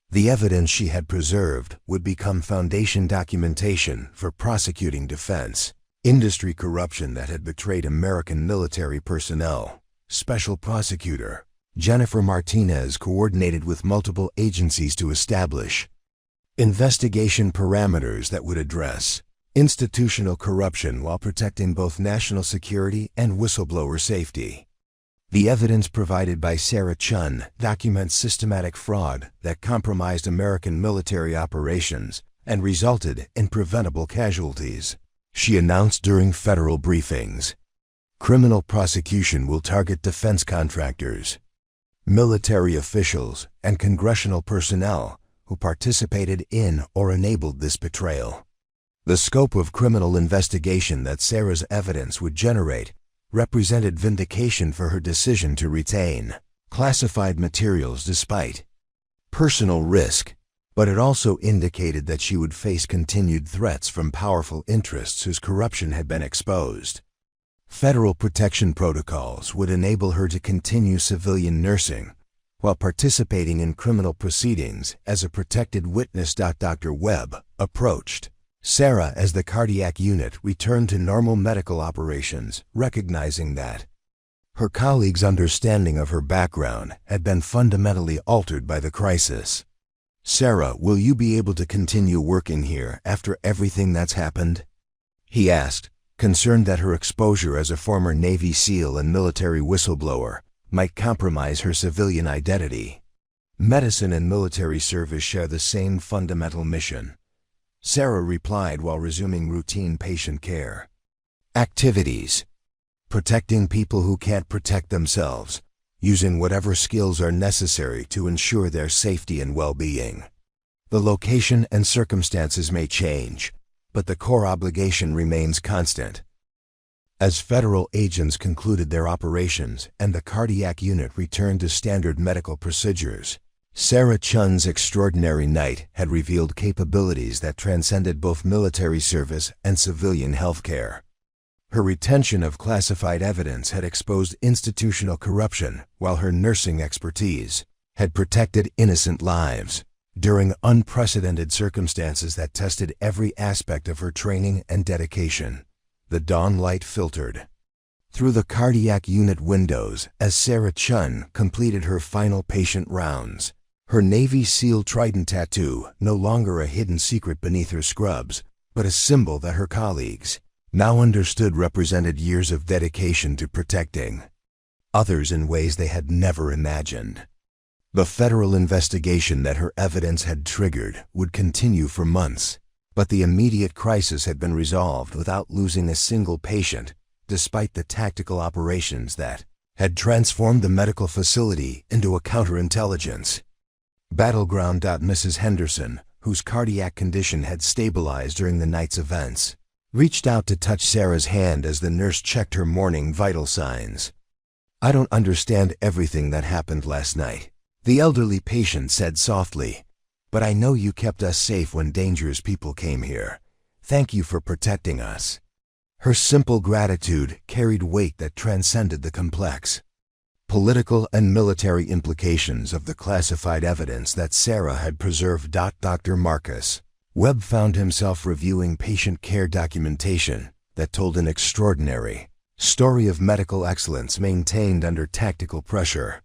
The evidence she had preserved would become foundation documentation for prosecuting defense, industry corruption that had betrayed American military personnel. Special Prosecutor Jennifer Martinez coordinated with multiple agencies to establish investigation parameters that would address institutional corruption while protecting both national security and whistleblower safety. The evidence provided by Sarah Chen documents systematic fraud that compromised American military operations and resulted in preventable casualties. She announced during federal briefings, criminal prosecution will target defense contractors, military officials, and congressional personnel who participated in or enabled this betrayal. The scope of criminal investigation that Sarah's evidence would generate represented vindication for her decision to retain classified materials despite personal risk, but it also indicated that she would face continued threats from powerful interests whose corruption had been exposed. Federal protection protocols would enable her to continue civilian nursing while participating in criminal proceedings as a protected witness. Dr. Webb approached Sarah as the cardiac unit returned to normal medical operations, recognizing that her colleagues' understanding of her background had been fundamentally altered by the crisis. "Sarah, will you be able to continue working here after everything that's happened?" he asked, concerned that her exposure as a former Navy SEAL and military whistleblower might compromise her civilian identity. Medicine and military service share the same fundamental mission, Sarah replied while resuming routine patient care. Activities: protecting people who can't protect themselves, using whatever skills are necessary to ensure their safety and well-being. The location and circumstances may change, but the core obligation remains constant. As federal agents concluded their operations and the cardiac unit returned to standard medical procedures, Sarah Chen's extraordinary night had revealed capabilities that transcended both military service and civilian healthcare. Her retention of classified evidence had exposed institutional corruption, while her nursing expertise had protected innocent lives during unprecedented circumstances that tested every aspect of her training and dedication. The dawn light filtered through the cardiac unit windows as Sarah Chen completed her final patient rounds. Her Navy SEAL Trident tattoo, no longer a hidden secret beneath her scrubs, but a symbol that her colleagues now understood represented years of dedication to protecting others in ways they had never imagined. The federal investigation that her evidence had triggered would continue for months, but the immediate crisis had been resolved without losing a single patient, despite the tactical operations that had transformed the medical facility into a counterintelligence battleground. Mrs. Henderson, whose cardiac condition had stabilized during the night's events, reached out to touch Sarah's hand as the nurse checked her morning vital signs. "I don't understand everything that happened last night," the elderly patient said softly, "but I know you kept us safe when dangerous people came here. Thank you for protecting us." Her simple gratitude carried weight that transcended the complex political and military implications of the classified evidence that Sarah had preserved. Dr. Marcus Webb found himself reviewing patient care documentation that told an extraordinary story of medical excellence maintained under tactical pressure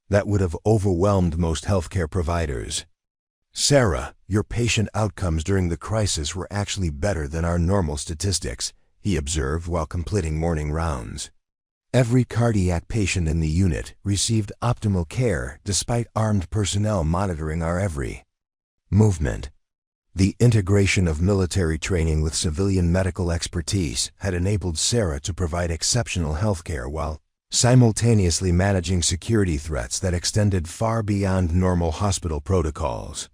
that would have overwhelmed most healthcare providers. "Sarah, your patient outcomes during the crisis were actually better than our normal statistics," he observed while completing morning rounds. Every cardiac patient in the unit received optimal care despite armed personnel monitoring our every movement. The integration of military training with civilian medical expertise had enabled Sarah to provide exceptional healthcare while simultaneously managing security threats that extended far beyond normal hospital protocols.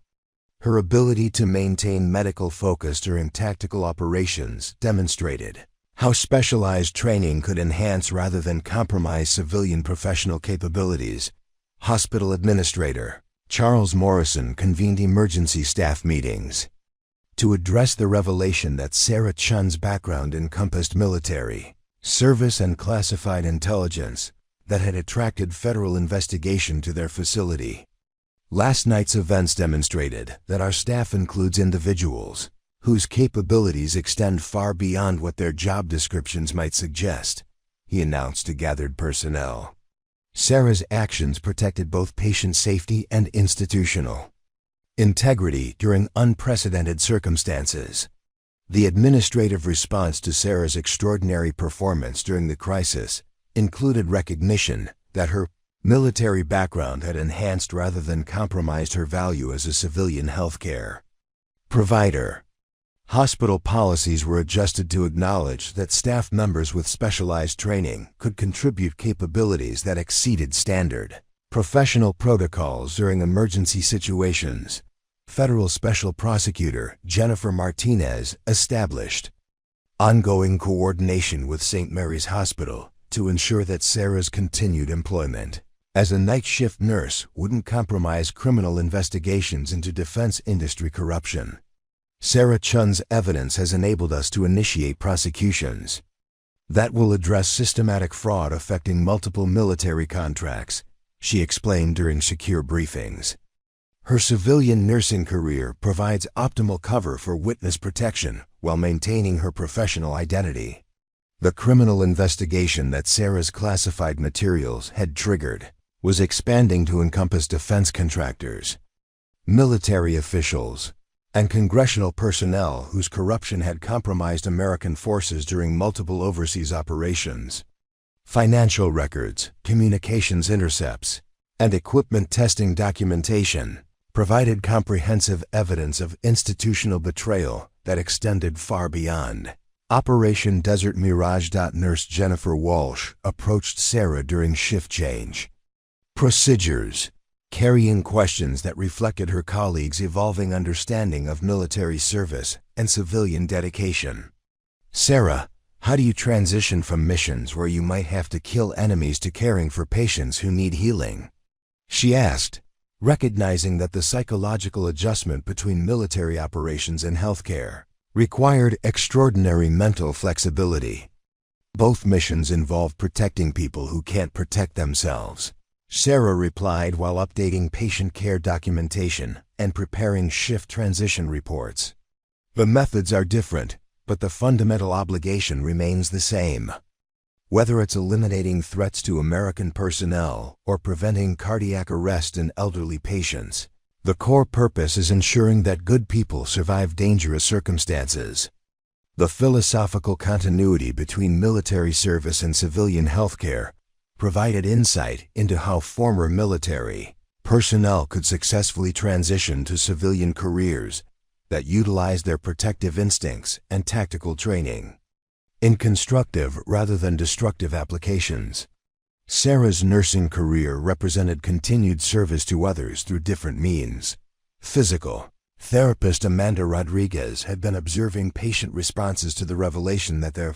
Her ability to maintain medical focus during tactical operations demonstrated how specialized training could enhance rather than compromise civilian professional capabilities. Hospital Administrator Charles Morrison convened emergency staff meetings to address the revelation that Sarah Chen's background encompassed military service and classified intelligence that had attracted federal investigation to their facility. Last night's events demonstrated that our staff includes individuals whose capabilities extend far beyond what their job descriptions might suggest, he announced to gathered personnel. Sarah's actions protected both patient safety and institutional integrity during unprecedented circumstances. The administrative response to Sarah's extraordinary performance during the crisis included recognition that her military background had enhanced rather than compromised her value as a civilian healthcare provider. Hospital policies were adjusted to acknowledge that staff members with specialized training could contribute capabilities that exceeded standard professional protocols during emergency situations. Federal Special Prosecutor Jennifer Martinez established ongoing coordination with St. Mary's Hospital to ensure that Sarah's continued employment as a night shift nurse wouldn't compromise criminal investigations into defense industry corruption. Sarah Chen's evidence has enabled us to initiate prosecutions that will address systematic fraud affecting multiple military contracts, she explained during secure briefings. Her civilian nursing career provides optimal cover for witness protection while maintaining her professional identity. The criminal investigation that Sarah's classified materials had triggered was expanding to encompass defense contractors, military officials, and congressional personnel whose corruption had compromised American forces during multiple overseas operations. Financial records, communications intercepts, and equipment testing documentation provided comprehensive evidence of institutional betrayal that extended far beyond Operation Desert Mirage. Nurse Jennifer Walsh approached Sarah during shift change procedures, carrying questions that reflected her colleagues' evolving understanding of military service and civilian dedication. Sarah, how do you transition from missions where you might have to kill enemies to caring for patients who need healing? She asked, recognizing that the psychological adjustment between military operations and healthcare required extraordinary mental flexibility. Both missions involve protecting people who can't protect themselves, Sarah replied while updating patient care documentation and preparing shift transition reports. The methods are different, but the fundamental obligation remains the same. Whether it's eliminating threats to American personnel or preventing cardiac arrest in elderly patients, the core purpose is ensuring that good people survive dangerous circumstances. The philosophical continuity between military service and civilian healthcare provided insight into how former military personnel could successfully transition to civilian careers that utilize their protective instincts and tactical training in constructive rather than destructive applications. Sarah's nursing career represented continued service to others through different means. Physical therapist Amanda Rodriguez had been observing patient responses to the revelation that their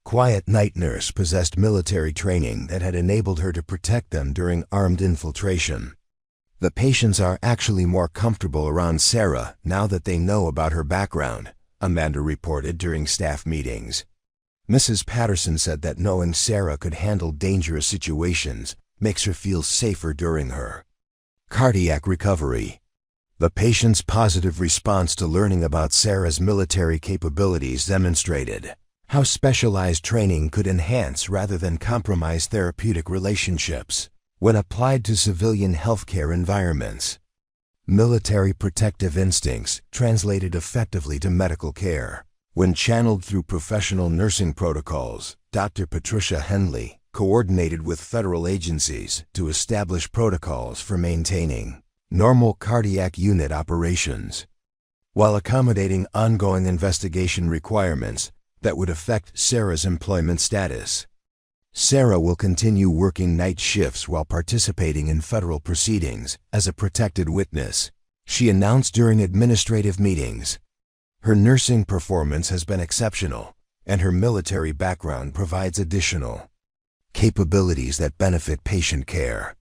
quiet night nurse possessed military training that had enabled her to protect them during armed infiltration. The patients are actually more comfortable around Sarah now that they know about her background, Amanda reported during staff meetings. Mrs. Patterson said that knowing Sarah could handle dangerous situations makes her feel safer during her cardiac recovery. The patient's positive response to learning about Sarah's military capabilities demonstrated how specialized training could enhance rather than compromise therapeutic relationships when applied to civilian healthcare environments. Military protective instincts translated effectively to medical care. When channeled through professional nursing protocols, Dr. Patricia Henley coordinated with federal agencies to establish protocols for maintaining normal cardiac unit operations, while accommodating ongoing investigation requirements that would affect Sarah's employment status. Sarah will continue working night shifts while participating in federal proceedings as a protected witness, she announced during administrative meetings. Her nursing performance has been exceptional, and her military background provides additional capabilities that benefit patient care.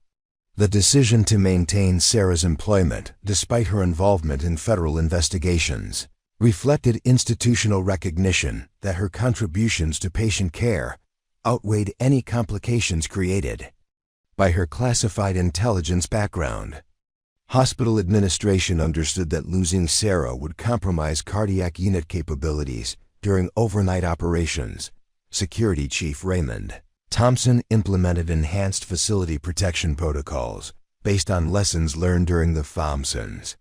The decision to maintain Sarah's employment, despite her involvement in federal investigations, reflected institutional recognition that her contributions to patient care outweighed any complications created by her classified intelligence background. Hospital administration understood that losing Sarah would compromise cardiac unit capabilities during overnight operations. Security Chief Raymond Thompson implemented enhanced facility protection protocols based on lessons learned during the FOMSons.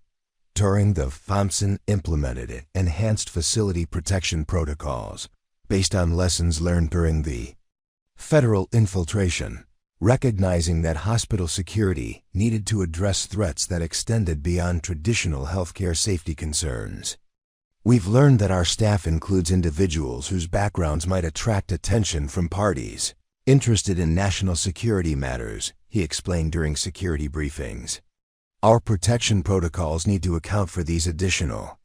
Thompson implemented enhanced facility protection protocols based on lessons learned during the federal infiltration, recognizing that hospital security needed to address threats that extended beyond traditional healthcare safety concerns. We've learned that our staff includes individuals whose backgrounds might attract attention from parties interested in national security matters, he explained during security briefings. Our protection protocols need to account for these additional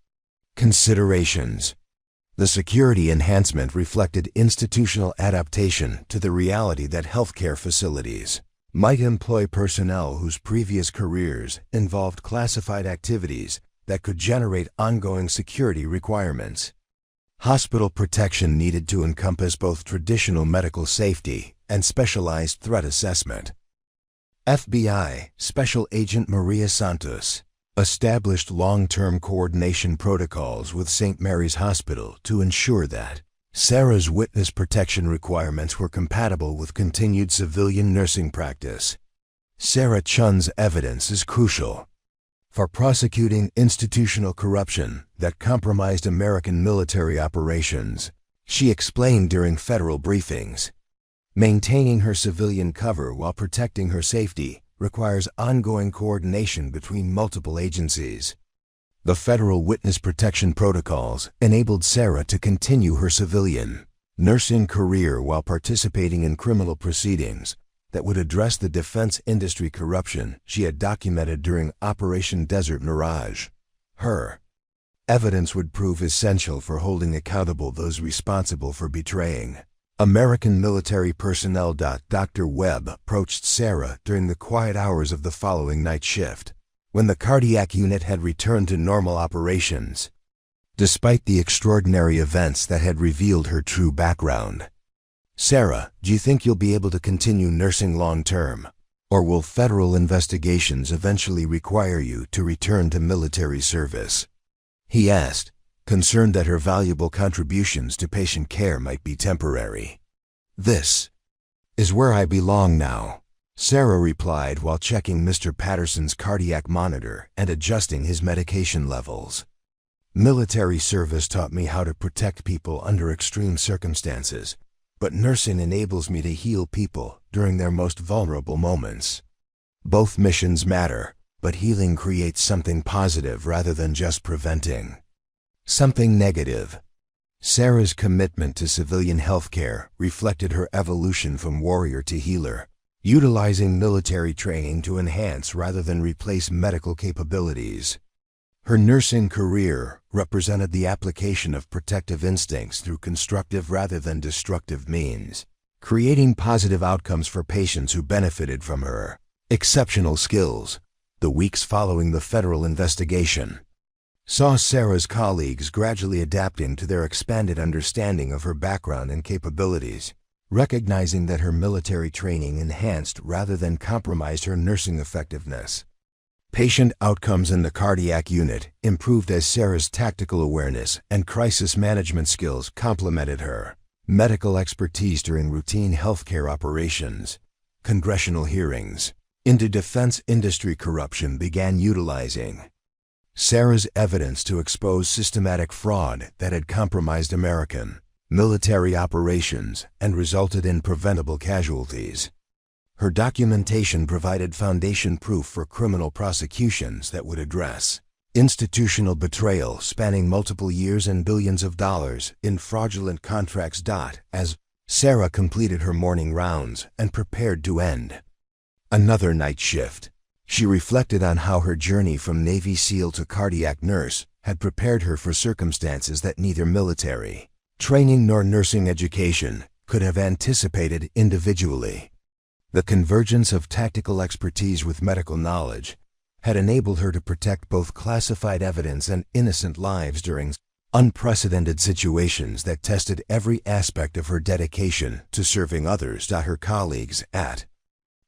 considerations. The security enhancement reflected institutional adaptation to the reality that healthcare facilities might employ personnel whose previous careers involved classified activities that could generate ongoing security requirements. Hospital protection needed to encompass both traditional medical safety and specialized threat assessment. FBI Special Agent Maria Santos established long-term coordination protocols with St. Mary's Hospital to ensure that Sarah's witness protection requirements were compatible with continued civilian nursing practice. Sarah Chen's evidence is crucial for prosecuting institutional corruption that compromised American military operations, she explained during federal briefings. Maintaining her civilian cover while protecting her safety requires ongoing coordination between multiple agencies. The federal witness protection protocols enabled Sarah to continue her civilian nursing career while participating in criminal proceedings that would address the defense industry corruption she had documented during Operation Desert Mirage. Her evidence would prove essential for holding accountable those responsible for betraying American military personnel. Dr. Webb approached Sarah during the quiet hours of the following night shift, when the cardiac unit had returned to normal operations. Despite the extraordinary events that had revealed her true background, Sarah, do you think you'll be able to continue nursing long-term? Or will federal investigations eventually require you to return to military service? He asked, concerned that her valuable contributions to patient care might be temporary. This is where I belong now, Sarah replied while checking Mr. Patterson's cardiac monitor and adjusting his medication levels. Military service taught me how to protect people under extreme circumstances, but nursing enables me to heal people during their most vulnerable moments. Both missions matter, but healing creates something positive rather than just preventing something negative. Sarah's commitment to civilian healthcare reflected her evolution from warrior to healer, utilizing military training to enhance rather than replace medical capabilities. Her nursing career represented the application of protective instincts through constructive rather than destructive means, creating positive outcomes for patients who benefited from her exceptional skills. The weeks following the federal investigation saw Sarah's colleagues gradually adapting to their expanded understanding of her background and capabilities, recognizing that her military training enhanced rather than compromised her nursing effectiveness. Patient outcomes in the cardiac unit improved as Sarah's tactical awareness and crisis management skills complemented her medical expertise during routine healthcare operations. Congressional hearings into defense industry corruption began utilizing Sarah's evidence to expose systematic fraud that had compromised American military operations and resulted in preventable casualties. Her documentation provided foundation proof for criminal prosecutions that would address institutional betrayal spanning multiple years and billions of dollars in fraudulent contracts. As Sarah completed her morning rounds and prepared to end another night shift. She reflected on how her journey from Navy SEAL to cardiac nurse had prepared her for circumstances that neither military training nor nursing education could have anticipated individually. The convergence of tactical expertise with medical knowledge had enabled her to protect both classified evidence and innocent lives during unprecedented situations that tested every aspect of her dedication to serving others. Her colleagues at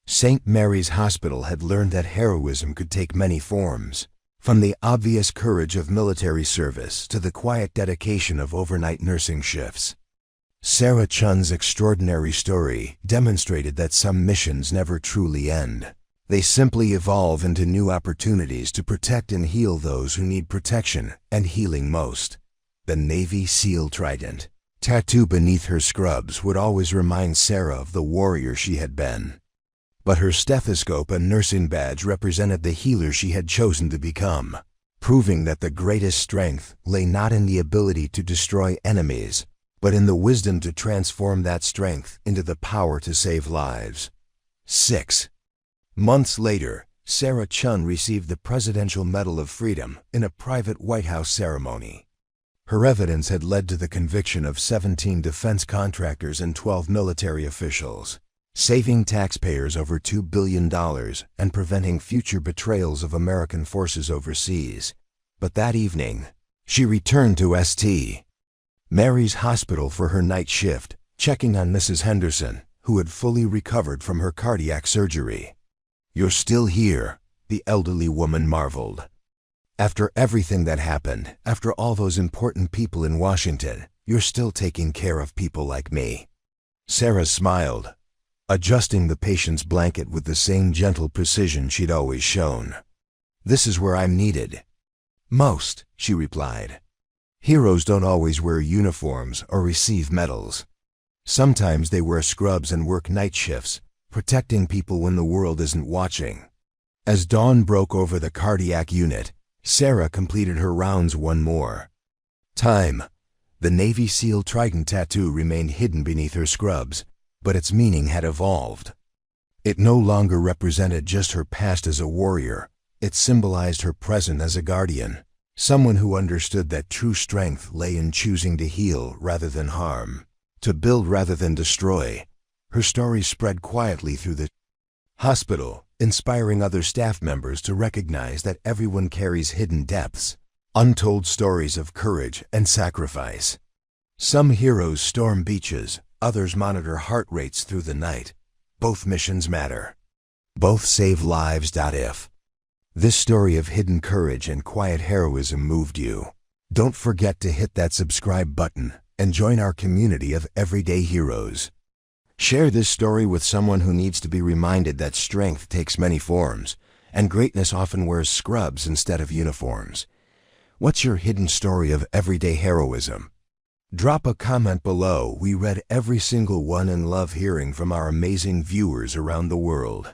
St. Mary's Hospital had learned that heroism could take many forms, from the obvious courage of military service to the quiet dedication of overnight nursing shifts. Sarah Chen's extraordinary story demonstrated that some missions never truly end. They simply evolve into new opportunities to protect and heal those who need protection and healing most. The Navy SEAL Trident, tattooed beneath her scrubs, would always remind Sarah of the warrior she had been. But her stethoscope and nursing badge represented the healer she had chosen to become, proving that the greatest strength lay not in the ability to destroy enemies, but in the wisdom to transform that strength into the power to save lives. 6 months later, Sarah Chen received the Presidential Medal of Freedom in a private White House ceremony. Her evidence had led to the conviction of 17 defense contractors and 12 military officials, saving taxpayers over $2 billion and preventing future betrayals of American forces overseas. But that evening, she returned to St. Mary's Hospital for her night shift, checking on Mrs. Henderson, who had fully recovered from her cardiac surgery. "You're still here," the elderly woman marveled. "After everything that happened, after all those important people in Washington, you're still taking care of people like me." Sarah smiled, adjusting the patient's blanket with the same gentle precision she'd always shown. "This is where I'm needed most," she replied. "Heroes don't always wear uniforms or receive medals. Sometimes they wear scrubs and work night shifts, protecting people when the world isn't watching." As dawn broke over the cardiac unit, Sarah completed her rounds one more time. The Navy SEAL Trident tattoo remained hidden beneath her scrubs, but its meaning had evolved. It no longer represented just her past as a warrior. It symbolized her present as a guardian, someone who understood that true strength lay in choosing to heal rather than harm, to build rather than destroy. Her story spread quietly through the hospital, inspiring other staff members to recognize that everyone carries hidden depths, untold stories of courage and sacrifice. Some heroes storm beaches, others monitor heart rates through the night. Both missions matter. Both save lives. If this story of hidden courage and quiet heroism moved you, don't forget to hit that subscribe button and join our community of everyday heroes. Share this story with someone who needs to be reminded that strength takes many forms, and greatness often wears scrubs instead of uniforms. What's your hidden story of everyday heroism? Drop a comment below. We read every single one and love hearing from our amazing viewers around the world.